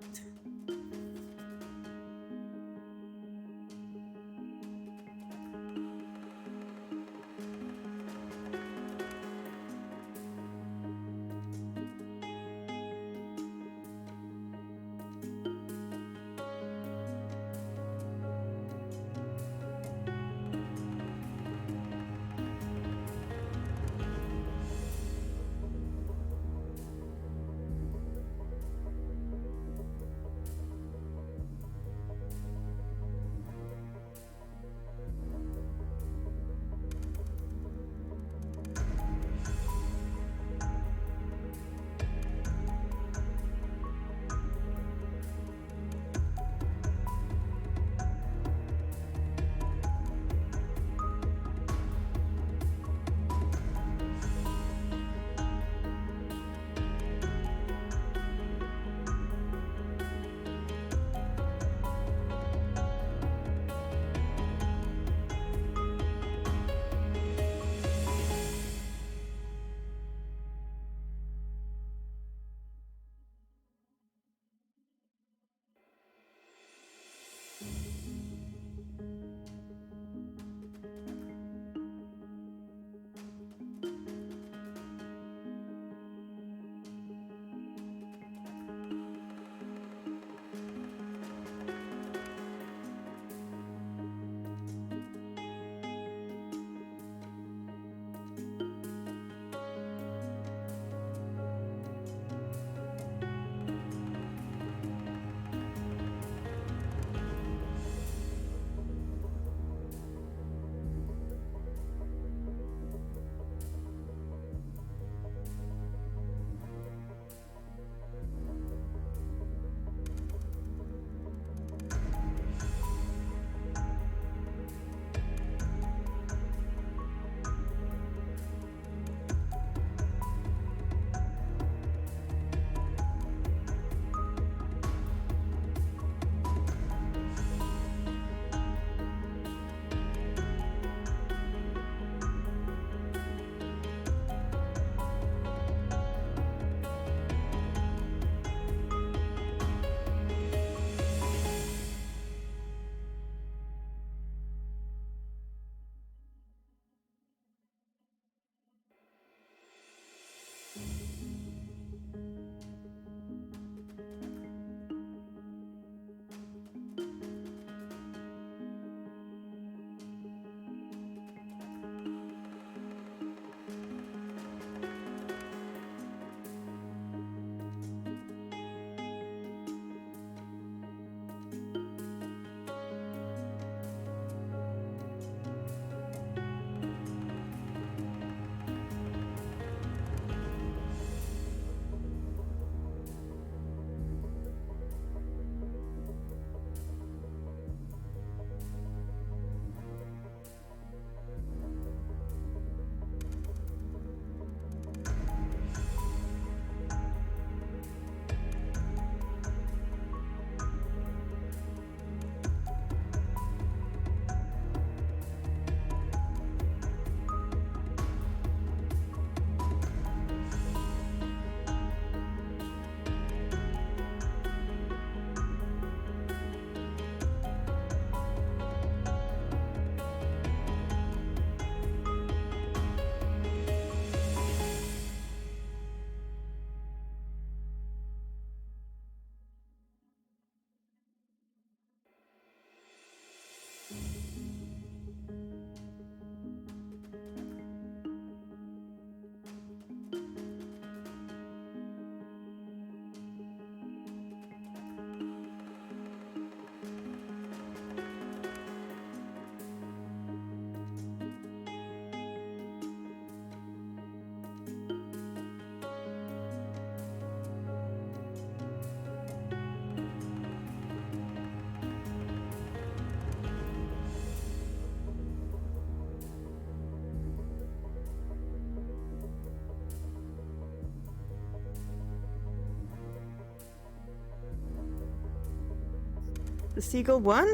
The seagull won?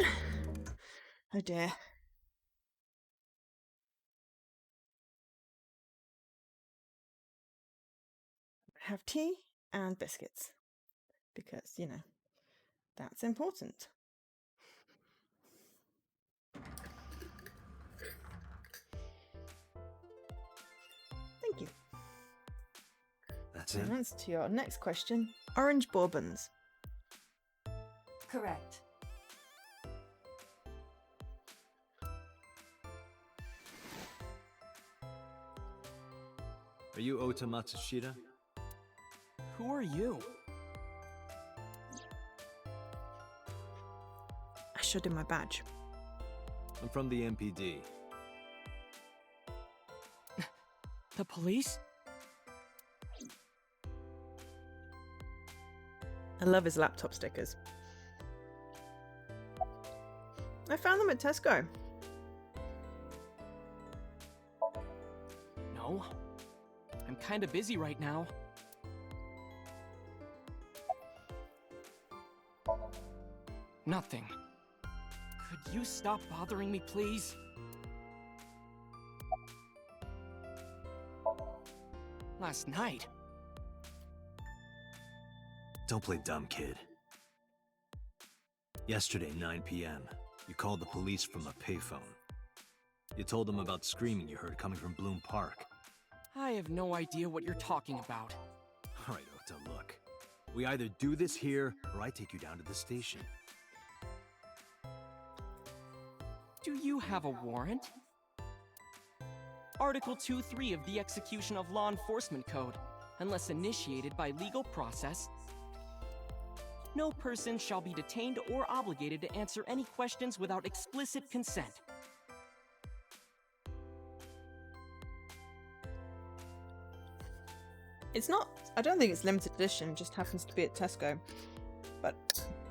Oh dear. Have tea and biscuits. Because, you know, that's important. Thank you. That's it? And that's to your next question. Orange bourbons. Correct. Are you Ota Matsushita? Who are you? I showed him my badge. I'm from the MPD. The police? I love his laptop stickers. I found them at Tesco. No. I'm kinda busy right now. Nothing. Could you stop bothering me, please? Last night. Don't play dumb, kid. Yesterday, 9 p.m., you called the police from a payphone. You told them about screaming you heard coming from Bloom Park. I have no idea what you're talking about. All right, Ota, look. We either do this here, or I take you down to the station. Do you have a warrant? Article 2.3 of the Execution of Law Enforcement Code. Unless initiated by legal process, no person shall be detained or obligated to answer any questions without explicit consent. It's not, I don't think it's limited edition, it just happens to be at Tesco. But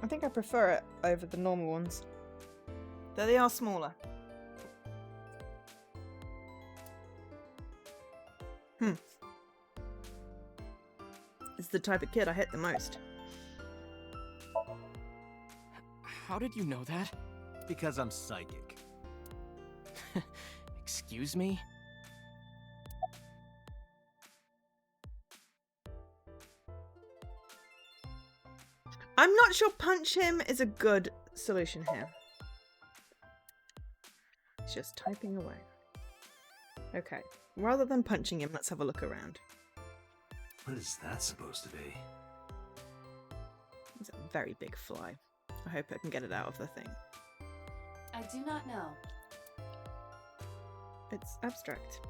I think I prefer it over the normal ones. Though they are smaller. It's the type of kid I hit the most. How did you know that? Because I'm psychic. Excuse me? I'm not sure punch him is a good solution here. He's just typing away. Okay, rather than punching him, let's have a look around. What is that supposed to be? It's a very big fly. I hope I can get it out of the thing. I do not know. It's abstract.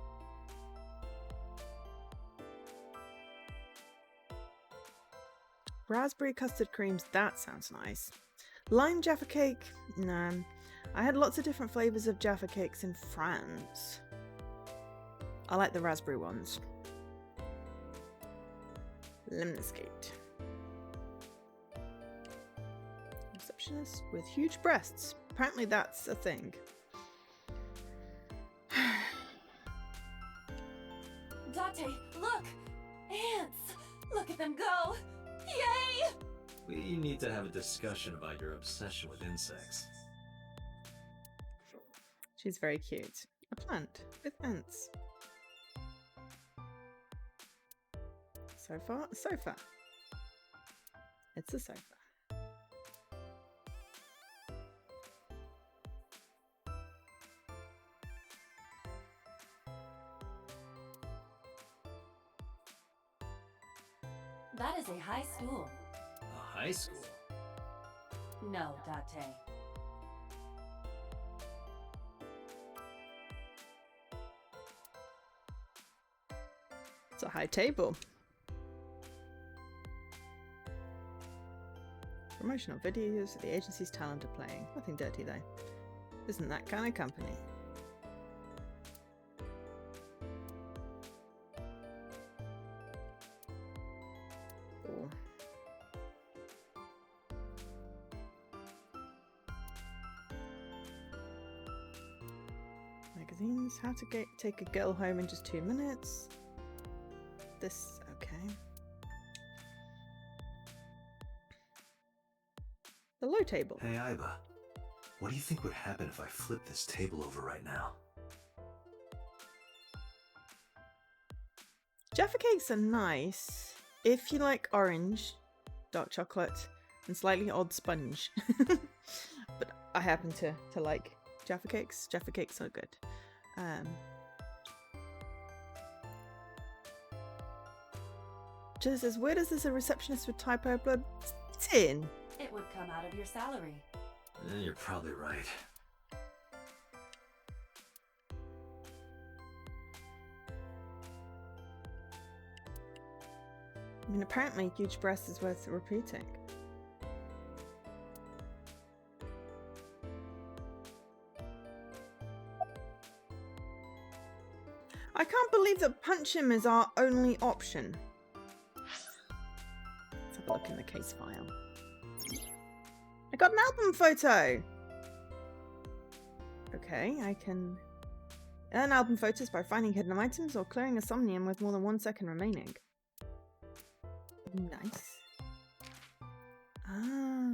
Raspberry custard creams, that sounds nice. Lime Jaffa cake? No. I had lots of different flavours of Jaffa cakes in France. I like the raspberry ones. Lemniscate. Receptionist with huge breasts. Apparently that's a thing. Date, look! Ants! Look at them go! Yay! We need to have a discussion about your obsession with insects. She's very cute. A plant with ants. Sofa? A sofa. It's a sofa. That is a high school. A high school? No, Date. It's a high table. Promotional videos of the agency's talent are playing. Nothing dirty though. Isn't that kind of company? Cool. Magazines. How to take a girl home in just 2 minutes. This, okay. the low table. Hey, Iba. What do you think would happen if I flip this table over right now? Jaffa cakes are nice if you like orange, dark chocolate, and slightly odd sponge. But I happen to like Jaffa cakes. Jaffa cakes are good. Just as weird as this, a receptionist with typo blood tin. It would come out of your salary. You're probably right. I mean, apparently huge breast is worth repeating. I can't believe that punch him is our only option. Let's have a look in the case file. I got an album photo! Okay, I can earn album photos by finding hidden items or clearing a Somnium with more than 1 second remaining. Nice. Ah.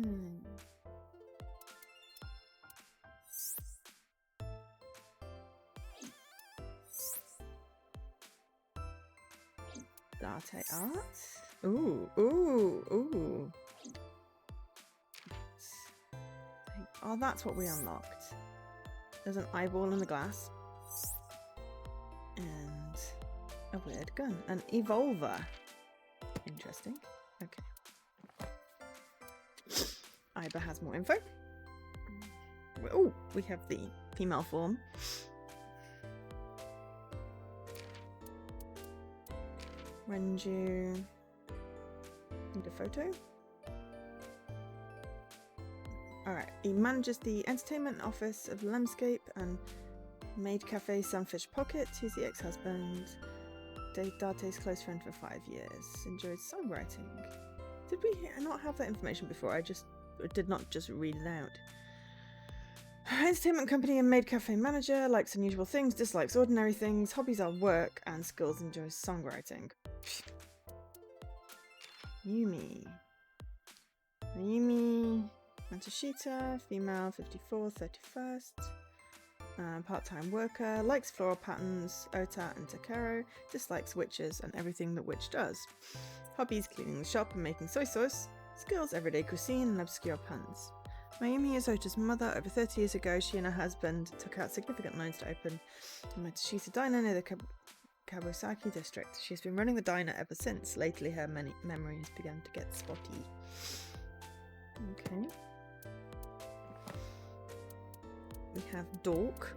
Latte art? Ooh, ooh, ooh. Oh, that's what we unlocked. There's an eyeball in the glass. And a weird gun. An evolver. Interesting. Okay. Iba has more info. Oh, we have the female form. When do you need a photo? Alright, he manages the entertainment office of Lemscape and Maid Cafe Sunfish Pocket. He's the ex-husband. Date's close friend for 5 years. Enjoyed songwriting. Did we not have that information before? I did not just read it out. Entertainment company and maid cafe manager. Likes unusual things, dislikes ordinary things. Hobbies are work and skills. Enjoys songwriting. Yumi. Matsushita, female, 54, 31st. Part-time worker, likes floral patterns, Ota and Takero, dislikes witches and everything that witch does. Hobbies, cleaning the shop and making soy sauce. Skills, everyday cuisine and obscure puns. Mayumi is Ota's mother. Over 30 years ago, she and her husband took out significant loans to open a Matsushita diner near the Kabusaki district. She's been running the diner ever since. Lately, her memory has begun to get spotty. Okay. We have dork,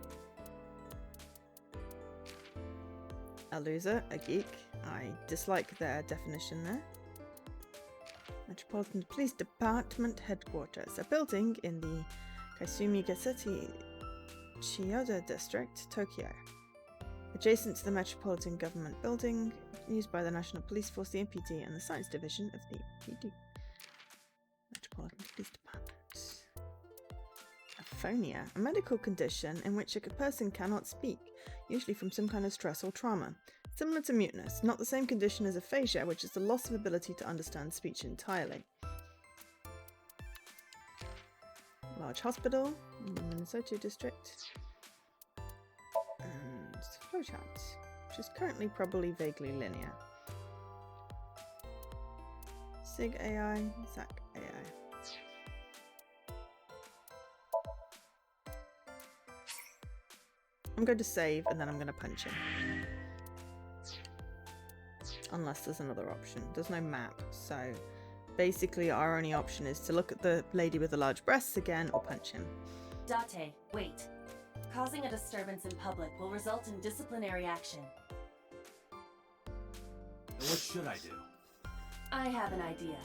a loser, a geek. I dislike their definition there. Metropolitan Police Department headquarters, a building in the Kaisumi Gaseti Chiyoda district, Tokyo. Adjacent to the Metropolitan Government Building, used by the National Police Force, the MPD, and the Science Division of the MPD. Metropolitan Police Department. Aphonia, a medical condition in which a person cannot speak, usually from some kind of stress or trauma. Similar to muteness, not the same condition as aphasia, which is the loss of ability to understand speech entirely. Large hospital in the Minnesota district. And flowchart, which is currently probably vaguely linear. Sig AI, Zack AI. I'm going to save and then I'm going to punch him. Unless there's another option. There's no map, so basically our only option is to look at the lady with the large breasts again or punch him. Date, wait. Causing a disturbance in public will result in disciplinary action. And what should I do? I have an idea.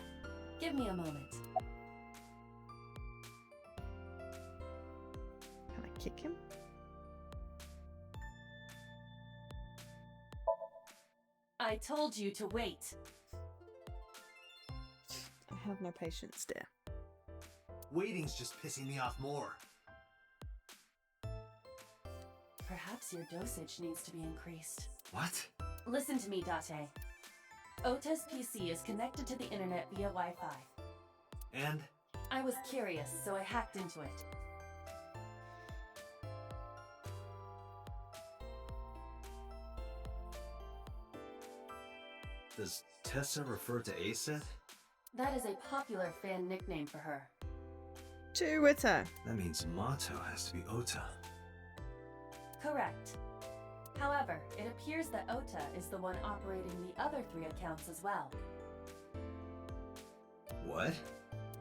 Give me a moment. Can I kick him? I told you to wait. I have no patience, dear. Waiting's just pissing me off more. Perhaps your dosage needs to be increased. What? Listen to me, Date. Ota's PC is connected to the internet via Wi-Fi. And? I was curious, so I hacked into it. Does Tessa refer to Aset? That is a popular fan nickname for her. Twitter. That means motto has to be Ota. Correct. However, it appears that Ota is the one operating the other 3 accounts as well. What?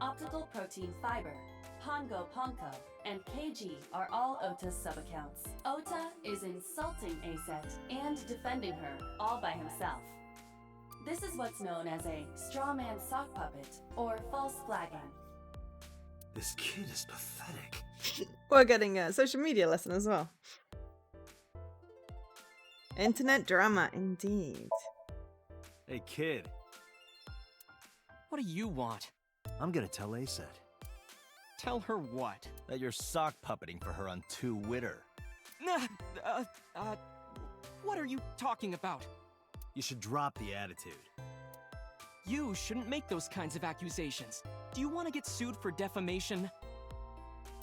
Optical Protein Fiber, Pongo Ponko, and KG are all Ota's sub-accounts. Ota is insulting Aset and defending her all by himself. This is what's known as a straw man sock puppet or false flagging. This kid is pathetic. We're getting a social media lesson as well. Internet drama, indeed. Hey, kid. What do you want? I'm gonna tell Aset Tell her what? that you're sock puppeting for her on Twitter. What are you talking about? You should drop the attitude. You shouldn't make those kinds of accusations. Do you want to get sued for defamation?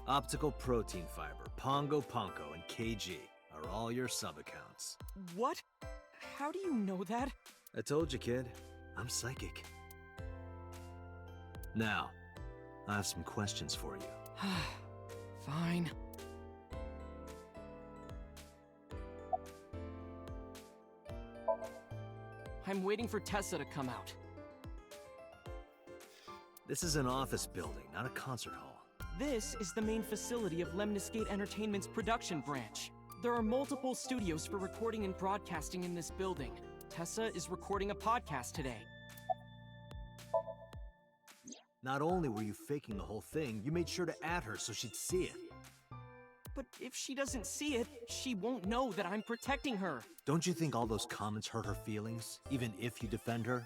Optical Protein Fiber, Pongo Ponko, and KG are all your sub-accounts. What? How do you know that? I told you, kid. I'm psychic. Now, I have some questions for you. Fine. I'm waiting for Tessa to come out. This is an office building, not a concert hall. This is the main facility of Lemniscate Entertainment's production branch. There are multiple studios for recording and broadcasting in this building. Tessa is recording a podcast today. Not only were you faking the whole thing, you made sure to add her so she'd see it. But if she doesn't see it, she won't know that I'm protecting her. Don't you think all those comments hurt her feelings, even if you defend her?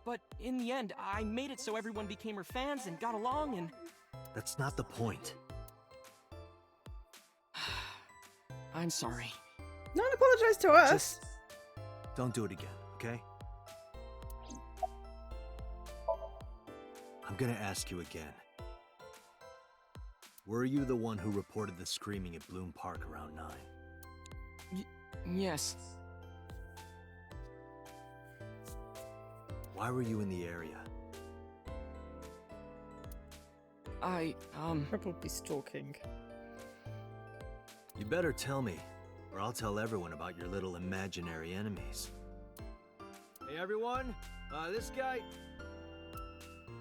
But in the end, I made it so everyone became her fans and got along and... That's not the point. I'm sorry. Don't apologize to us. Just don't do it again, okay? I'm gonna ask you again. Were you the one who reported the screaming at Bloom Park around 9? Yes. Why were you in the area? Probably stalking. You better tell me, or I'll tell everyone about your little imaginary enemies. Hey everyone, this guy...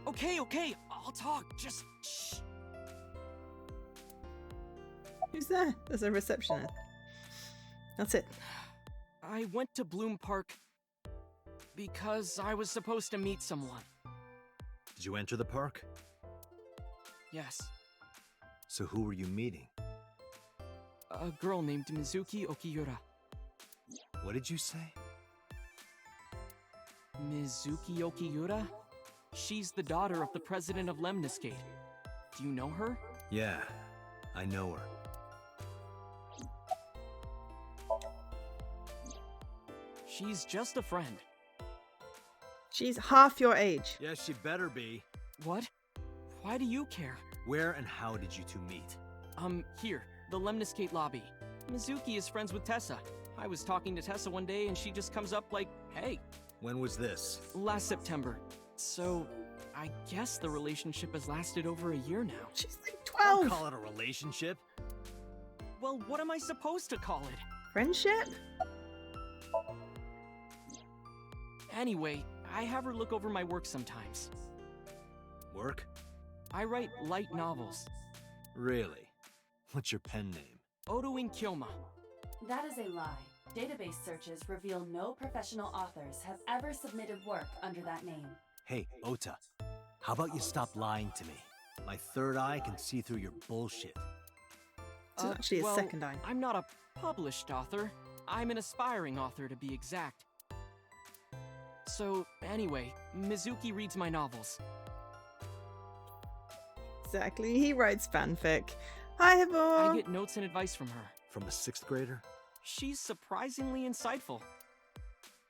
Okay, I'll talk. Just shh. Who's there? There's a receptionist. That's it. I went to Bloom Park because I was supposed to meet someone. Did you enter the park? Yes. So who were you meeting? A girl named Mizuki Okiura. What did you say? Mizuki Okiura? She's the daughter of the president of Lemniscate. Do you know her? Yeah, I know her. She's just a friend. She's half your age. Yes, she better be. What? Why do you care? Where and how did you two meet? Here, the Lemniscate lobby. Mizuki is friends with Tessa. I was talking to Tessa one day and she just comes up like, hey. When was this? Last September. So, I guess the relationship has lasted over a year now. She's like Don't 12. call it a relationship. Well, what am I supposed to call it? Friendship? Anyway, I have her look over my work sometimes. Work? I write light novels. Really? What's your pen name? Odoin Kyoma. That is a lie. Database searches reveal no professional authors have ever submitted work under that name. Hey, Ota. How about you stop lying to me? My third eye can see through your bullshit. It's actually a well, second eye. I'm not a published author. I'm an aspiring author, to be exact. So, anyway, Mizuki reads my novels. Exactly. He writes fanfic. Hi, I Hibor. get notes and advice from her. From a 6th grader? She's surprisingly insightful.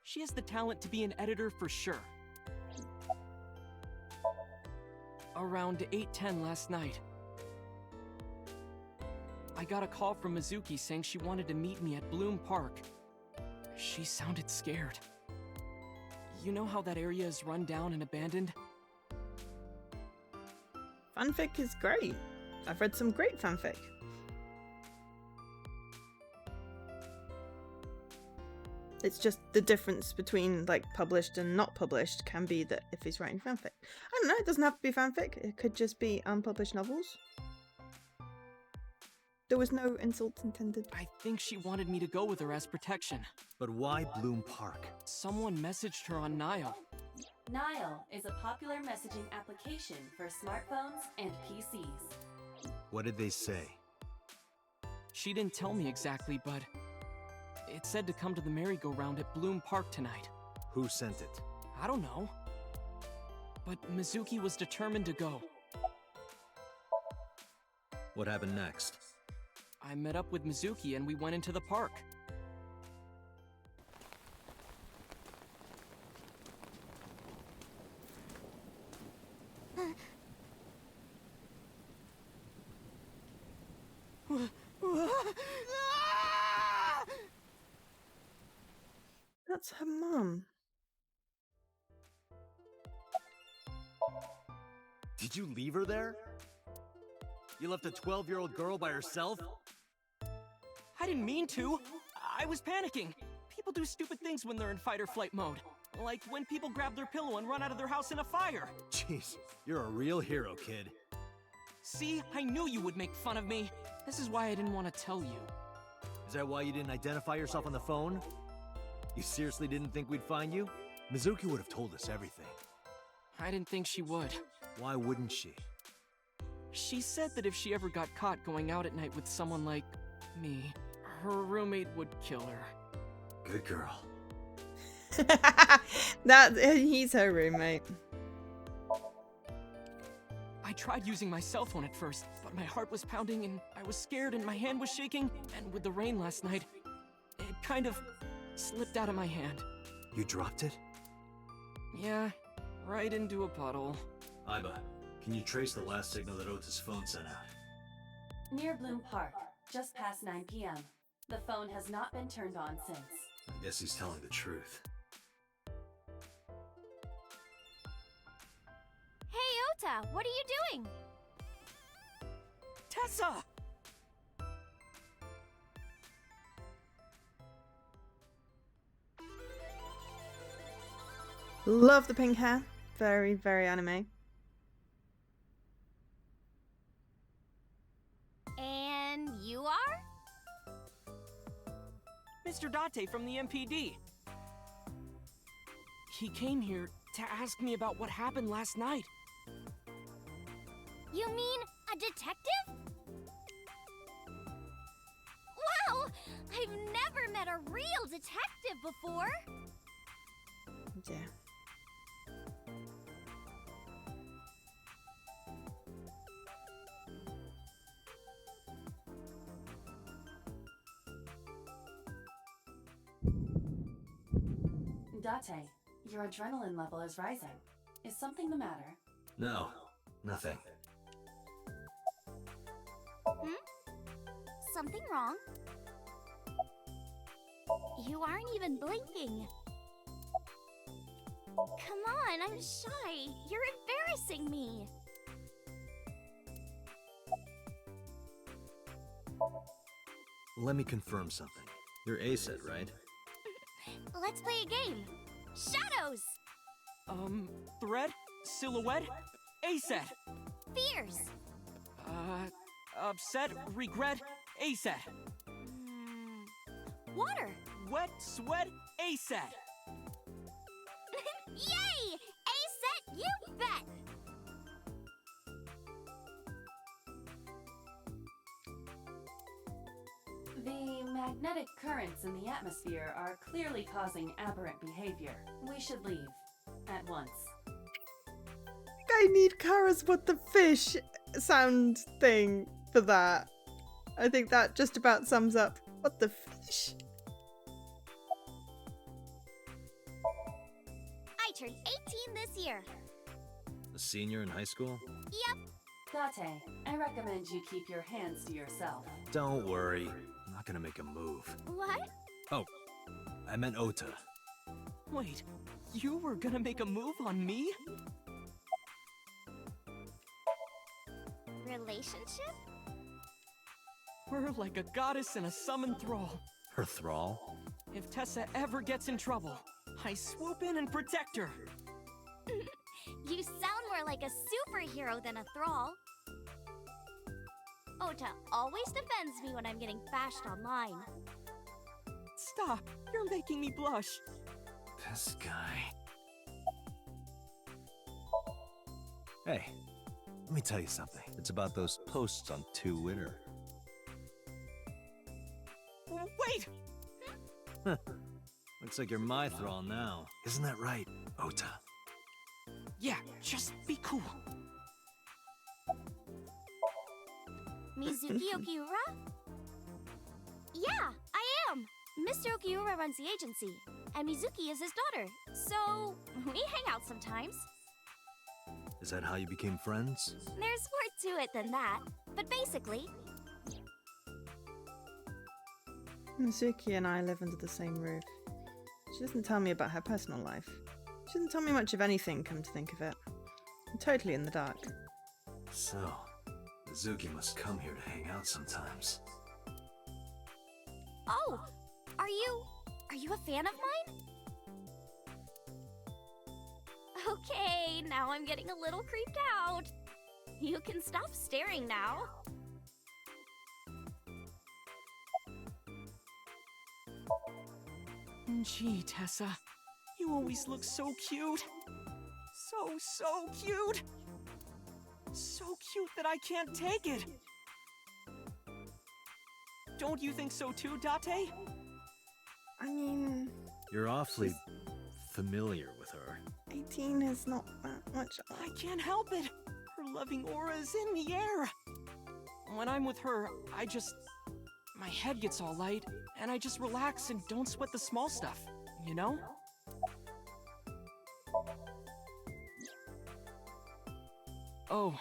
She has the talent to be an editor for sure. around 8:10 last night. I got a call from Mizuki saying she wanted to meet me at Bloom Park. She sounded scared. You know how that area is run down and abandoned? Fanfic is great. I've read some great fanfic. It's just the difference between like published and not published can be that if he's writing fanfic. I don't know, it doesn't have to be fanfic. It could just be unpublished novels. There was no insult intended. I think she wanted me to go with her as protection. But why Bloom Park? Someone messaged her on Nile. Nile is a popular messaging application for smartphones and PCs. What did they say? She didn't tell me exactly, but it said to come to the merry-go-round at Bloom Park tonight. Who sent it? I don't know. But Mizuki was determined to go. What happened next? I met up with Mizuki and we went into the park. That's her mum. Did you leave her there? You left a 12-year-old girl by herself? I didn't mean to. I was panicking. People do stupid things when they're in fight or flight mode. Like when people grab their pillow and run out of their house in a fire. Jeez, you're a real hero, kid. See, I knew you would make fun of me. This is why I didn't want to tell you. Is that why you didn't identify yourself on the phone? You seriously didn't think we'd find you? Mizuki would have told us everything. I didn't think she would. Why wouldn't she? She said that if she ever got caught going out at night with someone like me, her roommate would kill her. Good girl. He's her roommate. I tried using my cell phone at first, but my heart was pounding and I was scared and my hand was shaking, and with the rain last night, it kind of slipped out of my hand. You dropped it? Yeah, right into a puddle. Aiba, can you trace the last signal that Ota's phone sent out? Near Bloom Park, just past 9 p.m. The phone has not been turned on since. I guess he's telling the truth. Hey, Ota, what are you doing? Tessa! Love the pink hair. Very, very anime. And you are? Mr. Date from the MPD. He came here to ask me about what happened last night. You mean a detective? Wow! I've never met a real detective before! Yeah. Date, your adrenaline level is rising. Is something the matter? No, nothing. Something wrong? You aren't even blinking. Come on, I'm shy. You're embarrassing me. Let me confirm something. You're ACET, right? Let's play a game. Shadows! Thread? Silhouette? ASET! Fears! Upset? Regret? ASET! Water! Wet? Sweat? ASET! Yay! ASET, you bet! The magnetic currents in the atmosphere are clearly causing aberrant behavior. We should leave. At once. I need Kara's what the fish sound thing for that. I think that just about sums up what the fish. I turned 18 this year. A senior in high school? Yep. Date, I recommend you keep your hands to yourself. Don't worry. I'm not gonna make a move. What? Oh, I meant Ota. Wait, you were gonna make a move on me? Relationship? We're like a goddess and a summoned thrall. Her thrall? If Tessa ever gets in trouble, I swoop in and protect her. You sound more like a superhero than a thrall. Ota always defends me when I'm getting bashed online. Stop, you're making me blush. This guy. Hey, let me tell you something. It's about those posts on Twitter. Wait! Looks like you're my thrall now. Isn't that right, Ota? Yeah, just be cool. Mizuki Okiura? Yeah, I am! Mr. Okiura runs the agency, and Mizuki is his daughter, so we hang out sometimes. Is that how you became friends? There's more to it than that, but basically... Mizuki and I live under the same roof. She doesn't tell me about her personal life. She doesn't tell me much of anything, come to think of it. I'm totally in the dark. So, Mizuki must come here to hang out sometimes. Oh! Are you a fan of mine? Okay, now I'm getting a little creeped out. You can stop staring now. Gee, Tessa, you always look so cute. So cute. So cute that I can't take it. Don't you think so too, Date? I mean, You're awfully familiar with her. 18 is not that much. I can't help it. Her loving aura is in the air. When I'm with her, my head gets all light, and I just relax and don't sweat the small stuff, you know? Oh,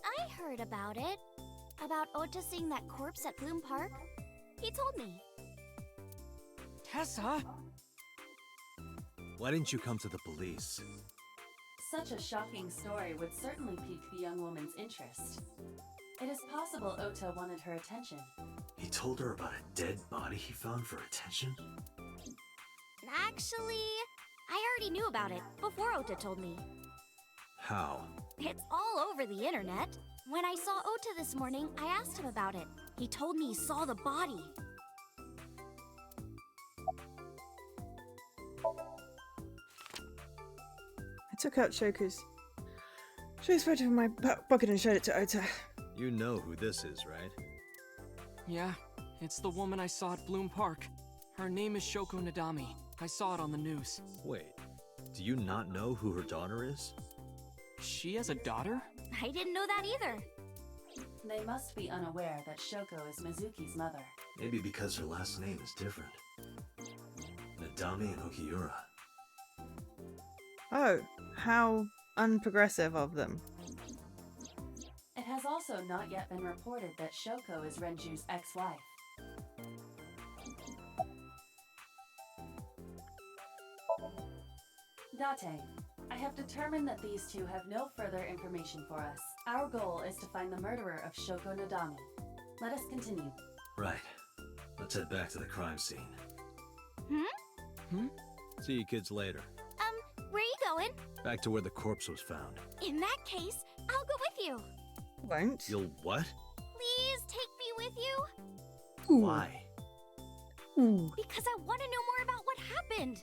I heard about it. About Ota seeing that corpse at Bloom Park. He told me. Tessa? Why didn't you come to the police? Such a shocking story would certainly pique the young woman's interest. It is possible Ota wanted her attention. He told her about a dead body he found for attention? Actually, I already knew about it before Ota told me. How? It's all over the internet. When I saw Ota this morning, I asked him about it. He told me he saw the body. I took out Shoku's photo from my pocket and showed it to Ota. You know who this is, right? Yeah, it's the woman I saw at Bloom Park. Her name is Shoko Nadami. I saw it on the news. Wait, do you not know who her daughter is? She has a daughter? I didn't know that either. They must be unaware that Shoko is Mizuki's mother. Maybe because her last name is different. Nadami and Okiura. Oh, how unprogressive of them. It has also not yet been reported that Shoko is Renju's ex-wife. Date, I have determined that these two have no further information for us. Our goal is to find the murderer of Shoko Nadami. Let us continue. Right. Let's head back to the crime scene. Hmm? See you kids later. Where are you going? Back to where the corpse was found. In that case, I'll go with you. Won't? You'll what? Please take me with you. Ooh. Why? Ooh. Because I want to know more about what happened.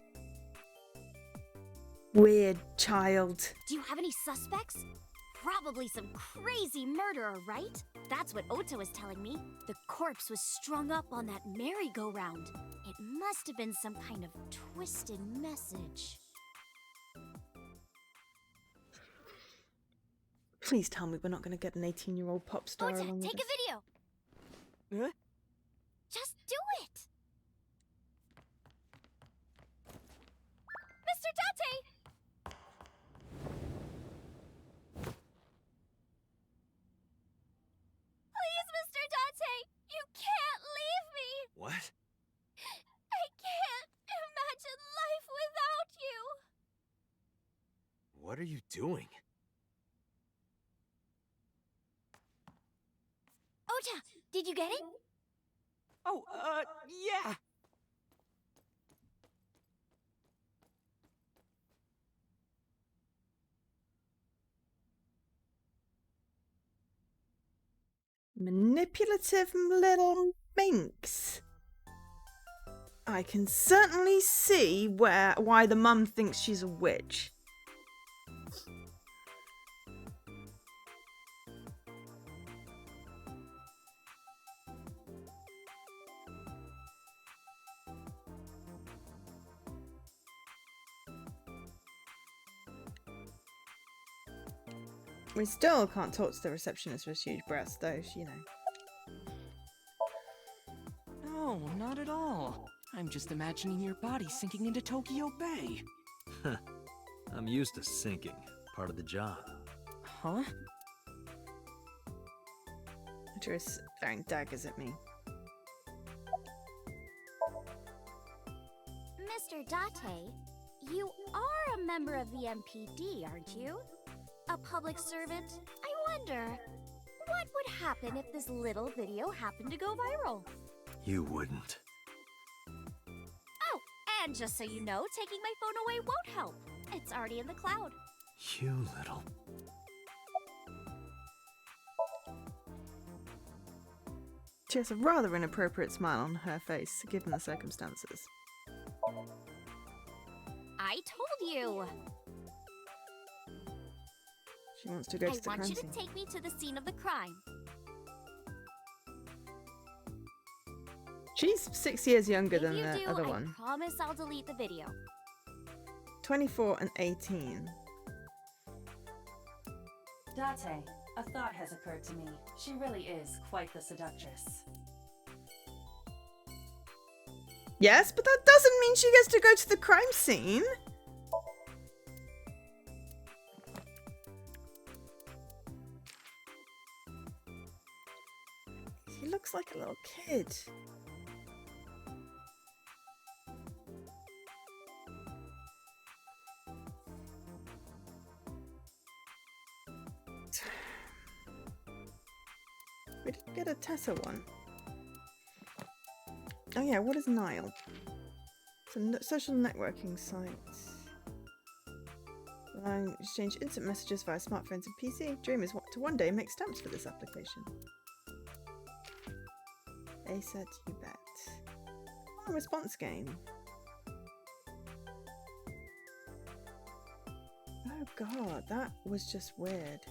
Weird child. Do you have any suspects? Probably some crazy murderer, right? That's what Ota was telling me. The corpse was strung up on that merry-go-round. It must have been some kind of twisted message. Please tell me we're not going to get an 18-year-old pop star Ota, along with take a us. video. Huh? Just do it. Mr. Mr. Date! Please, Mr. Date! You can't leave me! What? I can't imagine life without you! What are you doing? Ota, did you get it? Oh, yeah. Manipulative little minx. I can certainly see why the mum thinks she's a witch. We still can't talk to the receptionist with huge breasts, though, you know. No, not at all. I'm just imagining your body sinking into Tokyo Bay. I'm used to sinking. Part of the job. Huh? Idris throwing daggers at me. Mr. Date, you are a member of the MPD, aren't you? A public servant? I wonder, what would happen if this little video happened to go viral? You wouldn't. Oh, and just so you know, taking my phone away won't help. It's already in the cloud. You little... She has a rather inappropriate smile on her face, given the circumstances. I told you! She wants to go to the crime I want you scene. to take me to the scene of the crime. She's 6 years younger If than you the do, other I one. promise I'll delete the video. 24 and 18. Date, a thought has occurred to me. She really is quite the seductress. Yes, but that doesn't mean she gets to go to the crime scene. He looks like a little kid. We didn't get a Tessa one. Oh yeah, what is Nile? It's a social networking site. Allowing exchange instant messages via smartphones and PC. Dream is to one day make stamps for this application. ASET, you bet. Oh, response game. Oh god, that was just weird.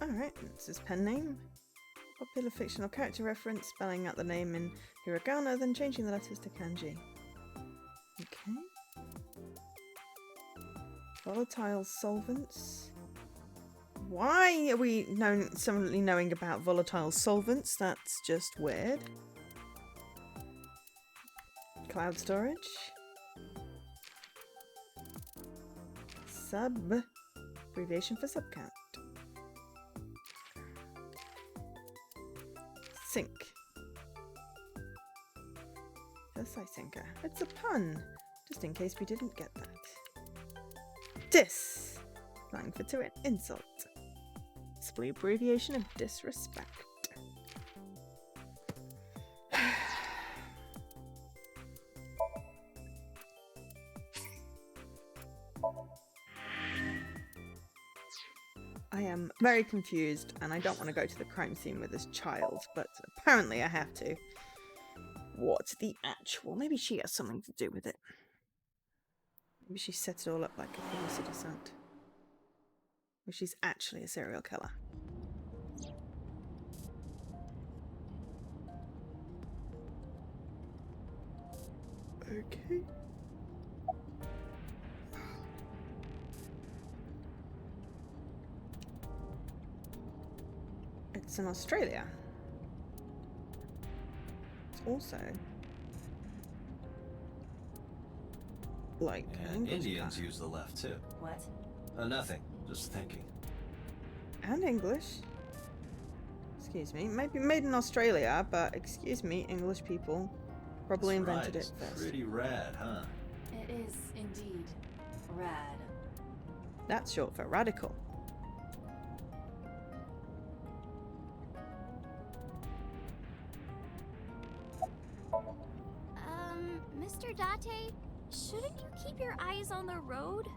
Alright, this is pen name. Popular fictional character reference, spelling out the name in hiragana, then changing the letters to kanji. Okay. Volatile solvents. Why are we suddenly knowing about volatile solvents? That's just weird. Cloud storage. Sub. Abbreviation for subcat. Sink. Yes, I sinker. It's a pun, just in case we didn't get that. Dis. Slang for to it. Insult. Simply abbreviation of disrespect. I am very confused and I don't want to go to the crime scene with this child, but apparently I have to. What's the actual? Maybe she has something to do with it. Maybe she set it all up like a publicity stunt. Or she's actually a serial killer. Okay. It's in Australia. also like an And English Indians car. use the left too. What? Nothing. Just thinking. And English. Excuse me. Maybe made in Australia, but excuse me, English people probably This invented ride it is first. Pretty rad, huh? It is indeed rad. That's short for radical. Mr. Date, shouldn't you keep your eyes on the road?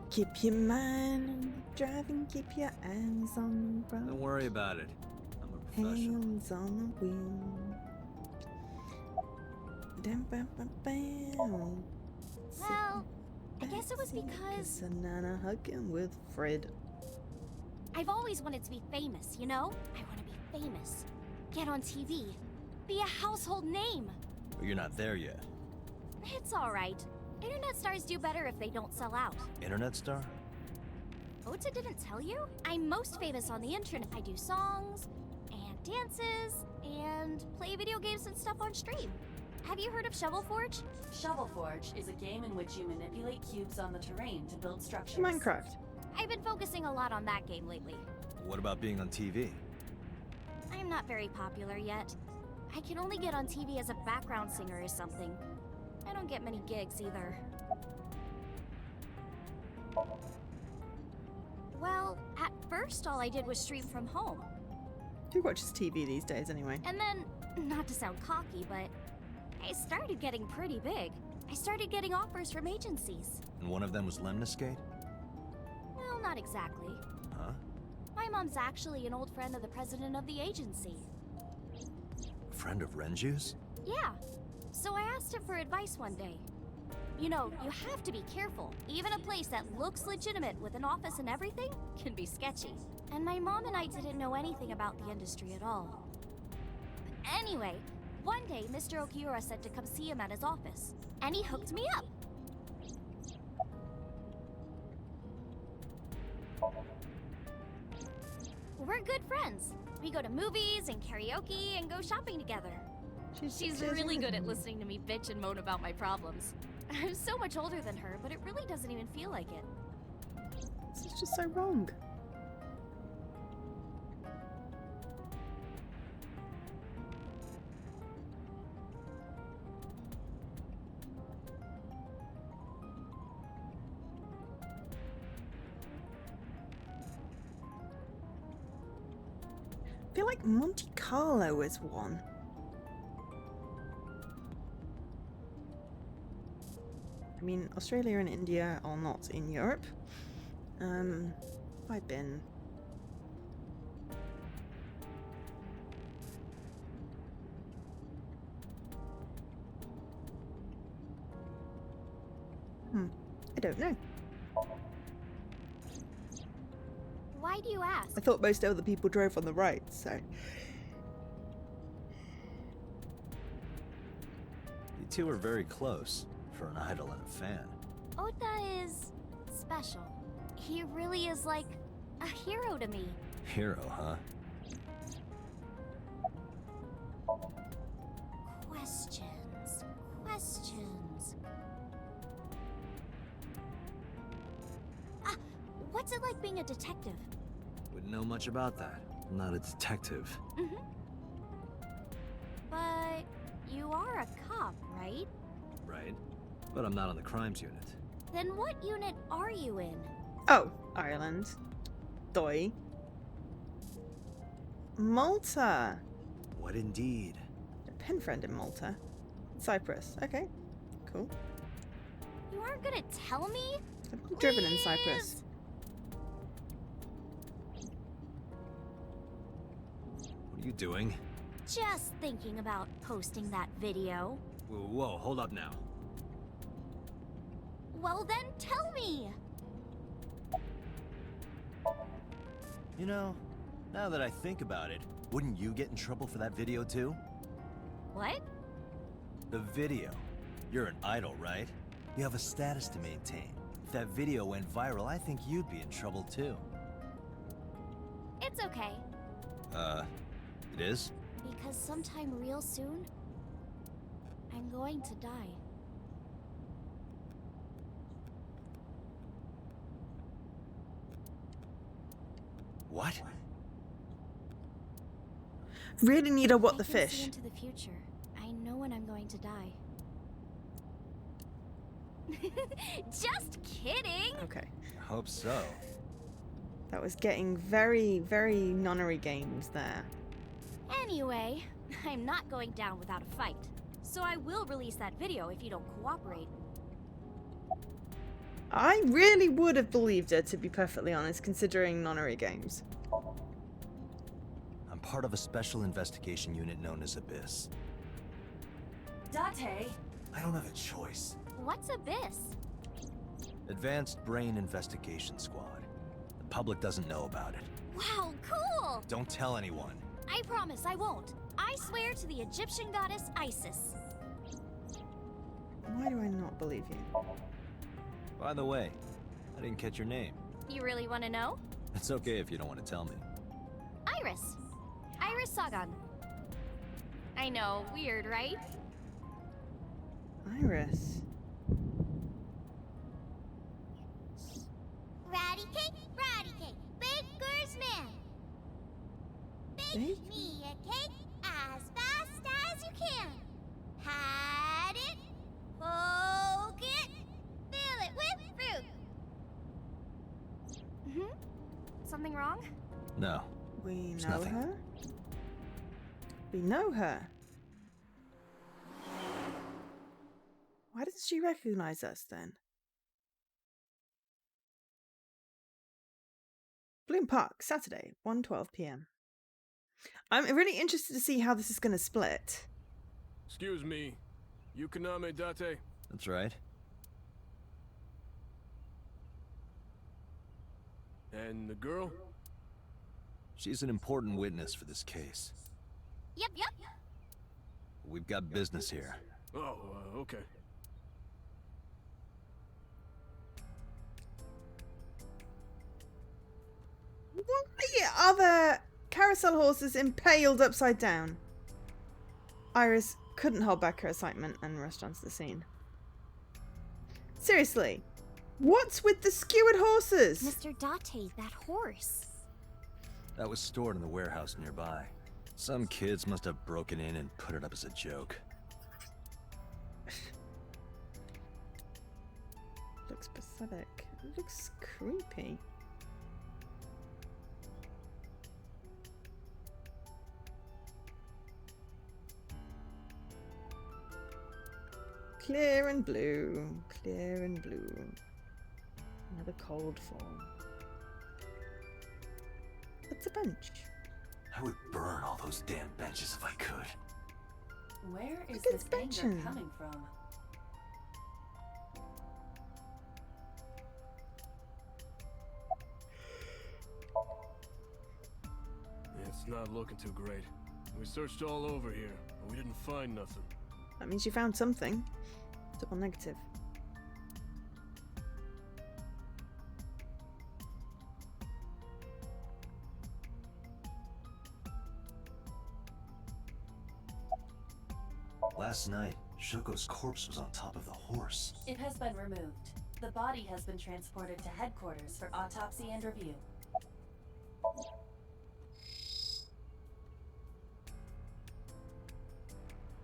Keep your mind on the driving, keep your eyes on the road. Don't worry about it. I'm a professional. Hands on the wheel. Dum, bum, bum, bam. Well, I guess it was Sitting because back, Nana hugging with Fred. I've always wanted to be famous, you know? I want to be famous. Get on TV. Be a household name. But you're not there yet. It's alright. Internet stars do better if they don't sell out. Internet star? Ota didn't tell you? I'm most famous on the internet. I do songs, and dances, and play video games and stuff on stream. Have you heard of Shovel Forge? Shovel Forge is a game in which you manipulate cubes on the terrain to build structures. Minecraft. I've been focusing a lot on that game lately. What about being on TV? I'm not very popular yet. I can only get on TV as a background singer or something. I don't get many gigs either. Well, at first all I did was stream from home. Who watches TV these days anyway? And then, not to sound cocky, but I started getting pretty big. I started getting offers from agencies. And one of them was Lemniscate? Well, not exactly. Huh? My mom's actually an old friend of the president of the agency. A friend of Renju's? Yeah. So I asked him for advice one day. You know, you have to be careful. Even a place that looks legitimate with an office and everything can be sketchy. And my mom and I didn't know anything about the industry at all. Anyway, one day Mr. Okiura said to come see him at his office, and he hooked me up. We're good friends. We go to movies and karaoke and go shopping together. She's really good at listening to me bitch and moan about my problems. I'm so much older than her, but it really doesn't even feel like it. This is just so wrong. I feel like Monte Carlo is one. I mean, Australia and India are not in Europe. I've been. I don't know. Why do you ask? I thought most other people drove on the right, so. You two are very close for an idol and a fan. Ota is special. He really is like a hero to me. Hero, huh? Questions. What's it like being a detective? Wouldn't know much about that. I'm not a detective. Mm-hmm. But you are a cop, right? Right? But I'm not on the crimes unit. Then what unit are you in? Oh, Ireland. Doi. Malta. What indeed? A pen friend in Malta. Cyprus. Okay. Cool. You aren't gonna tell me? I've driven in Cyprus. What are you doing? Just thinking about posting that video. Whoa, hold up now. Well then, tell me! You know, now that I think about it, wouldn't you get in trouble for that video too? What? The video. You're an idol, right? You have a status to maintain. If that video went viral, I think you'd be in trouble too. It's okay. It is? Because sometime real soon, I'm going to die. What? Really need a what I the can fish. see into the future. I know when I'm going to die. Just kidding! Okay. I hope so. That was getting very, very nunnery games there. Anyway, I'm not going down without a fight. So I will release that video if you don't cooperate. I really would have believed her, to be perfectly honest, considering nunnery games. I'm part of a special investigation unit known as Abyss. Date! I don't have a choice. What's Abyss? Advanced Brain Investigation Squad. The public doesn't know about it. Wow, cool! Don't tell anyone. I promise I won't. I swear to the Egyptian goddess Isis. Why do I not believe you? By the way, I didn't catch your name. You really want to know? It's okay if you don't want to tell me. Iris. Iris Sagan. I know, weird, right? Iris. Ratty cake, baker's man. Bake? Me a cake as fast as you can. Had it, poke it, fill it with fruit. Something wrong? No. We There's know nothing. her? We know her. Why does she recognize us then? Bloom Park, Saturday, 1:12 p.m. I'm really interested to see how this is going to split. Excuse me. Yukaname Date? That's right. And the girl? She's an important witness for this case. Yep. We've got business here. Oh, okay. Why are there carousel horses impaled upside down? Iris couldn't hold back her excitement and rushed onto the scene. Seriously, what's with the skewered horses? Mr. Date, that horse. That was stored in the warehouse nearby. Some kids must have broken in and put it up as a joke. Looks pathetic. It looks creepy. Clear and blue, clear and blue. Another cold fall. What's a bench? I would burn all those damn benches if I could. Where is Look at this its anger benching. coming from? It's not looking too great. We searched all over here, but we didn't find nothing. That means you found something. Double negative. Last night, Shoko's corpse was on top of the horse. It has been removed. The body has been transported to headquarters for autopsy and review.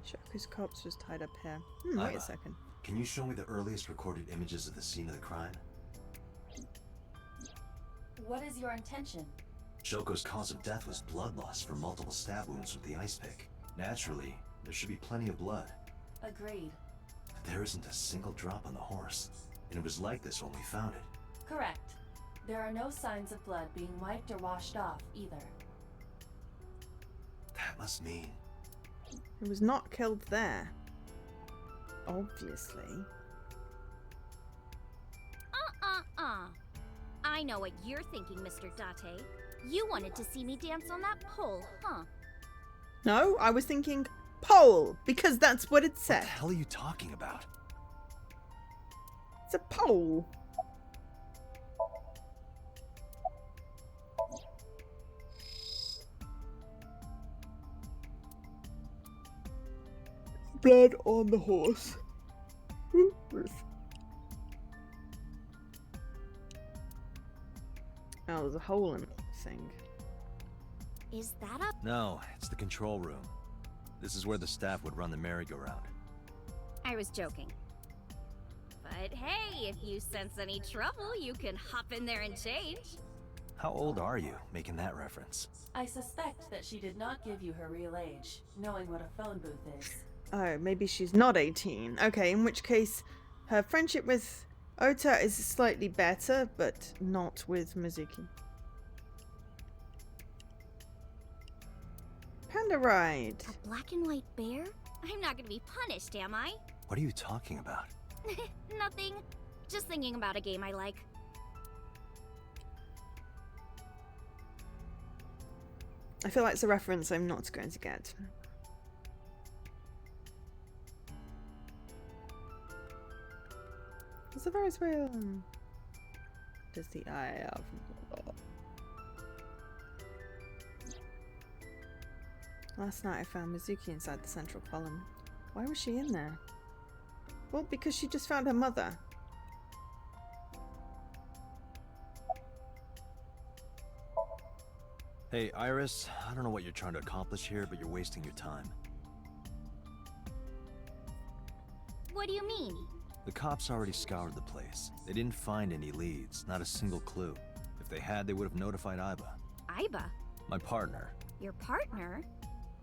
Shoku's corpse was tied up here. Wait Iva, a second. Can you show me the earliest recorded images of the scene of the crime? What is your intention? Shoko's cause of death was blood loss from multiple stab wounds with the ice pick. Naturally, there should be plenty of blood. Agreed. But there isn't a single drop on the horse, and it was like this when we found it. Correct. There are no signs of blood being wiped or washed off, either. That must mean... It was not killed there. Obviously. I know what you're thinking, Mr. Date. You wanted to see me dance on that pole, huh? No, I was thinking pole, because that's what it What said. the hell are you talking about? It's a pole. blood on the horse. Oh, there's a hole in the thing. Is that a... No, it's the control room. This is where the staff would run the merry-go-round. I was joking. But hey, if you sense any trouble, you can hop in there and change. How old are you, making that reference? I suspect that she did not give you her real age, knowing what a phone booth is. Oh, maybe she's not 18. Okay, in which case, her friendship with Ota is slightly better, but not with Mizuki. Panda ride. A black and white bear? I'm not gonna be punished, am I? What are you talking about? Nothing. Just thinking about a game I like. I feel like it's a reference I'm not going to get. It's a Ferris wheel. Does the eye of... Last night I found Mizuki inside the central column. Why was she in there? Well, because she just found her mother. Hey, Iris, I don't know what you're trying to accomplish here, but you're wasting your time. What do you mean? The cops already scoured the place. They didn't find any leads, not a single clue. If they had, they would have notified Iba. Iba? My partner. Your partner?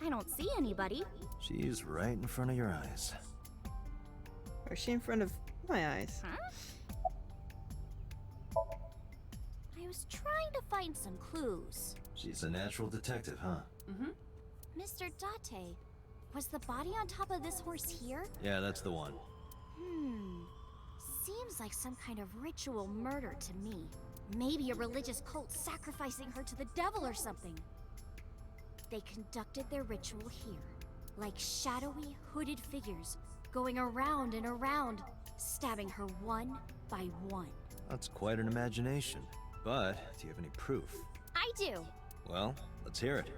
I don't see anybody. She's right in front of your eyes. Or is she in front of my eyes? Huh? I was trying to find some clues. She's a natural detective, huh? Mm-hmm. Mr. Date, was the body on top of this horse here? Yeah, that's the one. Seems like some kind of ritual murder to me. Maybe a religious cult sacrificing her to the devil or something. They conducted their ritual here, like shadowy, hooded figures, going around and around, stabbing her one by one. That's quite an imagination. But, do you have any proof? I do. Well, let's hear it.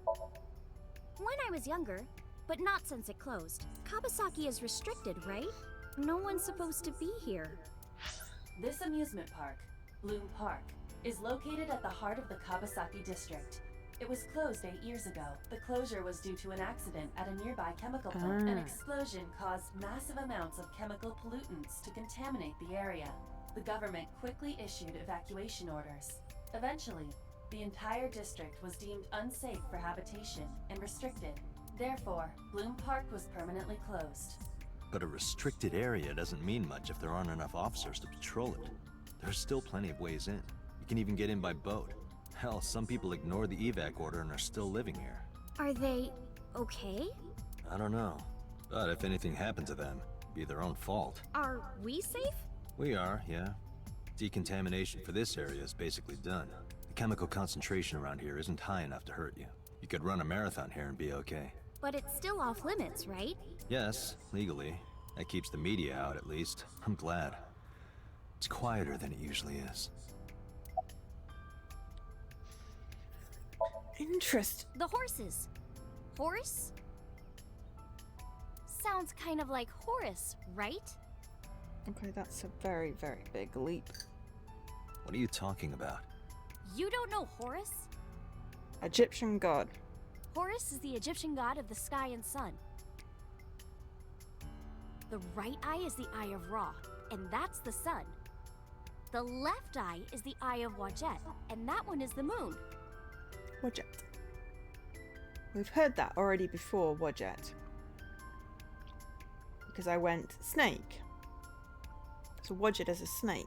When I was younger, but not since it closed. Kawasaki is restricted, right? No one's supposed to be here. This amusement park, Bloom Park, is located at the heart of the Kawasaki district. It was closed 8 years ago. The closure was due to an accident at a nearby chemical plant. An explosion caused massive amounts of chemical pollutants to contaminate the area. The government quickly issued evacuation orders. Eventually, the entire district was deemed unsafe for habitation and restricted. Therefore, Bloom Park was permanently closed. But a restricted area doesn't mean much if there aren't enough officers to patrol it. There's still plenty of ways in. You can even get in by boat. Hell, some people ignore the evac order and are still living here. Are they okay? I don't know. But if anything happened to them, it'd be their own fault. Are we safe? We are, yeah. Decontamination for this area is basically done. The chemical concentration around here isn't high enough to hurt you. You could run a marathon here and be okay. But it's still off limits, right? Yes, legally. That keeps the media out, at least. I'm glad. It's quieter than it usually is. Interest. The horses. Horse? Sounds kind of like Horus, right? Okay, that's a very, very big leap. What are you talking about? You don't know Horus? Egyptian god. Horus is the Egyptian god of the sky and sun. The right eye is the eye of Ra, and that's the sun. The left eye is the eye of Wadjet, and that one is the moon. Wadjet. We've heard that already before, Wadjet. Because I went snake. So Wadjet is a snake.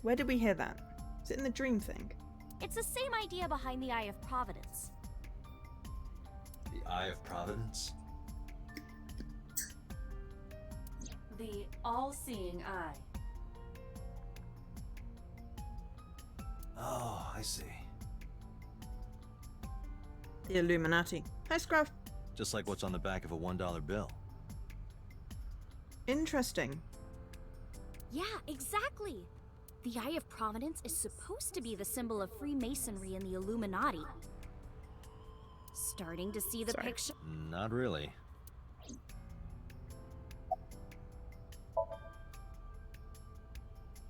Where did we hear that? Is it in the dream thing? It's the same idea behind the Eye of Providence. The Eye of Providence? The all-seeing eye. Oh, I see. The Illuminati. Hi, Scruff. Just like what's on the back of a $1 bill. Interesting. Yeah, exactly. The Eye of Providence is supposed to be the symbol of Freemasonry and the Illuminati. Starting to see the Sorry. picture? Not really.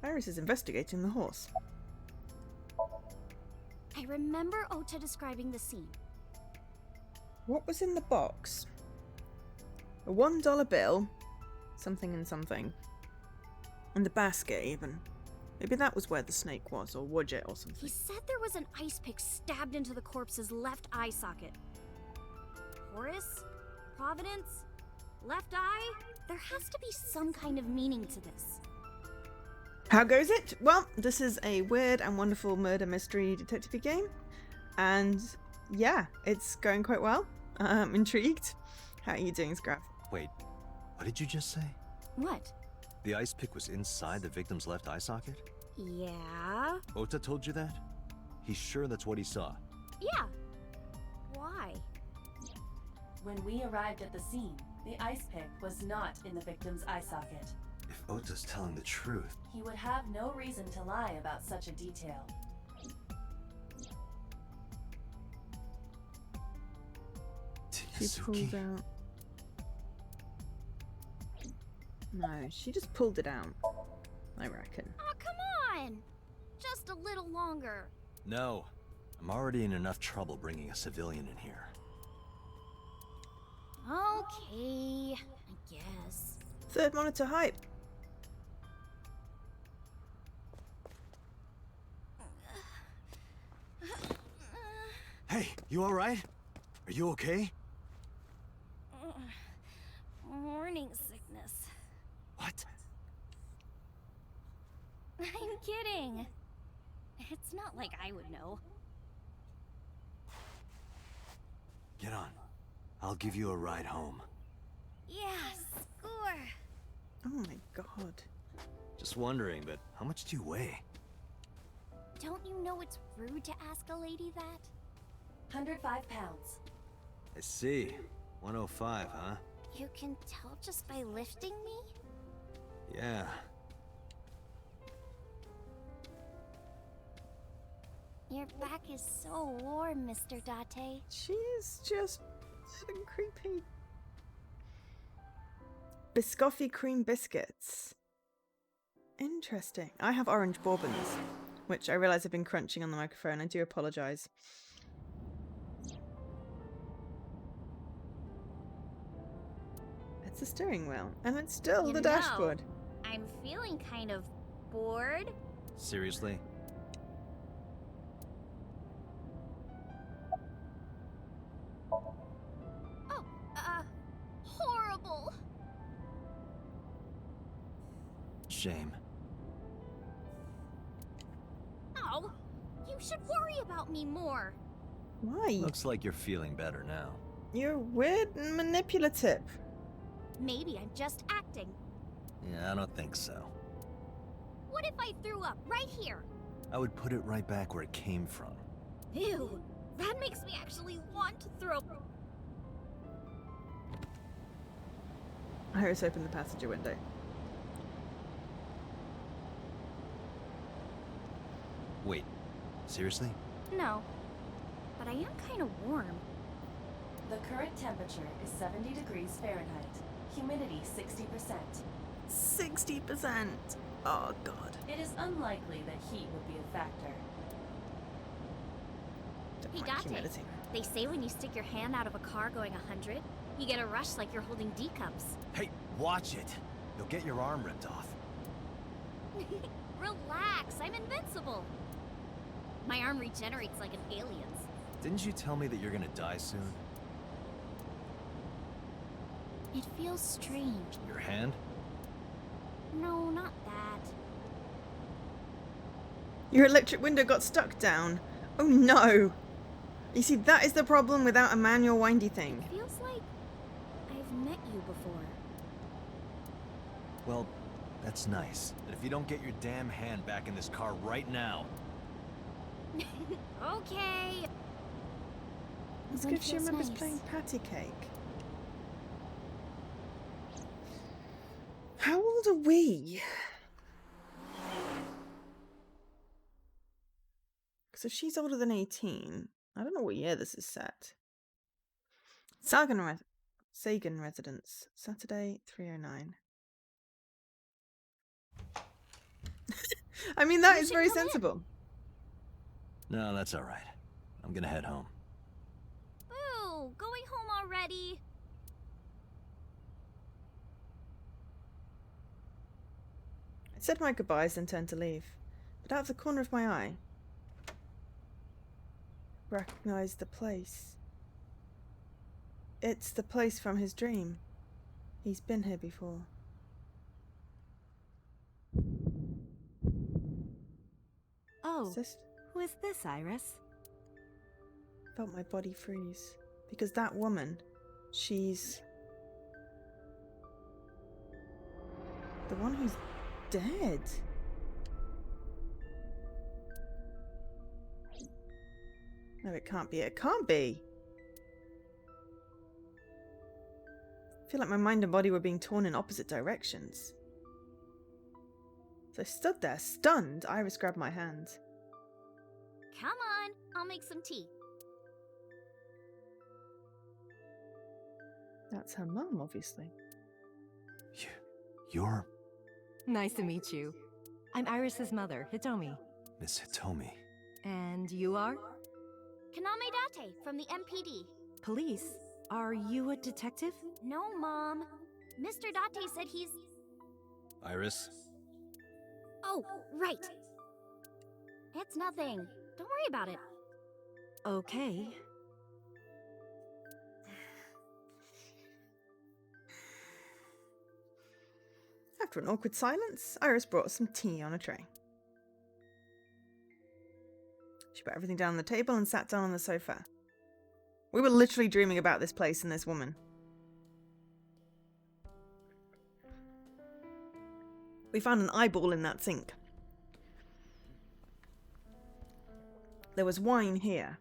Iris is investigating the horse. I remember Ota describing the scene. What was in the box? A $1 bill, something and something. And the basket, even. Maybe that was where the snake was, or Wodget, or He something. said there was an ice pick stabbed into the corpse's left eye socket. Horus? Providence? Left eye? There has to be some kind of meaning to this. How goes it? Well, this is a weird and wonderful murder mystery detective game. And yeah, it's going quite well. I'm intrigued. How are you doing, Scrap? Wait, what did you just say? What? The ice pick was inside the victim's left eye socket? Yeah? Ota told you that? He's sure that's what he saw. Yeah. Why? When we arrived at the scene, the ice pick was not in the victim's eye socket. If Ota's telling the truth... He would have no reason to lie about such a detail. She pulled Tsuki? out. No, she just pulled it out. I reckon. Oh, come on! Just a little longer. No. I'm already in enough trouble bringing a civilian in here. Okay, I guess. Third monitor hype. Hey, you alright? Are you okay? Morning sickness. What? I'm kidding. It's not like I would know. Get on. I'll give you a ride home. Yeah, score. Oh my god. Just wondering, but how much do you weigh? Don't you know it's rude to ask a lady that? 105 pounds. I see. 105, huh? You can tell just by lifting me? Yeah. Your back is so warm, Mr. Date. She's just creepy. Biscoffy cream biscuits. Interesting. I have orange bourbons, which I realise I've been crunching on the microphone. I do apologise. It's the steering wheel, and it's still the dashboard. I'm feeling kind of bored. Seriously? Oh, horrible. Shame. Oh, you should worry about me more. Why? Looks like you're feeling better now. You're weird and manipulative. Maybe I'm just acting. Yeah, I don't think so. What if I threw up right here? I would put it right back where it came from. Ew, that makes me actually want to throw up. Iris opened the passenger window. Wait, seriously? No, but I am kind of warm. The current temperature is 70 degrees Fahrenheit. Humidity 60%. 60%. Oh god. It is unlikely that heat would be a factor. Don't Hey, like Date, humidity. they say when you stick your hand out of a car going 100, you get a rush like you're holding D cups. Hey, watch it! You'll get your arm ripped off. Relax, I'm invincible. My arm regenerates like an alien's. Didn't you tell me that you're gonna die soon? It feels strange. Your hand? No, not that. Your electric window got stuck down. Oh no! You see, that is the problem without a manual windy thing. It feels like I've met you before. Well, that's nice. But if you don't get your damn hand back in this car right now... Okay. Let's This one see if she feels remembers nice. playing patty cake. How old are we? So she's older than 18. I don't know what year this is set. Sagan residence. Saturday, 3:09. I mean, that is very sensible. No, that's all right. I'm gonna head home. Boo! Going home already? I said my goodbyes and turned to leave, but out of the corner of my eye, I recognized the place. It's the place from his dream. He's been here before. Oh, who is this, Iris? Felt my body freeze. Because that woman, she's the one who's dead. No, it can't be. It can't be. I feel like my mind and body were being torn in opposite directions. So I stood there, stunned. Iris grabbed my hand. Come on, I'll make some tea. That's her mum, obviously. You're Nice to meet you. I'm Iris's mother, Hitomi. Miss Hitomi. And you are? Kaname Date from the MPD. Police? Are you a detective? No, Mom. Mr. Date said he's... Iris? Oh, right. It's nothing. Don't worry about it. Okay. After an awkward silence, Iris brought some tea on a tray. She put everything down on the table and sat down on the sofa. We were literally dreaming about this place and this woman. We found an eyeball in that sink. There was wine here.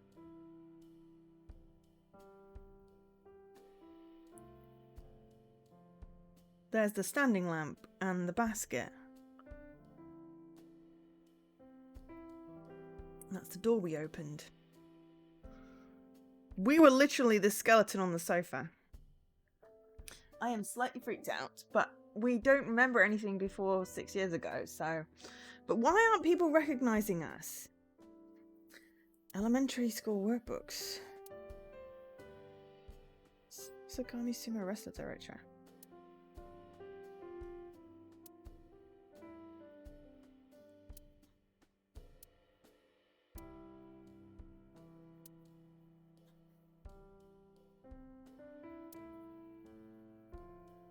There's the standing lamp and the basket. That's the door we opened. We were literally the skeleton on the sofa. I am slightly freaked out, but we don't remember anything before 6 years ago, so... But why aren't people recognizing us? Elementary school workbooks. Sakami Sumo Wrestler Director.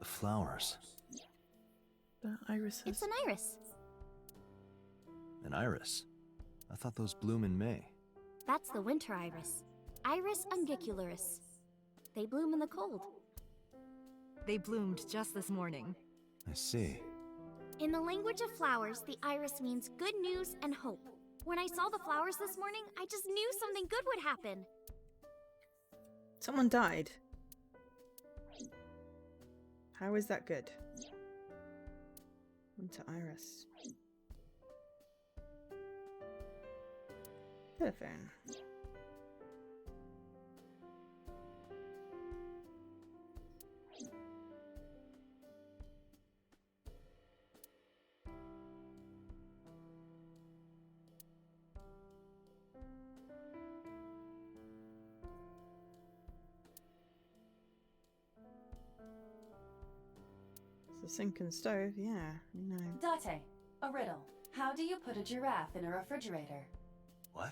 The flowers. The irises. It's an iris. An iris? I thought those bloom in May. That's the winter iris. Iris ungicularis. They bloom in the cold. They bloomed just this morning. I see. In the language of flowers, the iris means good news and hope. When I saw the flowers this morning, I just knew something good would happen. Someone died. How is that good? Winter iris. Telephone. The sink and stove, yeah, we know. Date, a riddle. How do you put a giraffe in a refrigerator? What?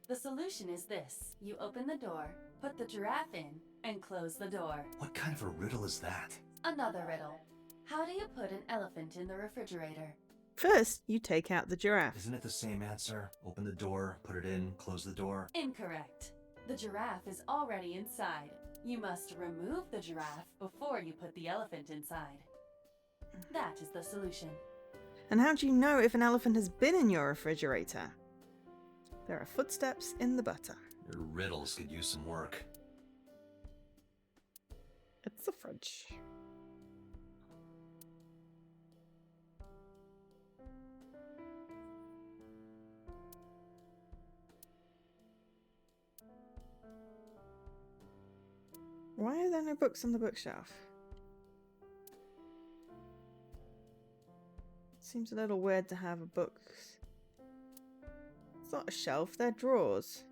The solution is this. You open the door, put the giraffe in, and close the door. What kind of a riddle is that? Another riddle. How do you put an elephant in the refrigerator? First, you take out the giraffe. Isn't it the same answer? Open the door, put it in, close the door. Incorrect. The giraffe is already inside. You must remove the giraffe before you put the elephant inside. That is the solution. And how do you know if an elephant has been in your refrigerator? There are footsteps in the butter. Your riddles could use some work. It's the fridge. Why are there no books on the bookshelf? Seems a little weird to have a book. It's not a shelf, they're drawers.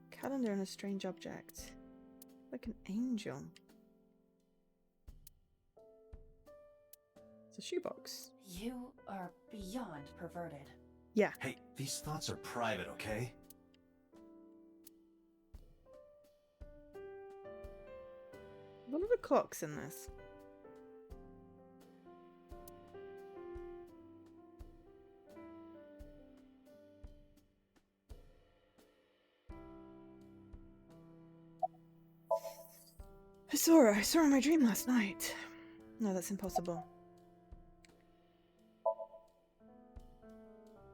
Calendar and a strange object. Like an angel. It's a shoebox. You are beyond perverted. Yeah. Hey, these thoughts are private, okay? What are the clocks in this? I saw her. I saw her in my dream last night. No, that's impossible.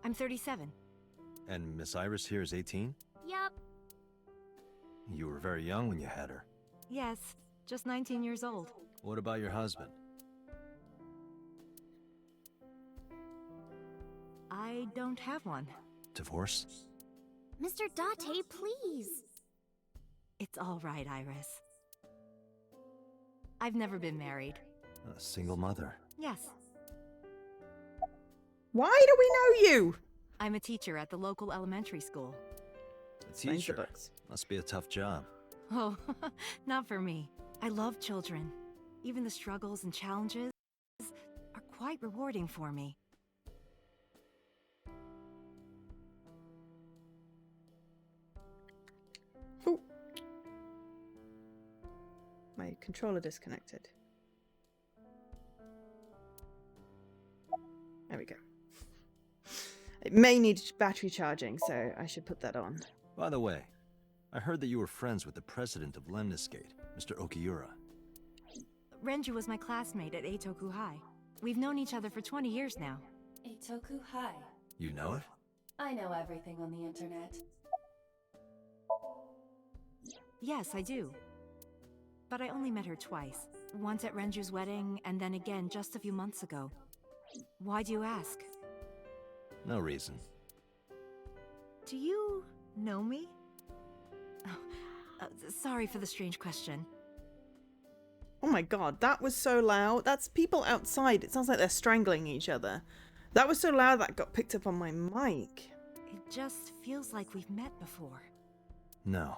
I'm 37. And Miss Iris here is 18? Yup. You were very young when you had her. Yes, just 19 years old. What about your husband? I don't have one. Divorce? Mr. Date, please. It's all right, Iris. I've never been married. A single mother. Yes, Why do we know you? I'm a teacher at the local elementary school. A Signs the teacher? books. Must be a tough job. Oh, not for me. I love children. Even the struggles and challenges are quite rewarding for me. Ooh. My controller disconnected. There we go. It may need battery charging, so I should put that on. By the way, I heard that you were friends with the president of Lemniscate, Mr. Okiura. Renju was my classmate at Eitoku High. We've known each other for 20 years now. Eitoku High. You know it? I know everything on the internet. Yes, I do. But I only met her twice. Once at Renju's wedding, and then again just a few months ago. Why do you ask? No reason. Do you know me? Oh, sorry for the strange question. Oh my god, that was so loud. That's people outside. It sounds like they're strangling each other. That was so loud that got picked up on my mic. It just feels like we've met before. No.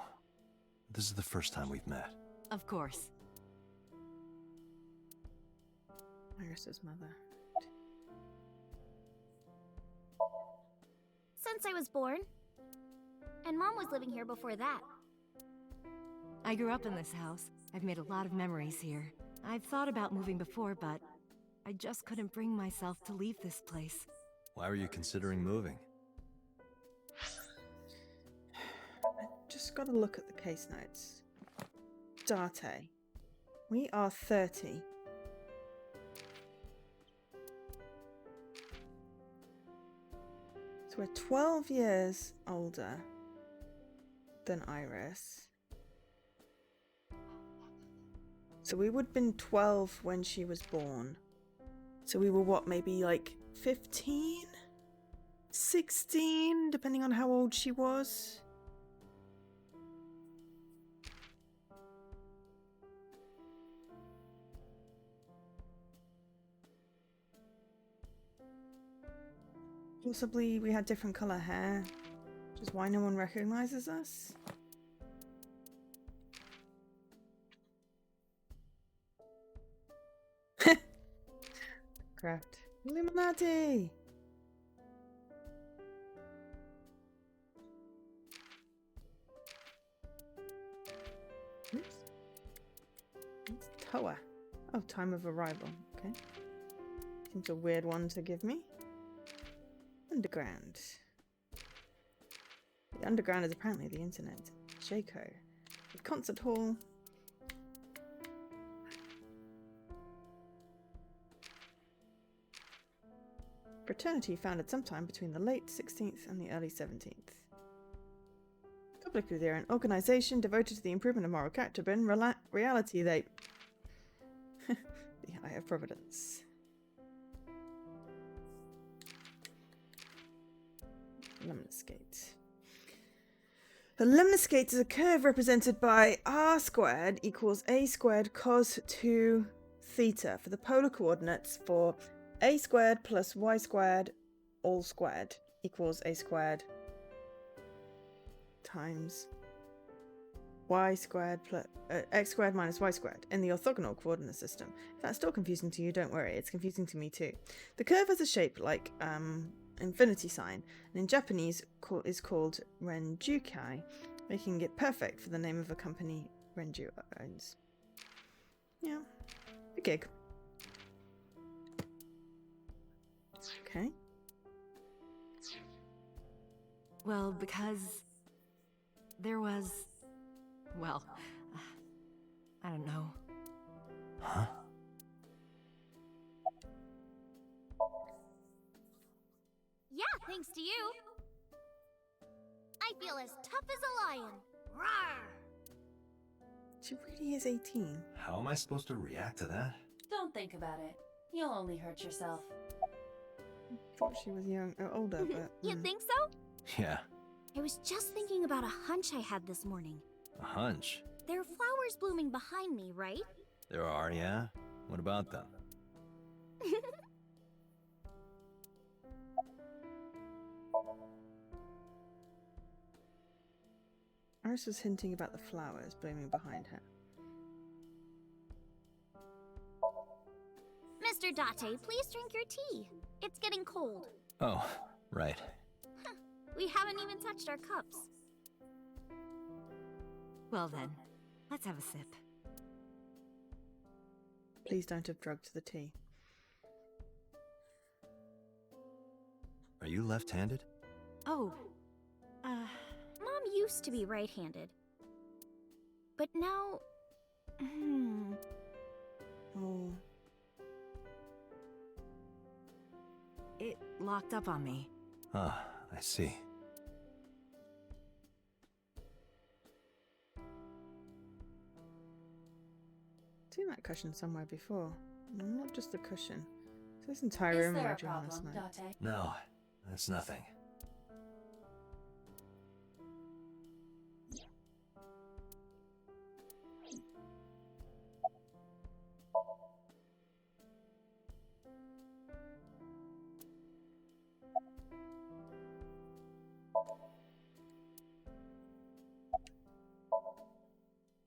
This is the first time we've met. Of course. Iris's mother. Since I was born. And Mom was living here before that. I grew up in this house. I've made a lot of memories here. I've thought about moving before, but I just couldn't bring myself to leave this place. Why were you considering moving? I just gotta look at the case notes. Date. We are 30. So we're 12 years older than Iris. So we would have been 12 when she was born. So we were what, maybe like 15? 16, depending on how old she was. Possibly we had different colour hair, which is why no one recognises us. Craft. Illuminati! Oops. It's Toa. Oh, time of arrival. Okay. Seems a weird one to give me. Underground. The underground is apparently the internet. Jaco. The concert hall. Fraternity founded sometime between the late 16th and the early 17th. Publicly they're an organization devoted to the improvement of moral character, but in reality they... the Eye of Providence. Lemniscate. The lemniscate is a curve represented by r squared equals a squared cos 2 theta for the polar coordinates for a squared plus y squared all squared equals a squared times y squared plus x squared minus y squared in the orthogonal coordinate system. If that's still confusing to you, don't worry, it's confusing to me too. The curve has a shape like infinity sign, and in Japanese is called renjukai, making it perfect for the name of a company Renju owns. Yeah, a gig. Okay. Well, because there was, well, I don't know. Huh? Yeah, thanks to you. I feel as tough as a lion. Rawr! She really is 18. How am I supposed to react to that? Don't think about it. You'll only hurt yourself. I thought she was young, older, but... You think so? Yeah, I was just thinking about a hunch I had this morning. a hunch. There are flowers blooming behind me, right? There are, yeah? What about them? Iris was hinting about the flowers blooming behind her. Mr. Date, please drink your tea. It's getting cold. Oh, right. We haven't even touched our cups. Well then, let's have a sip. Please don't have drugged the tea. Are you left-handed? Oh, Mom used to be right-handed. But now... Oh. it locked up on me. Ah, I see. Seen that cushion somewhere before. Not just the cushion. It's this entire Is room there a around you last problem, night. Date? No, that's nothing.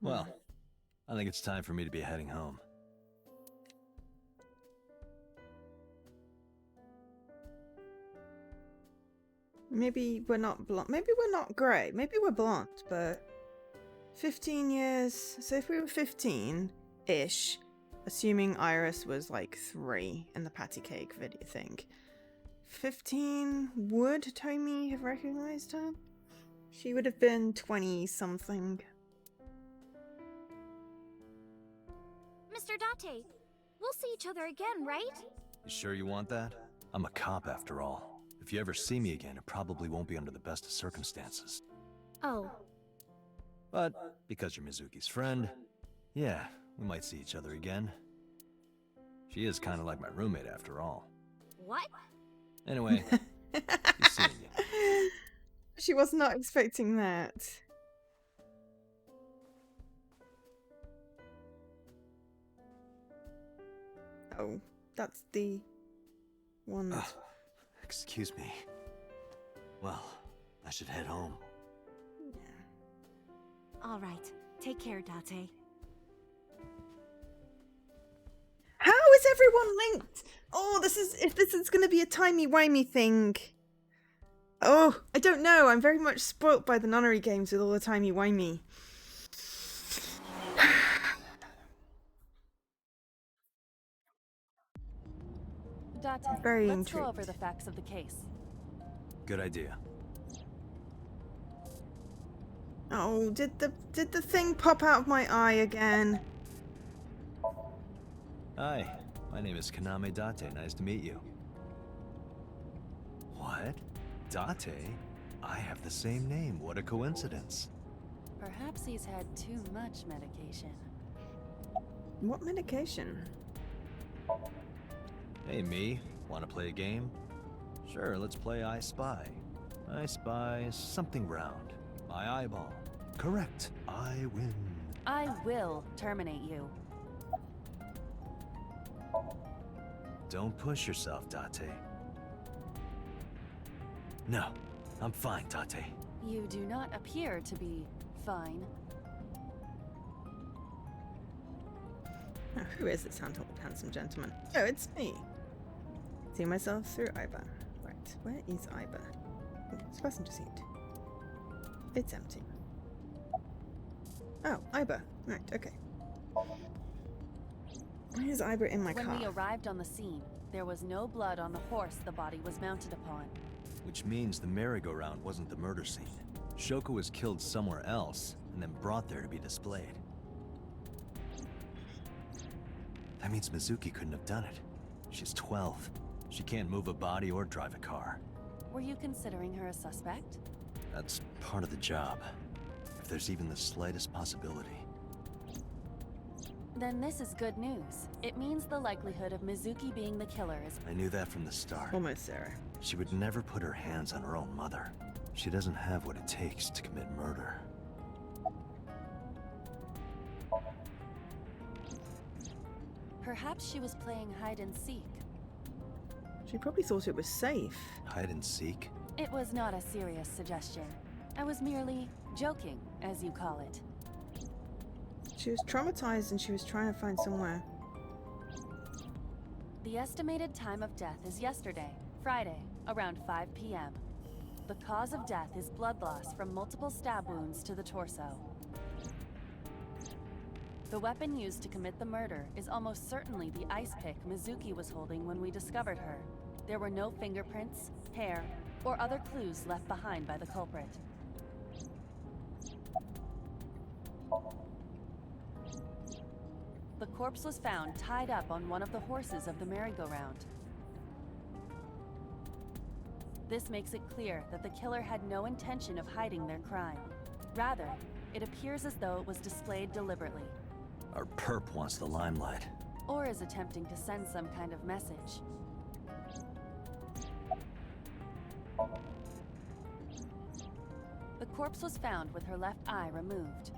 Well, I think it's time for me to be heading home. Maybe we're not blonde. Maybe we're not grey. Maybe we're blonde, but 15 years. So if we were 15-ish, assuming Iris was like 3 in the patty cake video thing, 15, would Tommy have recognized her? She would have been 20-something. Mr. Date, we'll see each other again, right? You sure you want that? I'm a cop after all. If you ever see me again, it probably won't be under the best of circumstances. Oh. But because you're Mizuki's friend, yeah, we might see each other again. She is kind of like my roommate after all. What? Anyway, be seeing you. She was not expecting that. Oh, that's the one. Excuse me. Well, I should head home. Yeah. All right, take care, Date. How is everyone linked? Oh, this is going to be a timey-wimey thing. Oh, I don't know. I'm very much spoilt by the nunnery games with all the timey-wimey. Date, Very let's intrigued. go over the facts of the case. Good idea. Oh, did the thing pop out of my eye again? Hi, my name is Kaname Date. Nice to meet you. What? Date? I have the same name. What a coincidence. Perhaps he's had too much medication. What medication? Hey, me. Want to play a game? Sure, let's play I Spy. I spy something round. I eyeball. Correct. I win. I will terminate you. Don't push yourself, Date. No, I'm fine, Date. You do not appear to be fine. Now, who is this handsome gentleman? Oh, it's me. See myself through Iba. Right, where is Iba? Oh, it's passenger seat. It's empty. Oh, Iba. Right, okay. Why is Iba in my car? When we arrived on the scene, there was no blood on the horse the body was mounted upon. Which means the merry-go-round wasn't the murder scene. Shoko was killed somewhere else, and then brought there to be displayed. That means Mizuki couldn't have done it. She's 12. She can't move a body or drive a car. Were you considering her a suspect? That's part of the job. If there's even the slightest possibility. Then this is good news. It means the likelihood of Mizuki being the killer is... I knew that from the start. Almost, Sarah. She would never put her hands on her own mother. She doesn't have what it takes to commit murder. Perhaps she was playing hide and seek. She probably thought it was safe. Hide and seek? It was not a serious suggestion. I was merely joking, as you call it. She was traumatized and she was trying to find somewhere. The estimated time of death is yesterday, Friday, around 5 p.m. The cause of death is blood loss from multiple stab wounds to the torso. The weapon used to commit the murder is almost certainly the ice pick Mizuki was holding when we discovered her. There were no fingerprints, hair, or other clues left behind by the culprit. The corpse was found tied up on one of the horses of the merry-go-round. This makes it clear that the killer had no intention of hiding their crime. Rather, it appears as though it was displayed deliberately. Our perp wants the limelight. Or is attempting to send some kind of message. The corpse was found with her left eye removed.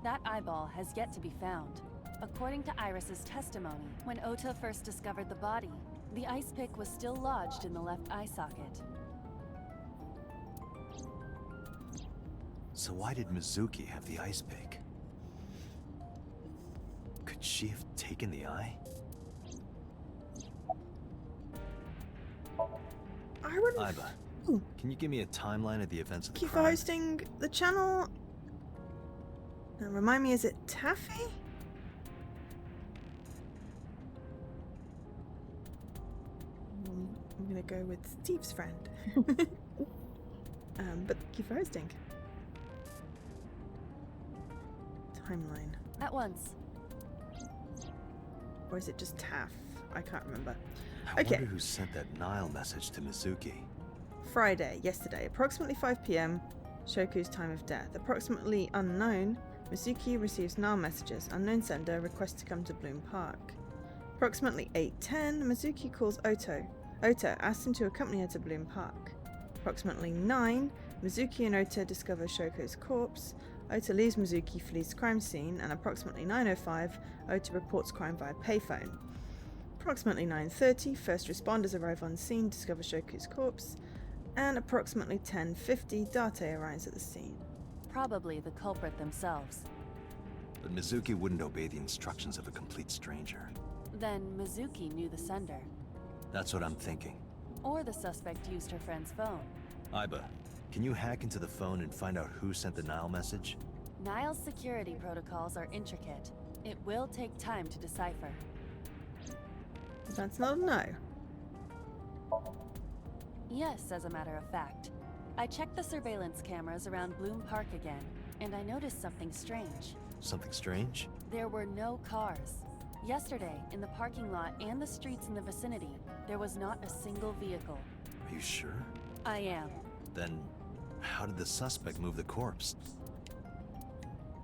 That eyeball has yet to be found. According to Iris's testimony, when Ota first discovered the body, the ice pick was still lodged in the left eye socket. So why did Mizuki have the ice pick? Could she have taken the eye? I wouldn't... Iba, Ooh. can you give me a timeline of the events of the Thank you for crime? hosting the channel. Now, remind me, is it Taffy? I'm gonna go with Steve's friend. But thank you for hosting. Timeline. At once. Or is it just Taff? I can't remember. I Okay. wonder who sent that Nile message to Mizuki. Friday, yesterday, approximately 5 p.m. Shoku's time of death. Approximately unknown. Mizuki receives Nile messages. Unknown sender requests to come to Bloom Park. Approximately 8:10, Mizuki calls Ota asks him to accompany her to Bloom Park. Approximately 9, Mizuki and Ota discover Shoko's corpse. Ota leaves Mizuki, flees the crime scene, and approximately 9:05, Ota reports crime via payphone. Approximately 9:30, first responders arrive on scene, discover Shoko's corpse, and approximately 10:50, Date arrives at the scene. Probably the culprit themselves. But Mizuki wouldn't obey the instructions of a complete stranger. Then Mizuki knew the sender. That's what I'm thinking. Or the suspect used her friend's phone. Iba, can you hack into the phone and find out who sent the Nile message? Nile's security protocols are intricate. It will take time to decipher. That's not a no. Yes, as a matter of fact. I checked the surveillance cameras around Bloom Park again, and I noticed something strange. Something strange? There were no cars. Yesterday, in the parking lot and the streets in the vicinity, there was not a single vehicle. Are you sure? I am. Then, how did the suspect move the corpse?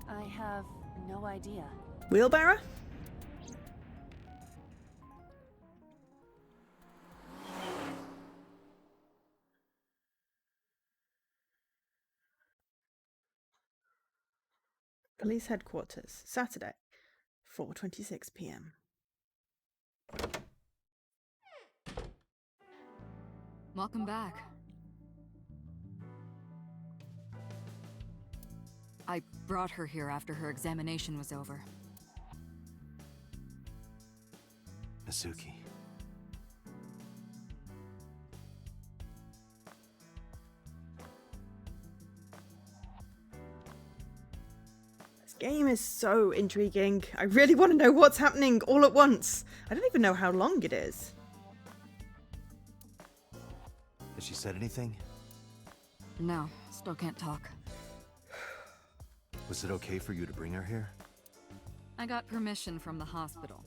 I have no idea. Wheelbarrow? Police headquarters, Saturday, 4:26 p.m. Welcome back. I brought her here after her examination was over. Mizuki. This game is so intriguing. I really want to know what's happening all at once. I don't even know how long it is. Has she said anything? No, still can't talk. Was it okay for you to bring her here? I got permission from the hospital.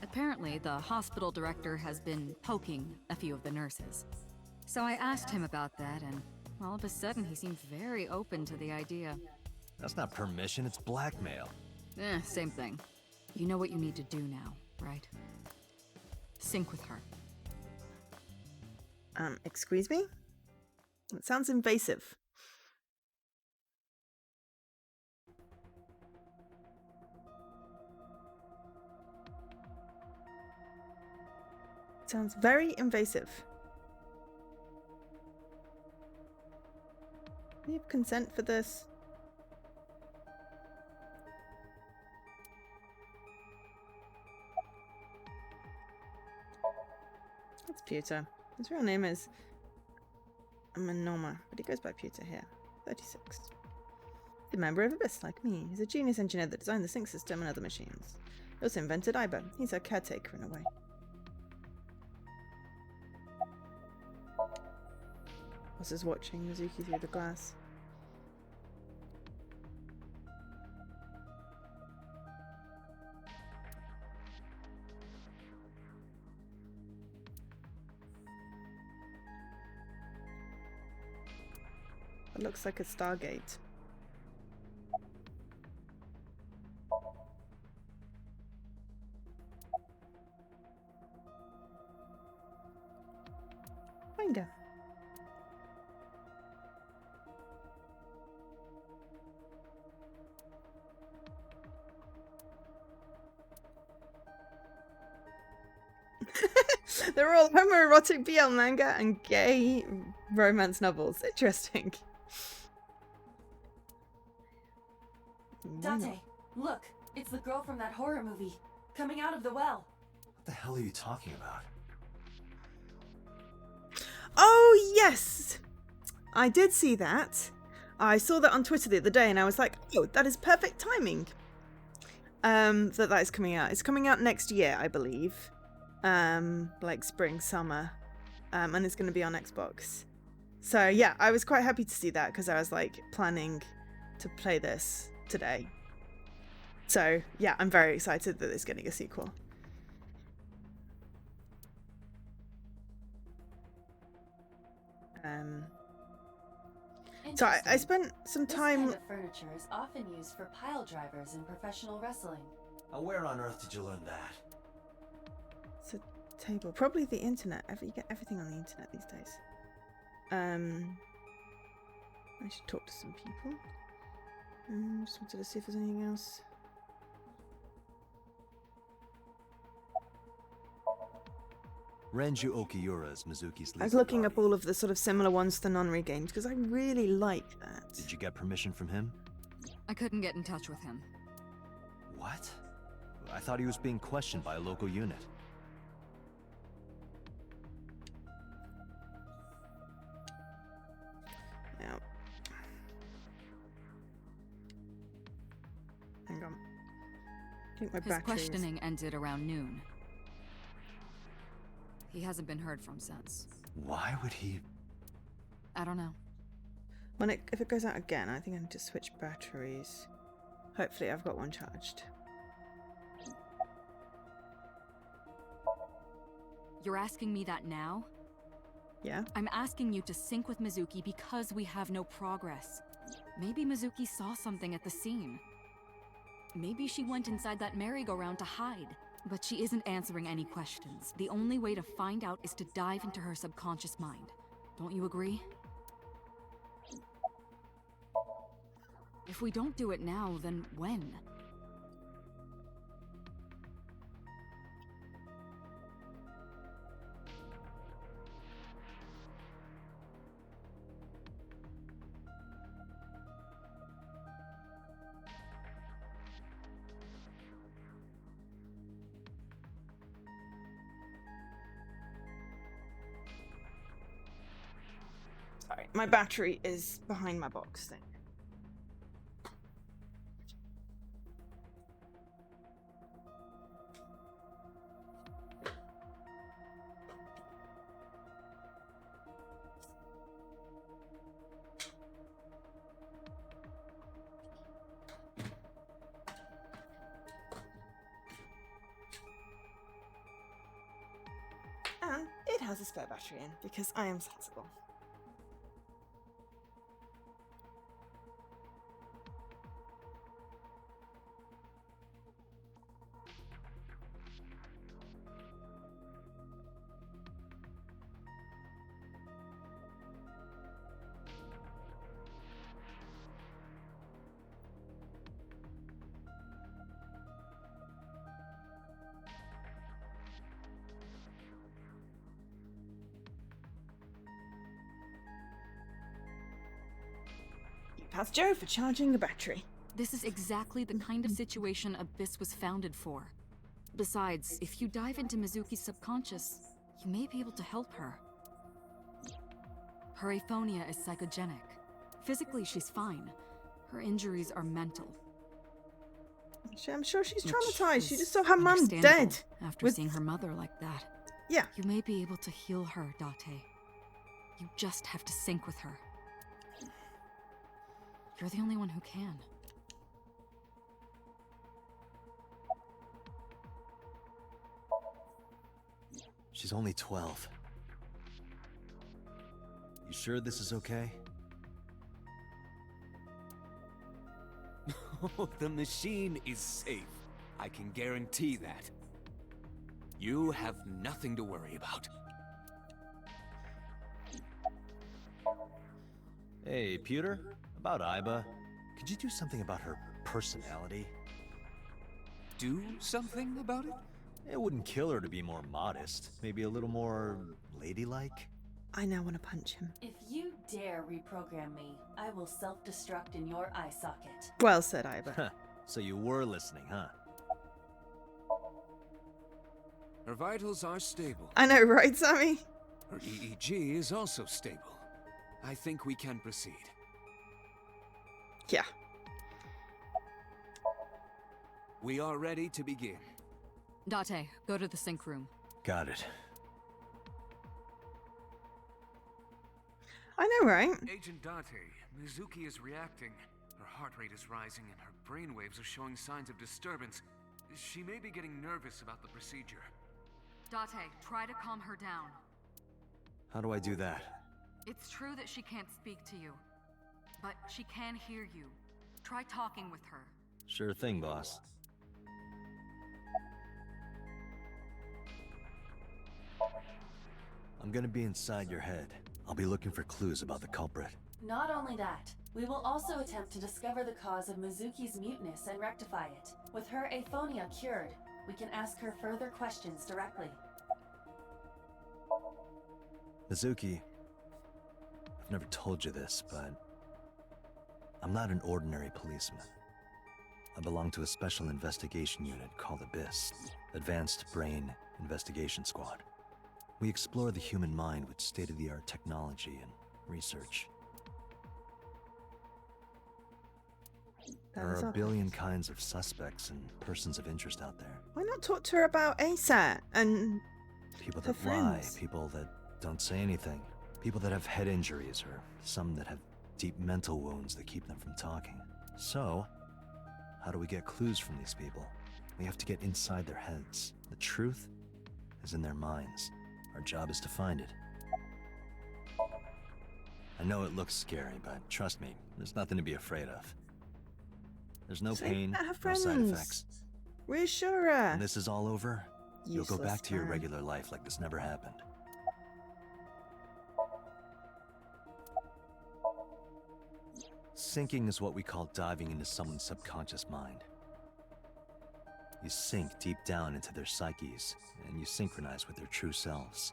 Apparently, the hospital director has been poking a few of the nurses. So I asked him about that, and all of a sudden he seemed very open to the idea. That's not permission, it's blackmail. Same thing. You know what you need to do now, right? Sync with her. Excuse me? It sounds invasive. It sounds very invasive. Do you have consent for this? That's Pewter. His real name is Manoma, but he goes by Pewter here. 36. The member of Abyss, like me. He's a genius engineer that designed the sync system and other machines. He also invented Iba. He's our caretaker in a way. Boss is watching Mizuki through the glass. It looks like a Stargate. Kinda. They're all homoerotic BL manga and gay romance novels. Interesting. Date, look, it's the girl from that horror movie, coming out of the well. What the hell are you talking about? Oh, yes! I did see that. I saw that on Twitter the other day and I was like, oh, that is perfect timing. That is coming out. It's coming out next year, I believe. Like spring, summer. And it's going to be on Xbox. So yeah, I was quite happy to see that because I was like planning to play this today. So yeah, I'm very excited that it's getting a sequel. So I spent some time. This kind of furniture is often used for pile drivers in professional wrestling. Where on earth did you learn that? It's a table. Probably the internet. You get everything on the internet these days. I should talk to some people. Just wanted to see if there's anything else. Renju Okiura is Mizuki's legal I was looking up guardian. all of the sort of similar ones to the Nonri games because I really like that. Did you get permission from him? I couldn't get in touch with him. What? I thought he was being questioned by a local unit. Yeah. Hang on. I think my His battery questioning ended around noon. He hasn't been heard from since. Why would he? I don't know. if it goes out again, I think I need to switch batteries. Hopefully I've got one charged. You're asking me that now? Yeah? I'm asking you to sync with Mizuki because we have no progress. Maybe Mizuki saw something at the scene. Maybe she went inside that merry-go-round to hide. But she isn't answering any questions. The only way to find out is to dive into her subconscious mind. Don't you agree? If we don't do it now, then when? Sorry, my battery is behind my box thing. And it has a spare battery in because I am sensible. That's Joe for charging the battery. This is exactly the kind of situation Abyss was founded for. Besides, if you dive into Mizuki's subconscious, you may be able to help her. Her aphonia is psychogenic. Physically, she's fine. Her injuries are mental. I'm sure she's Which traumatized. She is just saw her mum understandable dead. After seeing her mother like that. Yeah. You may be able to heal her, Date. You just have to sync with her. You're the only one who can. She's only 12. You sure this is okay? The machine is safe. I can guarantee that. You have nothing to worry about. Hey, Pewter? About Iba, could you do something about her personality? Do something about it? It wouldn't kill her to be more modest. Maybe a little more ladylike? I now want to punch him. If you dare reprogram me, I will self-destruct in your eye socket. Well said, Iba. Huh. So you were listening, huh? Her vitals are stable. I know, right, Sammy? Her EEG is also stable. I think we can proceed. Yeah. We are ready to begin. Date, go to the sync room. Got it. I know, right? Agent Date, Mizuki is reacting. Her heart rate is rising and her brainwaves are showing signs of disturbance. She may be getting nervous about the procedure. Date, try to calm her down. How do I do that? It's true that she can't speak to you, but she can hear you. Try talking with her. Sure thing, boss. I'm gonna be inside your head. I'll be looking for clues about the culprit. Not only that, we will also attempt to discover the cause of Mizuki's muteness and rectify it. With her aphonia cured, we can ask her further questions directly. Mizuki, I've never told you this, but I'm not an ordinary policeman. I belong to a special investigation unit called Abyss, Advanced Brain Investigation Squad. We explore the human mind with state-of-the-art technology and research. There are a billion kinds of suspects and persons of interest out there. Why not talk to her about ASAT and People her that lie, friends? people that don't say anything, people that have head injuries, or some that have deep mental wounds that keep them from talking. So, how do we get clues from these people? We have to get inside their heads. The truth is in their minds. Our job is to find it. I know it looks scary, but trust me, there's nothing to be afraid of. There's no pain, Her no friends. side effects. Reassure her. When this is all over, you'll go Useless back to your man. regular life like this never happened. Sinking is what we call diving into someone's subconscious mind. You sink deep down into their psyches, and you synchronize with their true selves.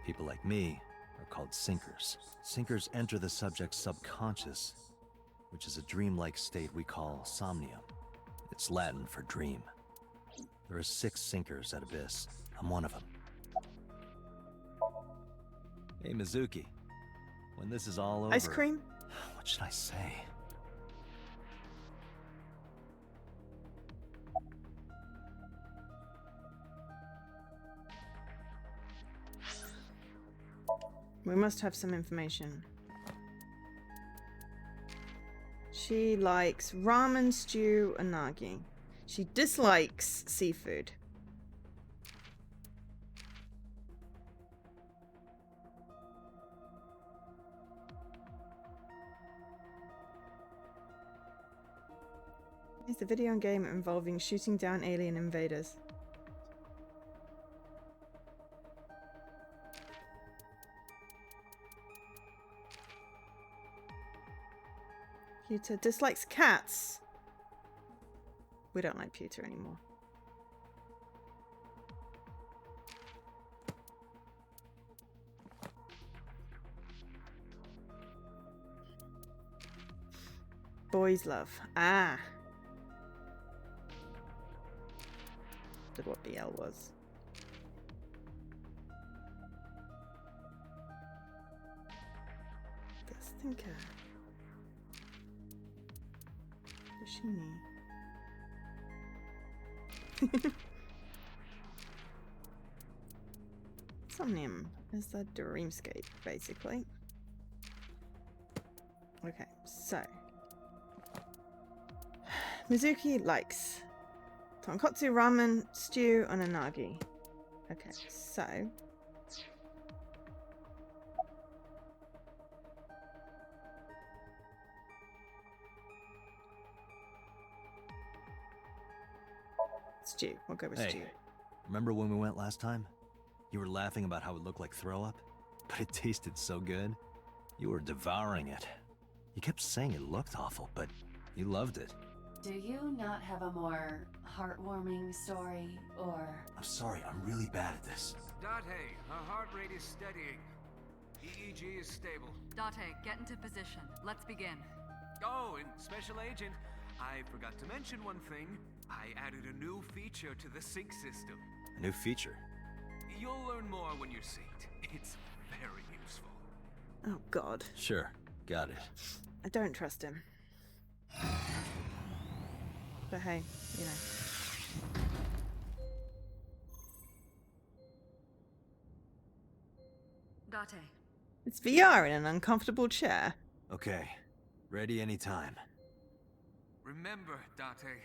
People like me are called sinkers. Sinkers enter the subject's subconscious, which is a dreamlike state we call Somnium. It's Latin for dream. There are 6 sinkers at Abyss. I'm one of them. Hey, Mizuki. When this is all over... Ice cream? What should I say? We must have some information. She likes ramen, stew, and nagi. She dislikes seafood. It's a video game involving shooting down alien invaders. Pewter dislikes cats. We don't like Pewter anymore. Boys love. Ah. Did what BL was. Guess thinker. Yoshini. Somnium is the dreamscape, basically. Okay, so Mizuki likes tonkotsu, ramen, stew, and unagi. Okay, so stew. We'll go with stew. Remember when we went last time? You were laughing about how it looked like throw up, but it tasted so good. You were devouring it. You kept saying it looked awful, but you loved it. Do you not have a more heartwarming story, or... I'm sorry, I'm really bad at this. Date, her heart rate is steadying. EEG is stable. Date, get into position. Let's begin. Oh, and Special Agent, I forgot to mention one thing. I added a new feature to the sync system. A new feature? You'll learn more when you're synced. It's very useful. Oh God. Sure, got it. I don't trust him. But hey, you know. Date. It's VR in an uncomfortable chair. Okay, ready anytime. Remember, Date,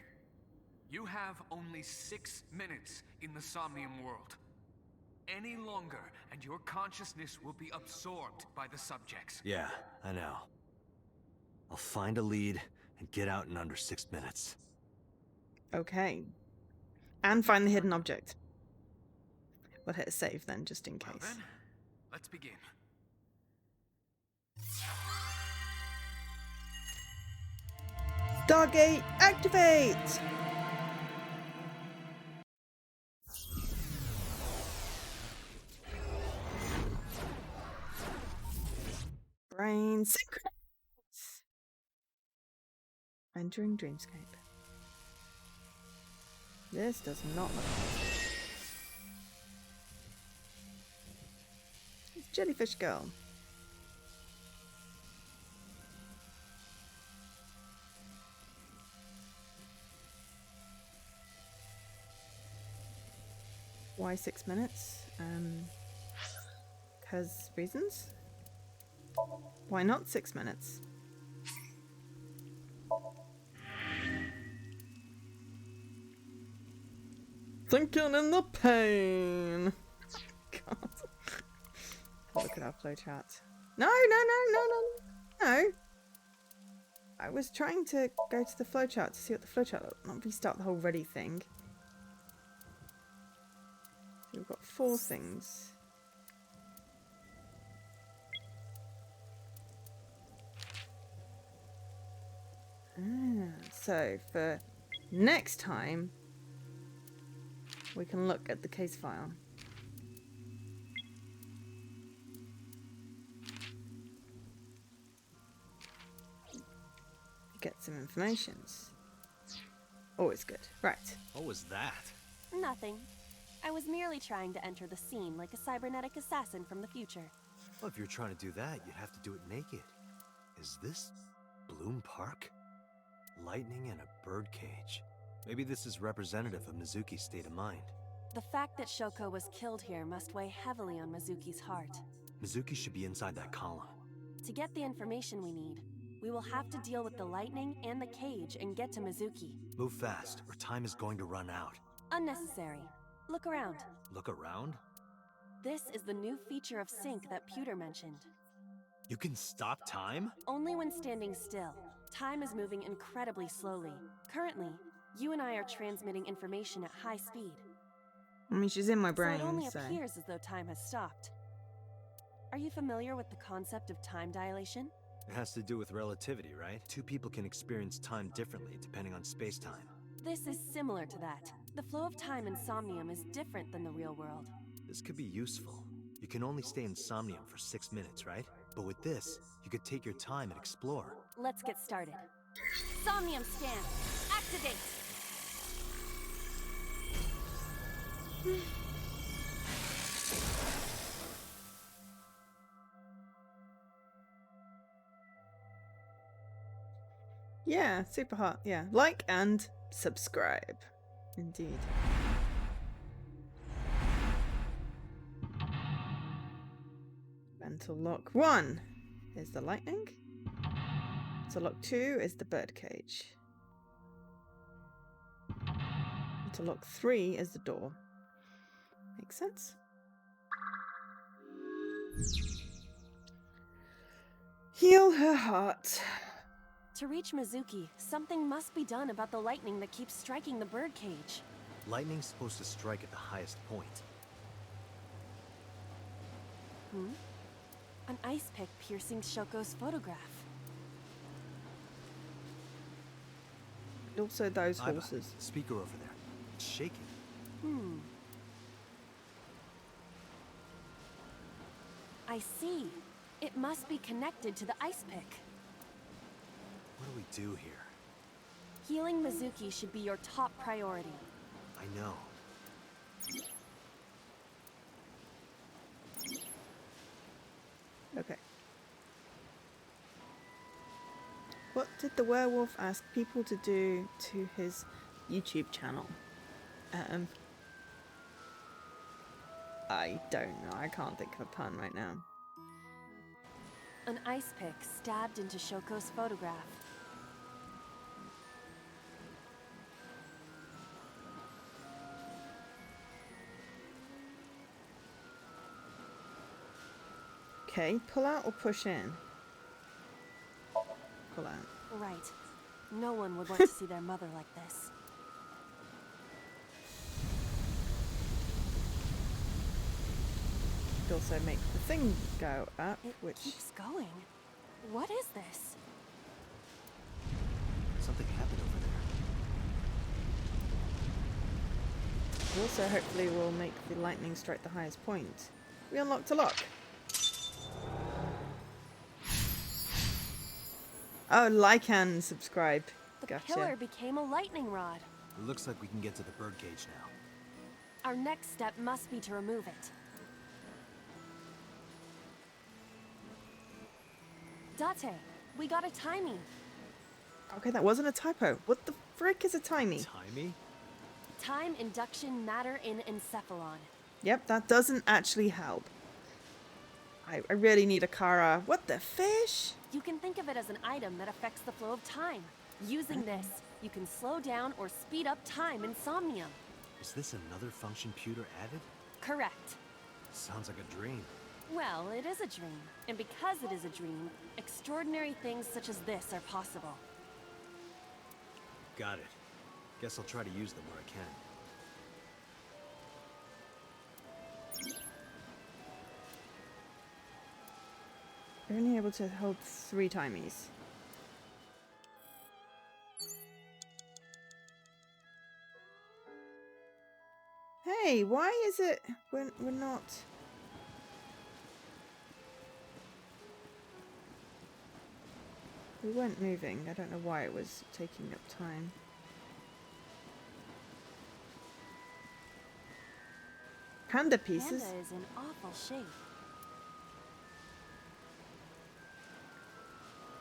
you have only 6 minutes in the Somnium world. Any longer, and your consciousness will be absorbed by the subjects. Yeah, I know. I'll find a lead and get out in under 6 minutes. Okay. And find the hidden object. We'll hit save then, just in case. Well then, let's begin. Stargate, activate! Brain synchronize. Entering dreamscape. This does not look good. It's Jellyfish Girl. Why 6 minutes? 'Cause reasons? Why not 6 minutes? Thinking in the pain. God. Look at our flowchart. No. I was trying to go to the flowchart to see what the flowchart looked like, not restart the whole ready thing. So we've got 4 things. So for next time, we can look at the case file. Get some informations. Always good. Right. What was that? Nothing. I was merely trying to enter the scene like a cybernetic assassin from the future. Well, if you're trying to do that, you'd have to do it naked. Is this Bloom Park? Lightning and a birdcage. Maybe this is representative of Mizuki's state of mind. The fact that Shoko was killed here must weigh heavily on Mizuki's heart. Mizuki should be inside that column. To get the information we need, we will have to deal with the lightning and the cage and get to Mizuki. Move fast, or time is going to run out. Unnecessary. Look around. Look around? This is the new feature of sync that Pewter mentioned. You can stop time? Only when standing still. Time is moving incredibly slowly. Currently, you and I are transmitting information at high speed. I mean, she's in my brain, so it only so... appears as though time has stopped. Are you familiar with the concept of time dilation? It has to do with relativity, right? Two people can experience time differently depending on space-time. This is similar to that. The flow of time in Somnium is different than the real world. This could be useful. You can only stay in Somnium for 6 minutes, right? But with this, you could take your time and explore. Let's get started. Somnium scan. Activate! Yeah, super hot. Yeah. Like and subscribe. Indeed. Mental lock 1 is the lightning. Mental lock 2 is the birdcage. Mental lock 3 is the door. Makes sense? Heal her heart. To reach Mizuki, something must be done about the lightning that keeps striking the birdcage. Lightning's supposed to strike at the highest point. An ice pick piercing Shoko's photograph. And also those Iva, horses. speaker over there. It's shaking. I see. It must be connected to the ice pick. What do we do here? Healing Mizuki should be your top priority. I know. Okay. What did the werewolf ask people to do to his YouTube channel? I don't know. I can't think of a pun right now. An ice pick stabbed into Shoko's photograph. Okay, pull out or push in? Pull out. Right. No one would want to see their mother like this. Could also make the thing go up, It which... keeps going. What is this? Something happened over there. also hopefully will make the lightning strike the highest point. We unlocked a lock. Oh, like and subscribe. The Gotcha. pillar became a lightning rod. It looks like we can get to the birdcage now. Our next step must be to remove it. Date, we got a timey. Okay, that wasn't a typo. What the frick is a timey? Timey? Time induction matter in encephalon. Yep, that doesn't actually help. I really need a Kara. What the fish? You can think of it as an item that affects the flow of time. Using this, you can slow down or speed up time in Somnium. Is this another function Pewter added? Correct. Sounds like a dream. Well, it is a dream. And because it is a dream, extraordinary things such as this are possible. Got it. Guess I'll try to use them where I can. You're only able to hold 3 timies. Hey, why is it we're not? We weren't moving. I don't know why it was taking up time. Panda pieces. Panda is in awful shape.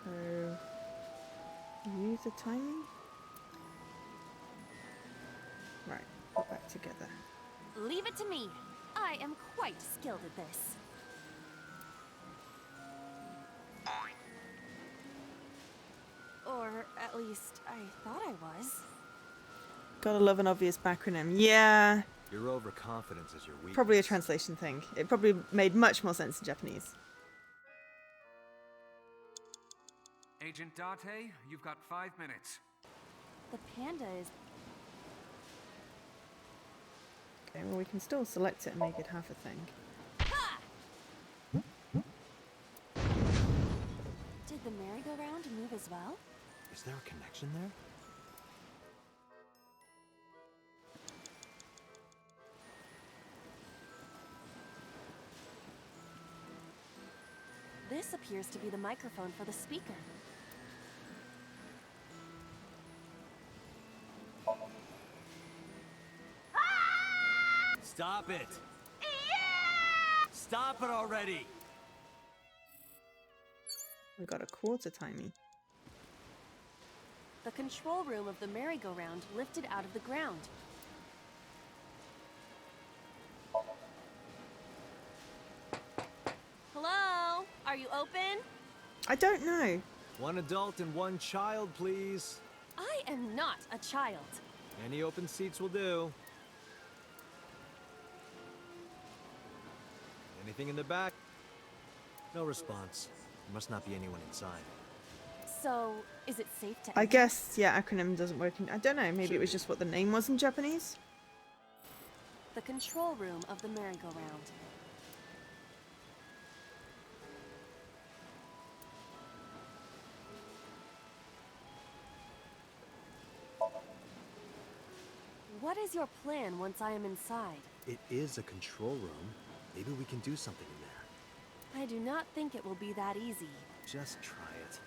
So, use the timing. Right, put back together. Leave it to me. I am quite skilled at this. Or at least I thought I was. Gotta love an obvious backronym. Yeah, Your overconfidence is your weakness. probably a translation thing. It probably made much more sense in Japanese. Agent Date, you've got 5 minutes. The panda is... Okay, well we can still select it and make it half a thing. Did the merry-go-round move as well? Is there a connection there? This appears to be the microphone for the speaker. Stop it! Stop it already! We got a quarter timey. The control room of the merry-go-round lifted out of the ground. Hello? Are you open? I don't know. One adult and one child, please. I am not a child. Any open seats will do. Anything in the back? No response. There must not be anyone inside. So, is it safe to I enter? guess, yeah, acronym doesn't work in... I don't know, maybe it was just what the name was in Japanese? The control room of the merry-go-round. What is your plan once I am inside? It is a control room. Maybe we can do something in there. I do not think it will be that easy. Just try it.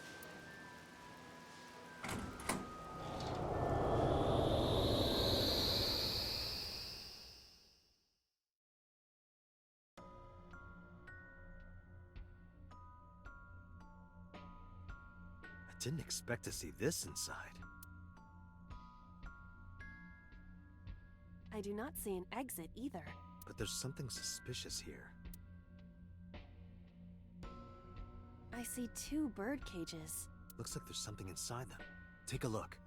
I didn't expect to see this inside. I do not see an exit either. But there's something suspicious here. I see 2 bird cages. Looks like there's something inside them. Take a look.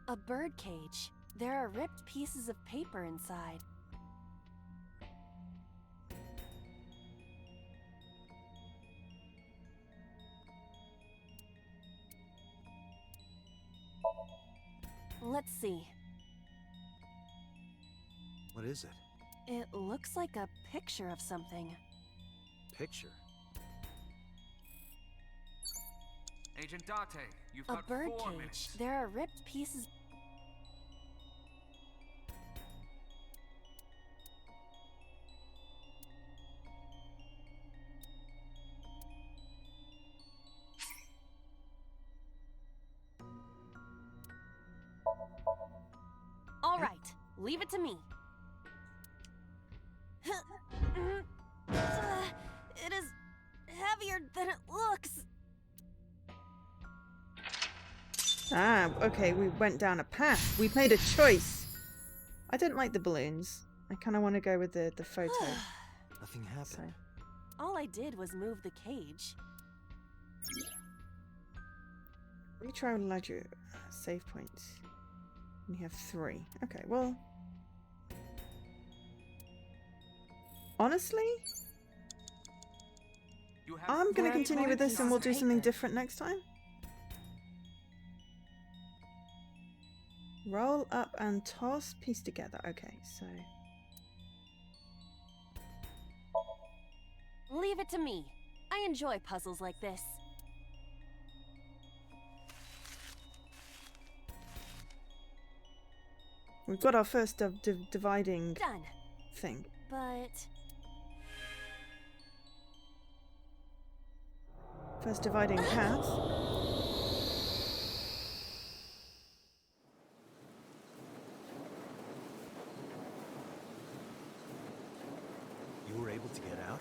A bird cage. There are ripped pieces of paper inside. Let's see. What is it? It looks like a picture of something. Picture? Agent Date, you've A got bird 4 cage. minutes. There are ripped pieces. All right, leave it to me. It is heavier than it looks. Ah, okay, we went down a path. We made a choice. I don't like the balloons. I kind of want to go with the photo. Nothing happened. So, All I did was move the cage. retry will allow you save points. You have 3. Okay, well... Honestly, You have I'm going to 30 continue with this minutes. and we'll do something different next time. Roll up and toss, piece together. Okay, so... Leave it to me. I enjoy puzzles like this. We've got our first dividing Done. thing. But First dividing path. You were able to get out?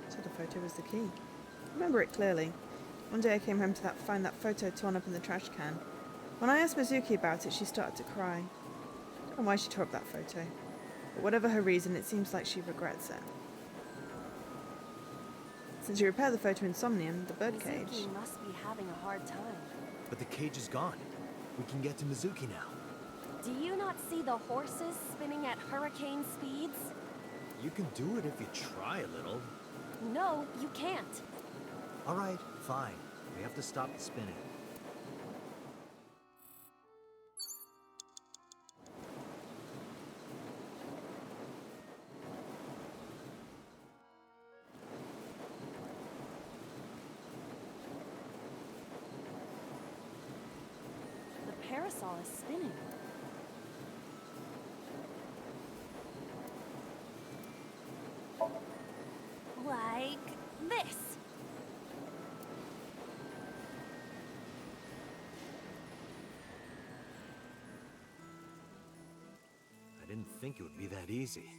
So the photo was the key. I remember it clearly. One day I came home to find that photo torn up in the trash can. When I asked Mizuki about it, she started to cry. I don't know why she tore up that photo. But whatever her reason, it seems like she regrets it. Since you repaired the photo in Somnium, the birdcage... Mizuki must be having a hard time. But the cage is gone. We can get to Mizuki now. Do you not see the horses spinning at hurricane speeds? You can do it if you try a little. No, you can't. All right, fine. We have to stop the spinning. The parasol is spinning. like this. I didn't think it would be that easy.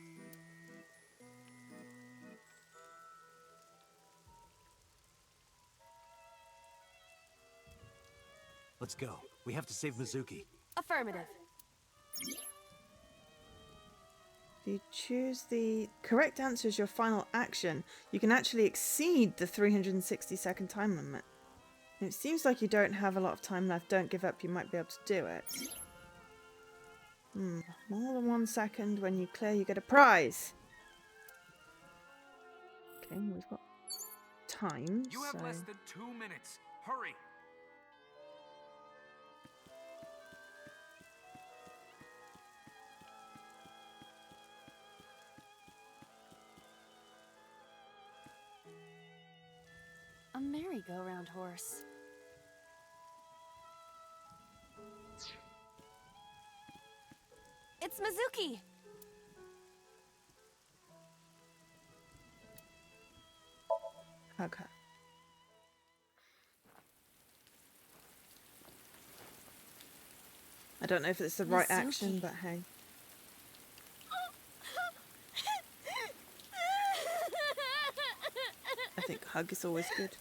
Let's go. We have to save Mizuki. Affirmative. If you choose the correct answer as your final action, you can actually exceed the 360-second time limit. And it seems like you don't have a lot of time left. Don't give up, you might be able to do it. More than 1 second. When you clear, you get a prize. Okay, we've got time. You have less than 2 minutes. Hurry. A merry-go-round horse. It's Mizuki! Okay. I don't know if it's the right action, but hey. I think hug is always good.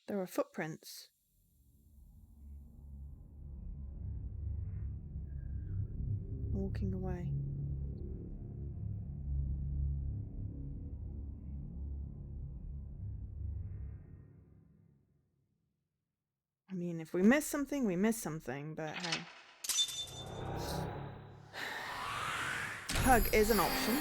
There are footprints. Walking away. I mean, if we miss something, we miss something, but hey. Hug is an option.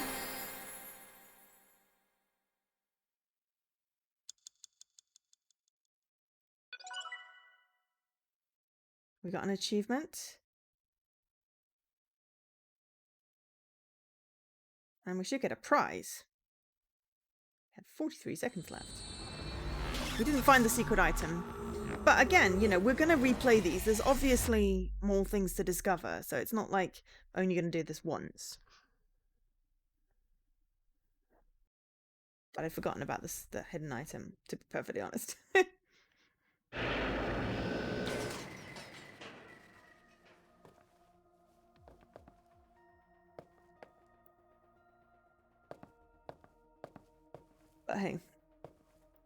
We got an achievement. And we should get a prize. We had 43 seconds left. We didn't find the secret item. But again, you know, we're going to replay these. There's obviously more things to discover, so it's not like only going to do this once. But I'd forgotten about the hidden item, to be perfectly honest. But hey,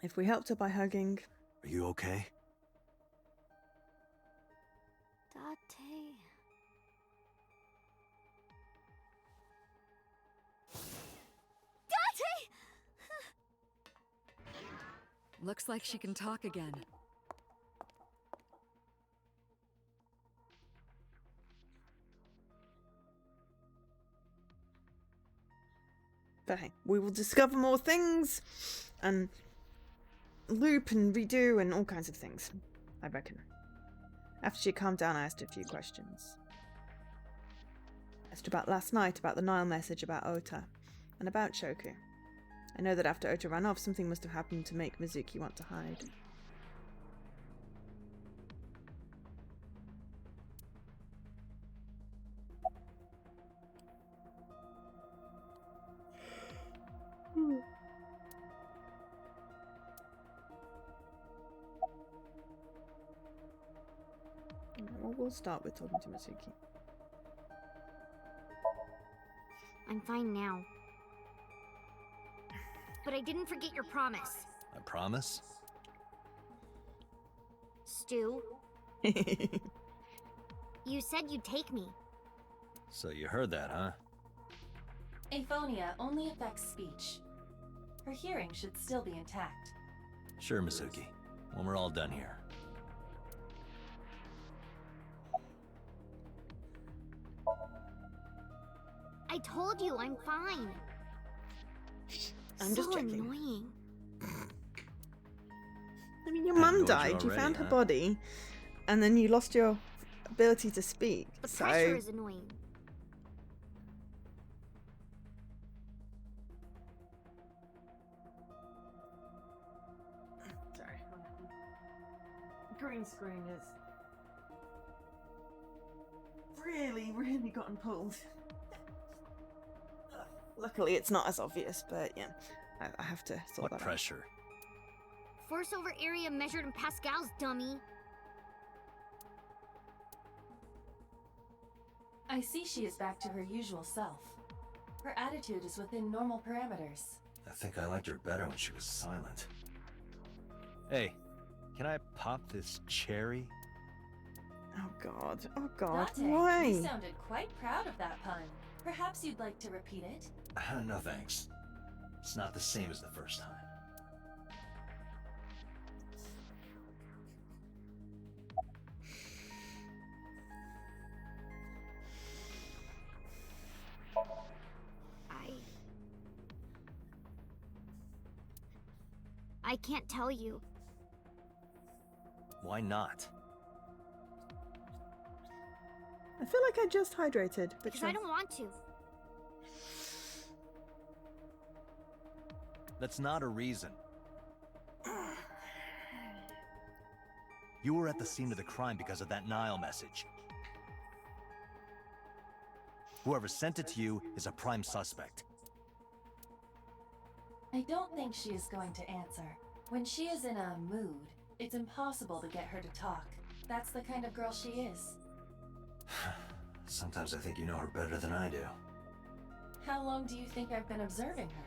if we helped her by hugging... Are you okay? Date. Date! Looks like she can talk again. But hey, we will discover more things and loop and redo and all kinds of things, I reckon. After she calmed down, I asked her a few questions. I asked about last night, about the Nile message, about Ota. and about Shoku. I know that after Ota ran off, something must have happened to make Mizuki want to hide. Well, we'll start with talking to Mizuki. I'm fine now. But I didn't forget your promise. I promise? Stu, you said you'd take me. So you heard that, huh? Aphonia only affects speech. Her hearing should still be intact. Sure, Mizuki. When we're all done here. I told you I'm fine. I'm just so checking. annoying. I mean, your I mum ignored you died, you already, found her huh? body, and then you lost your ability to speak. The So pressure is annoying. sorry. Green screen is really gotten pulled. Luckily, it's not as obvious, but yeah, I have to sort What that pressure? Force over area measured in pascals, dummy. I see she is back to her usual self. Her attitude is within normal parameters. I think I liked her better when she was silent. Hey, can I pop this cherry? out. Oh god, Date, why? you sounded quite proud of that pun. Perhaps you'd like to repeat it? No thanks. It's not the same as the first time. I can't tell you. Why not? I feel like I just hydrated, but Because sure. I don't want to. That's not a reason. You were at the scene of the crime because of that Nile message. Whoever sent it to you is a prime suspect. I don't think she is going to answer. When she is in a mood, it's impossible to get her to talk. That's the kind of girl she is. Sometimes I think you know her better than I do. How long do you think I've been observing her?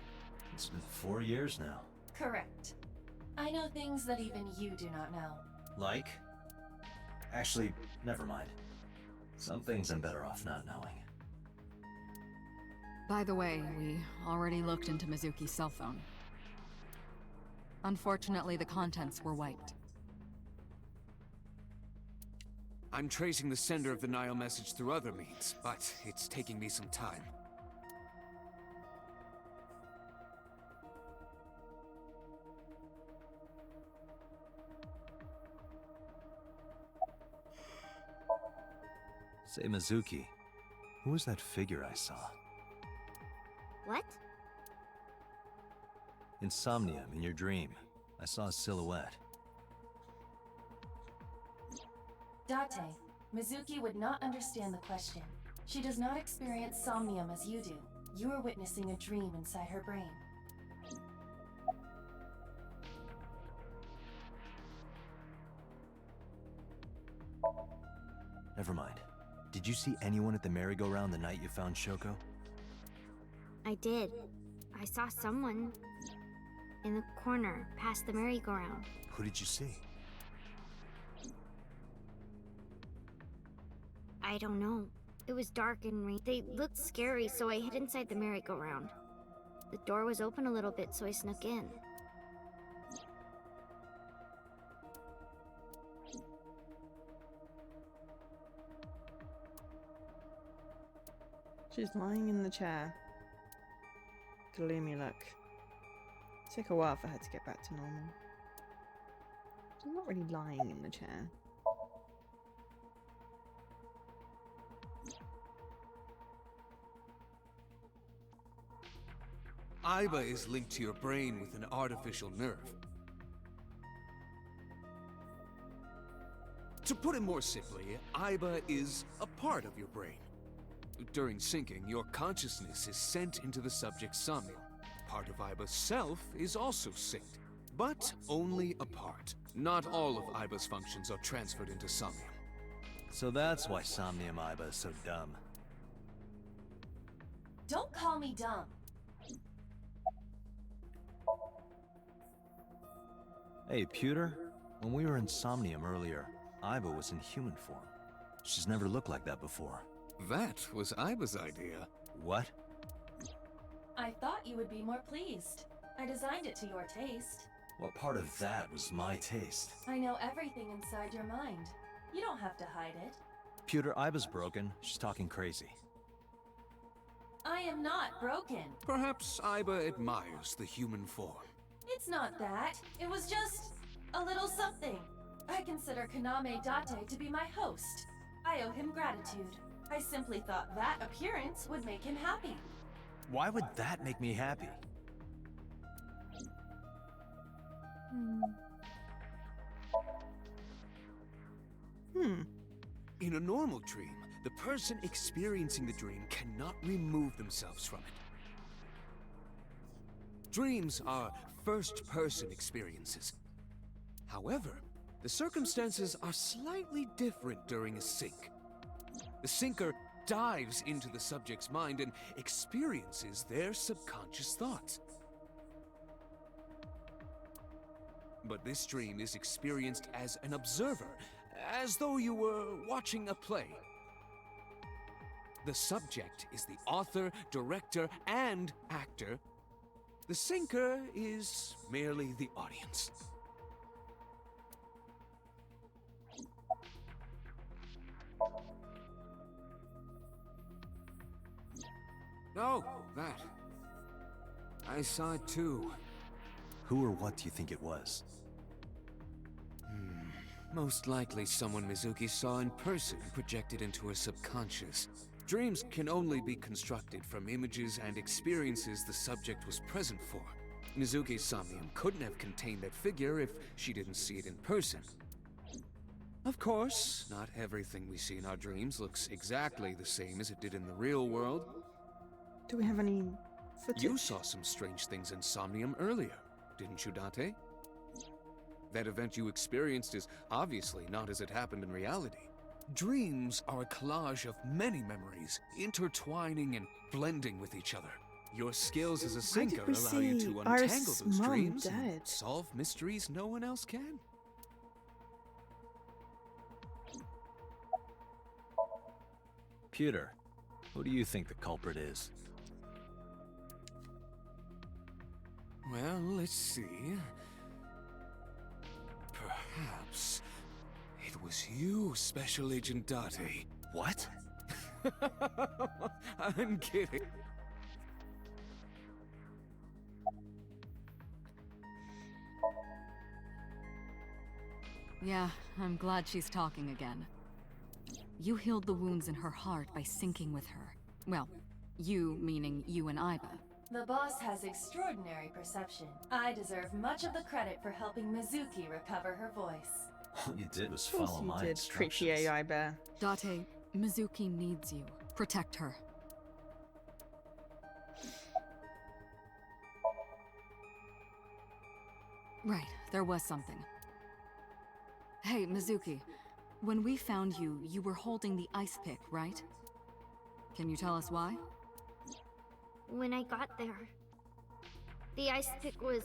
It's been 4 years now. Correct. I know things that even you do not know. Like? Actually, never mind. Some things I'm better off not knowing. By the way, we already looked into Mizuki's cell phone. Unfortunately, the contents were wiped. I'm tracing the sender of the Nile message through other means, but it's taking me some time. Say, Mizuki, who was that figure I saw? What? In Somnium, in your dream, I saw a silhouette. Date, Mizuki would not understand the question. She does not experience somnium as you do. You are witnessing a dream inside her brain. Never mind. Did you see anyone at the merry-go-round the night you found Shoko? I did. I saw someone in the corner past the merry-go-round. Who did you see? I don't know. It was dark and rain. They looked scary, so I hid inside the merry-go-round. The door was open a little bit, so I snuck in. She's lying in the chair. Gloomy look. Took a while for her to get back to normal. She's not really lying in the chair. Iba is linked to your brain with an artificial nerve. To put it more simply, Iba is a part of your brain. During syncing, your consciousness is sent into the subject's somnium. Part of Iba's self is also synced, but only a part. Not all of Iba's functions are transferred into Somnium. So that's why Somnium Iba is so dumb. Don't call me dumb. Hey, Pewter, when we were in Somnium earlier, Iba was in human form. She's never looked like that before. That was Iba's idea. What? I thought you would be more pleased. I designed it to your taste. What part of that was my taste? I know everything inside your mind. You don't have to hide it. Pewter, Iba's broken. She's talking crazy. I am not broken. Perhaps Iba admires the human form. It's not that. It was just a little something. I consider Kaname Date to be my host. I owe him gratitude. I simply thought that appearance would make him happy. Why would that make me happy? In a normal dream, the person experiencing the dream cannot remove themselves from it. Dreams are first-person experiences. However, the circumstances are slightly different during a sync. The syncer dives into the subject's mind and experiences their subconscious thoughts. But this dream is experienced as an observer, as though you were watching a play. The subject is the author, director, and actor. The syncer is merely the audience. Oh, that. I saw it too. Who or what do you think it was? Most likely someone Mizuki saw in person projected into her subconscious. Dreams can only be constructed from images and experiences the subject was present for. Mizuki's Somnium couldn't have contained that figure if she didn't see it in person. Of course, not everything we see in our dreams looks exactly the same as it did in the real world. Do we have any footage? You saw some strange things in Somnium earlier, didn't you, Date? That event you experienced is obviously not as it happened in reality. Dreams are a collage of many memories, intertwining and blending with each other. Your skills as a Why did syncer we allow you see to untangle Iris' those mom dreams and dead? solve mysteries no one else can. Pewter, who do you think the culprit is? Well, let's see. Perhaps it was you, Special Agent Date. What? I'm kidding. Yeah, I'm glad she's talking again. You healed the wounds in her heart by syncing with her. Well, you meaning you and Iba. The boss has extraordinary perception. I deserve much of the credit for helping Mizuki recover her voice. All you did was Of course follow you my did, instructions. creepy AI bear. Date, Mizuki needs you. Protect her. Right, there was something. Hey, Mizuki. When we found you, you were holding the ice pick, right? Can you tell us why? When I got there, the ice pick was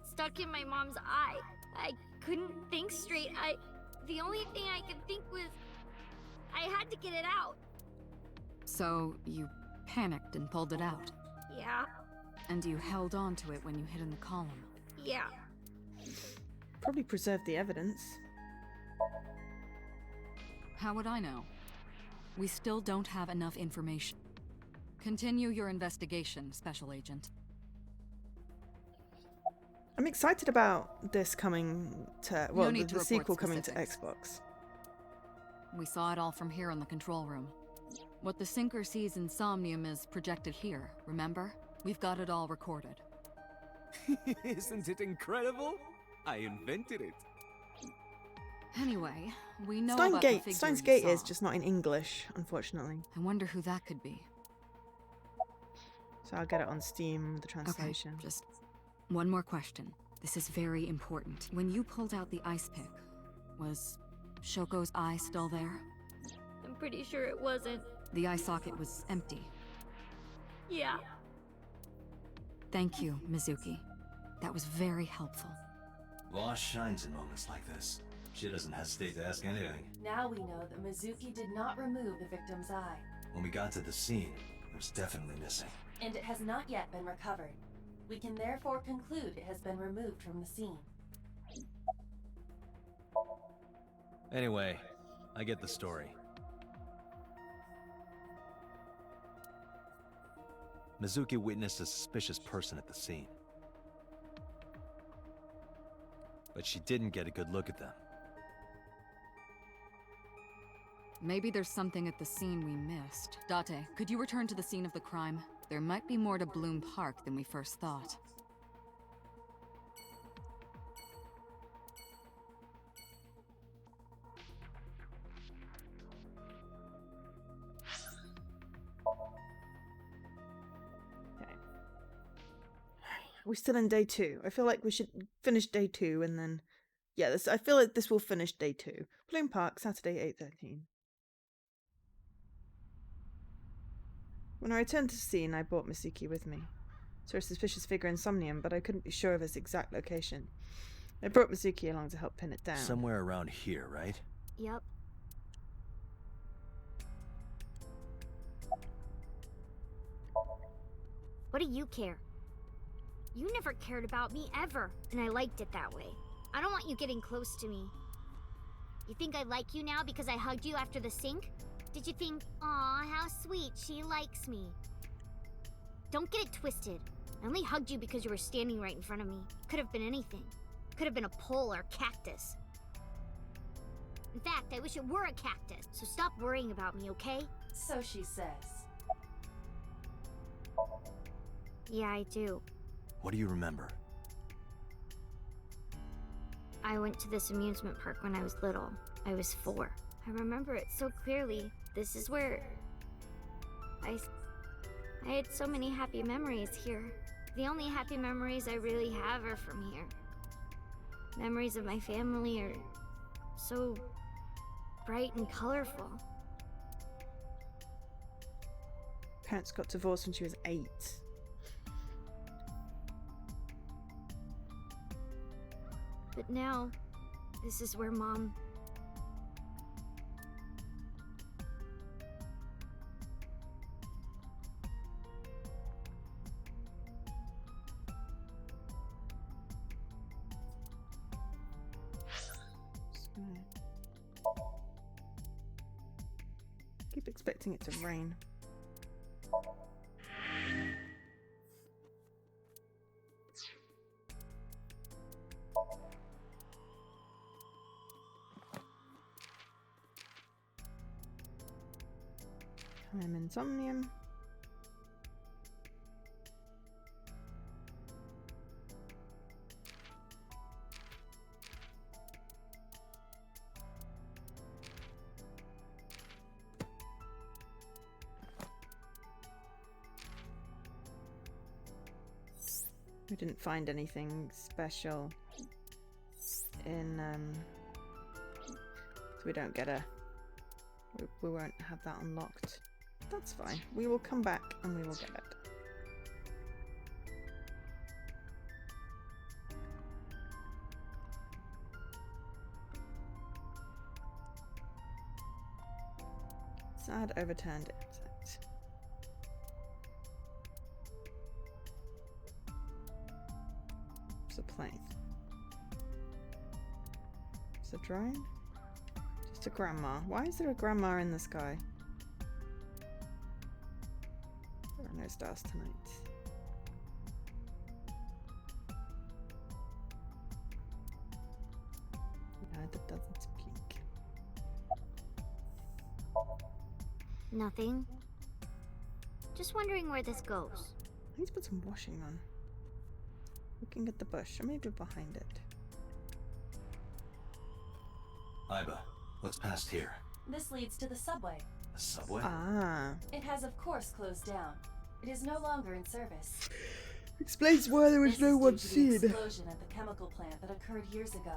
stuck in my mom's eye. I couldn't think straight. The only thing I could think was I had to get it out. So, you panicked and pulled it out. Yeah, And you held on to it when you hid in the column. yeah. Probably preserve the evidence. How would I know? We still don't have enough information. Continue your investigation, Special Agent. I'm excited about this coming to, well, No need to the report sequel coming to specifics. Xbox. We saw it all from here in the control room. What the sinker sees in Somnium is projected here, remember? We've got it all recorded. Isn't it incredible? I invented it. Anyway, we know Steins about the Gate. figure Steins you Gate saw. is just not in English, unfortunately. I wonder who that could be. So I'll get it on Steam, the translation. Okay, just one more question. This is very important. When you pulled out the ice pick, was Shoko's eye still there? I'm pretty sure it wasn't. The eye socket was empty. Yeah. Thank you, Mizuki. That was very helpful. Boss shines in moments like this. She doesn't hesitate to ask anything. Now we know that Mizuki did not remove the victim's eye, When we got to the scene, it was definitely missing. and it has not yet been recovered. We can therefore conclude it has been removed from the scene. Anyway, I get the story. Mizuki witnessed a suspicious person at the scene. But she didn't get a good look at them. Maybe there's something at the scene we missed. Date, could you return to the scene of the crime? There might be more to Bloom Park than we first thought. We're still in day 2. I feel like we should finish day 2 and then... Yeah, I feel like this will finish day 2. Bloom Park, Saturday, 8:13. When I returned to the scene, I brought Mizuki with me. Saw a suspicious figure in Somnium, but I couldn't be sure of its exact location. I brought Mizuki along to help pin it down. Somewhere around here, right? Yep. What do you care? You never cared about me ever, and I liked it that way. I don't want you getting close to me. You think I like you now because I hugged you after the sink? Did you think, aw, how sweet, she likes me? Don't get it twisted. I only hugged you because you were standing right in front of me. Could have been anything. Could have been a pole or a cactus. In fact, I wish it were a cactus. So stop worrying about me, okay? So she says. Yeah, I do. What do you remember? I went to this amusement park when I was little. I was 4. I remember it so clearly. This is where... I had so many happy memories here. The only happy memories I really have are from here. Memories of my family are so bright and colorful. Parents got divorced when she was 8. But now, this is where Mom... Keep expecting it to rain. I'm in Somnium. We didn't find anything special in so we don't get a we won't have that unlocked. That's fine. We will come back and we will get it. Sad overturned insect. It's a plane. It's a drone? Just a grandma. Why is there a grandma in the sky? There are no stars tonight. Yeah, that doesn't speak. Nothing. Just wondering where this goes. I need to put some washing on. Looking at the bush, or maybe behind it. Iba, what's past here? This leads to the subway. A subway? Ah. It has of course closed down. It is no longer in service. Explains why there was This no is one due to the seen. explosion at the chemical plant that occurred years ago.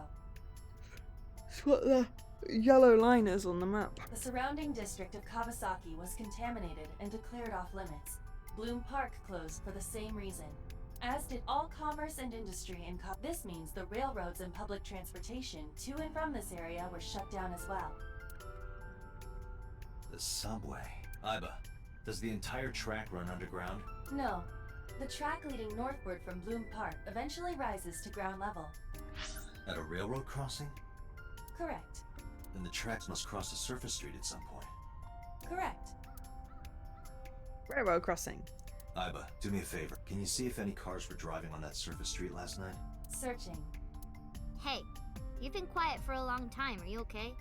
It's what the yellow line is on the map. The surrounding district of Kawasaki was contaminated and declared off limits. Bloom Park closed for the same reason, as did all commerce and industry in This means the railroads and public transportation to and from this area were shut down as well. The subway. Iba, does the entire track run underground? No. The track leading northward from Bloom Park eventually rises to ground level. At a railroad crossing? Correct. Then the tracks must cross a surface street at some point. Correct. Railroad crossing. Iba, do me a favor. Can you see if any cars were driving on that surface street last night? Searching. Hey, you've been quiet for a long time. Are you okay?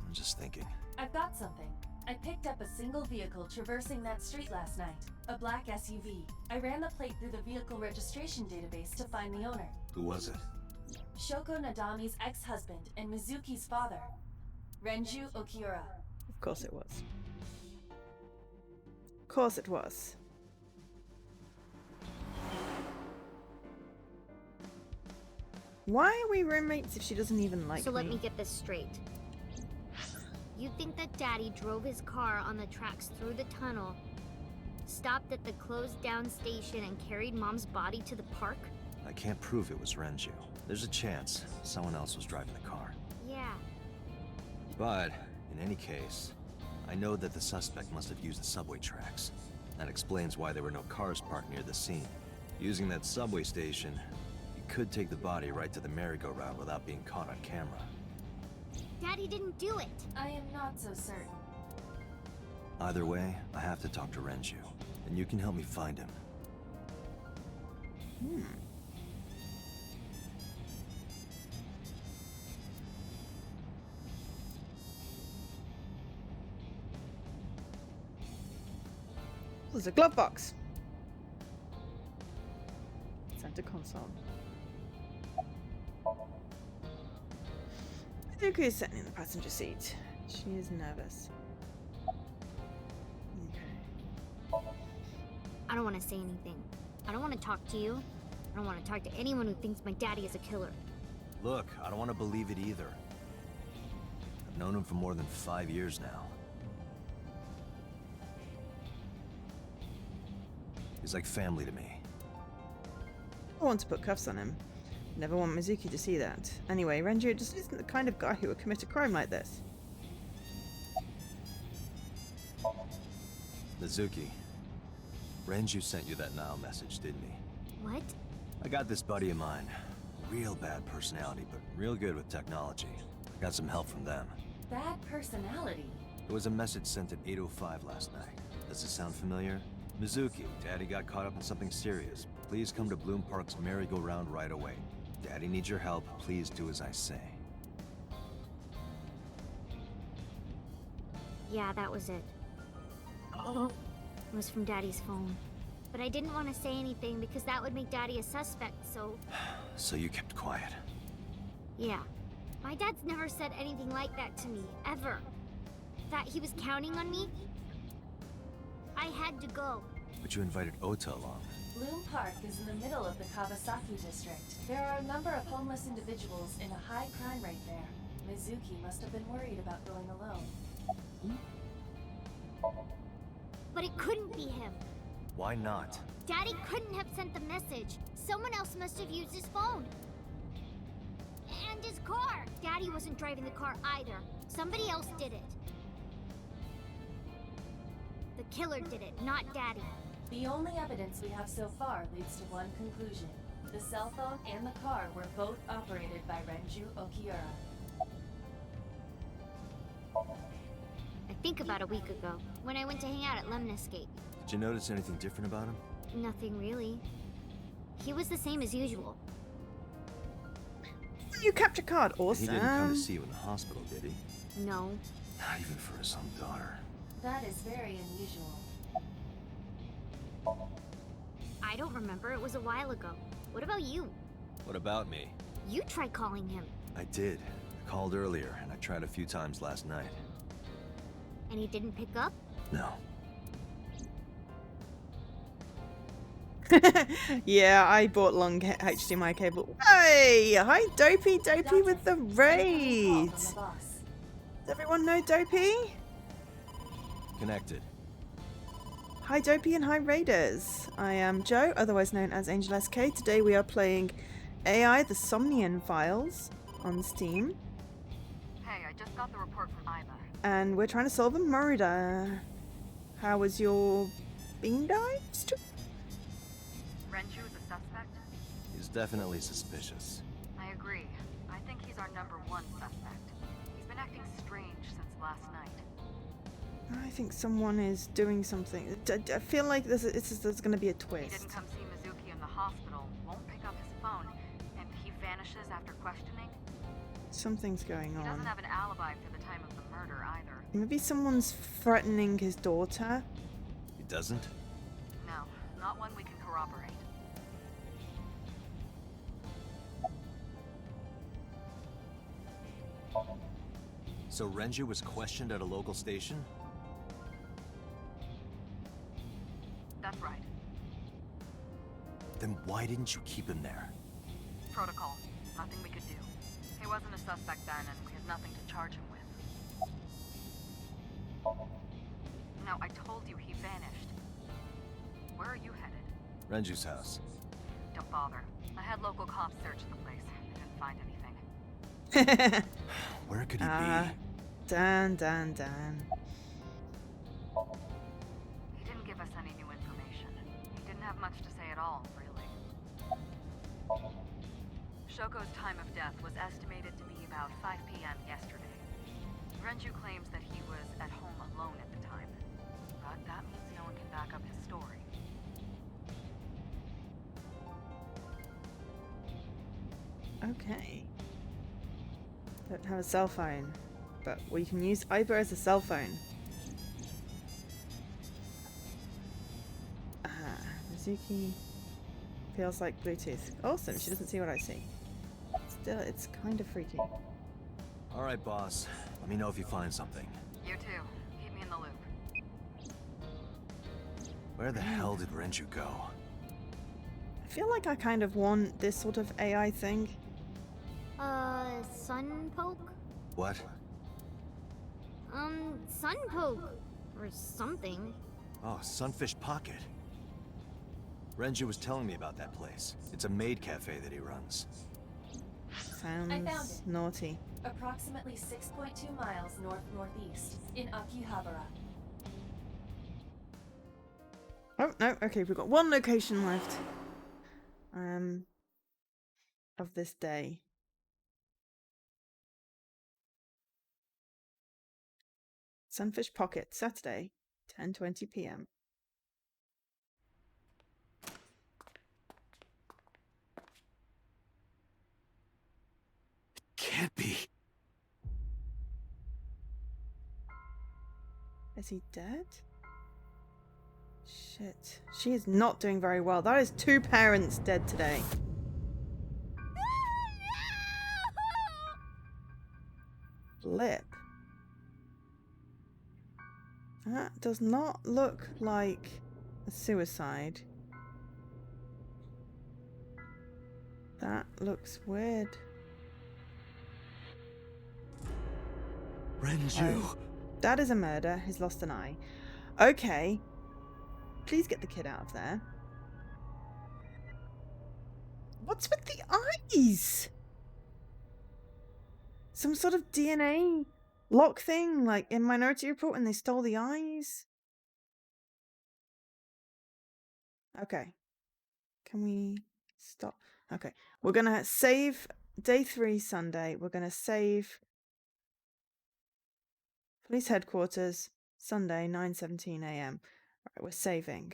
I'm just thinking. I've got something. I picked up a single vehicle traversing that street last night. A black SUV. I ran the plate through the vehicle registration database to find the owner. Who was it? Shoko Nadami's ex-husband and Mizuki's father. Renju Okiura. Of course it was. Of course it was. Why are we roommates if she doesn't even like So me? let me get this straight. You think that Daddy drove his car on the tracks through the tunnel, stopped at the closed down station, and carried Mom's body to the park? I can't prove it was Renju. There's a chance someone else was driving the car. Yeah. But, in any case, I know that the suspect must have used the subway tracks. That explains why there were no cars parked near the scene. Using that subway station, you could take the body right to the merry-go-round without being caught on camera. Daddy didn't do it. I am not so certain. Either way, I have to talk to Renju, and you can help me find him. There's a glove box. Center console. Mizuki is sitting in the passenger seat. She is nervous. Okay. I don't want to say anything. I don't want to talk to you. I don't want to talk to anyone who thinks my daddy is a killer. Look, I don't want to believe it either. I've known him for more than 5 years now. He's like family to me. I want to put cuffs on him. Never want Mizuki to see that. Anyway, Renju just isn't the kind of guy who would commit a crime like this. Mizuki, Renju sent you that now message, didn't he? What? I got this buddy of mine. Real bad personality, but real good with technology. I got some help from them. Bad personality? There was a message sent at 8:05 last night. Does it sound familiar? Mizuki, Daddy got caught up in something serious. Please come to Bloom Park's merry-go-round right away. Daddy needs your help. Please do as I say. Yeah, that was it. It was from Daddy's phone. But I didn't want to say anything because that would make Daddy a suspect, so... So you kept quiet. Yeah. My dad's never said anything like that to me, ever. That he was counting on me? I had to go. But you invited Ota along. Bloom Park is in the middle of the Kawasaki district. There are a number of homeless individuals in a high crime rate there. Mizuki must have been worried about going alone. But it couldn't be him. Why not? Daddy couldn't have sent the message. Someone else must have used his phone. And his car. Daddy wasn't driving the car either. Somebody else did it. The killer did it, not Daddy. The only evidence we have so far leads to one conclusion. The cell phone and the car were both operated by Renju Okiura. I think about a week ago, when I went to hang out at Lemniscape. Did you notice anything different about him? Nothing really. He was the same as usual. You capture card, He awesome. didn't come to see you in the hospital, did he? No. Not even for his own daughter. That is very unusual. I don't remember. It was a while ago. What about you? What about me? You tried calling him. I did. I called earlier, and I tried a few times last night. And he didn't pick up? No. Yeah, I bought long HDMI cable. Hey! Hi, Dopey! Dopey with the raid! From the boss. Does everyone know Dopey? Connected. Hi, Dopey, and hi, Raiders. I am Joe, otherwise known as Angel SK. Today we are playing AI the Somnium Files on Steam. Hey, I just got the report from Iva. And we're trying to solve a murder. How was your bean dive? Renju is a suspect? He's definitely suspicious. I agree. I think he's our #1 suspect. He's been acting strange since last night. I think someone is doing something. I feel like there's going to be a He twist. didn't come see Mizuki in the hospital, won't pick up his phone, and he vanishes after questioning. Something's going He doesn't on. have an alibi for the time of the murder either. Maybe someone's threatening his daughter. He doesn't? No, not one we can corroborate. So Renju was questioned at a local station? That's right. Then why didn't you keep him there? Protocol. Nothing we could do. He wasn't a suspect then, and we had nothing to charge him with. No, I told you he vanished. Where are you headed? Renju's house. Don't bother. I had local cops search the place. They didn't find anything. Where could he Dan. He didn't give us any new information. He didn't have much to say at all, really. Shoko's time of death was estimated to be about 5 p.m. yesterday. Renju claims that he was at home alone at the time. But that means no one can back up his story. Okay. Don't have a cell phone, but we can use Iva as a cell phone. Mizuki feels like Bluetooth. Awesome, she doesn't see what I see. Still, it's kind of freaky. Alright, boss. Let me know if you find something. You too. Keep me in the loop. Where the hell did Renju go? I feel like I kind of want this sort of AI thing. Sun poke? What? Sun poke. Or something. Oh, Sunfish Pocket. Renju was telling me about that place. It's a maid cafe that he runs. I found Sounds it. naughty. Approximately 6.2 miles north-northeast in Akihabara. Oh, no, okay, we've got one location left. Of this day. Sunfish Pocket, Saturday, 10:20 p.m. Can't be. Is he dead? Shit. She is not doing very well. That is 2 parents dead today. Flip. That does not look like a suicide. That looks weird. Renju. That is a murder. He's lost an eye. Okay. Please get the kid out of there. What's with the eyes? Some sort of DNA lock thing, like in Minority Report, and they stole the eyes? Okay. Can we stop? Okay. We're going to save day 3 Sunday. We're going to save police headquarters Sunday 9:17 a.m. Alright, we're saving.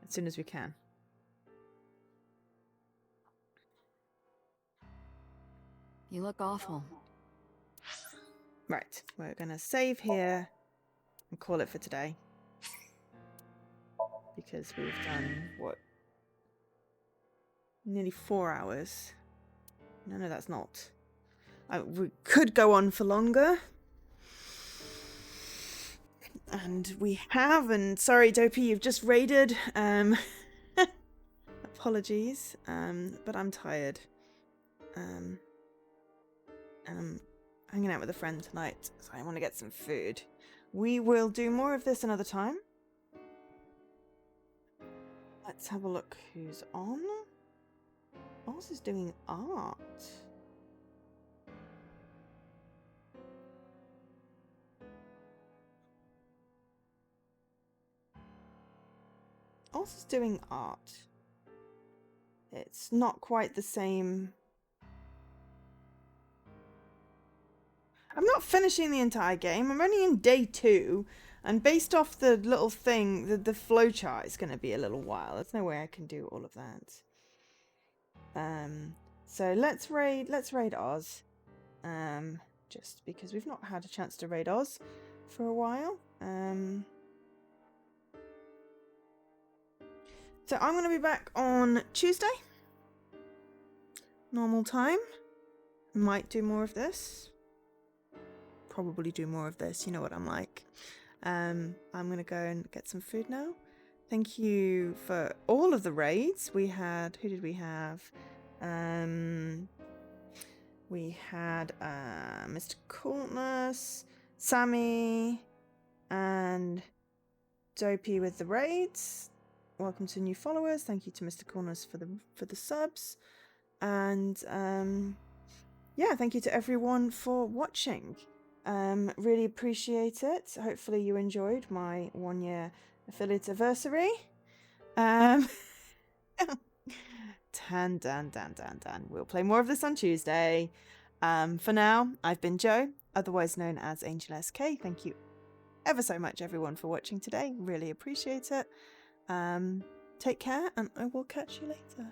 As soon as we can. You look awful. Right, we're going to save here and call it for today. Because we've done, what? Nearly 4 hours. No, that's not. We could go on for longer. And we have, and sorry, Dopey, you've just raided. Apologies, but I'm tired. And I'm hanging out with a friend tonight, so I want to get some food. We will do more of this another time. Let's have a look who's on. Oz is doing art. Oz is doing art. It's not quite the same. I'm not finishing the entire game. I'm only in day 2. And based off the little thing, the flowchart is going to be a little while. There's no way I can do all of that. So let's raid Oz. Just because we've not had a chance to raid Oz for a while. So I'm going to be back on Tuesday. Normal time. Might do more of this. Probably do more of this. You know what I'm like. I'm going to go and get some food now. Thank you for all of the raids. We had... Who did we have? We had Mr. Coolness, Sammy, and Dopey with the raids. Welcome to new followers. Thank you to Mr. Coolness for the subs. And yeah, thank you to everyone for watching. Really appreciate it. Hopefully you enjoyed my 1-year affiliate anniversary. Dan. We'll play more of this on Tuesday. For now, I've been Jo, otherwise known as Angel SK. Thank you ever so much, everyone, for watching today. Really appreciate it. Take care, and I will catch you later.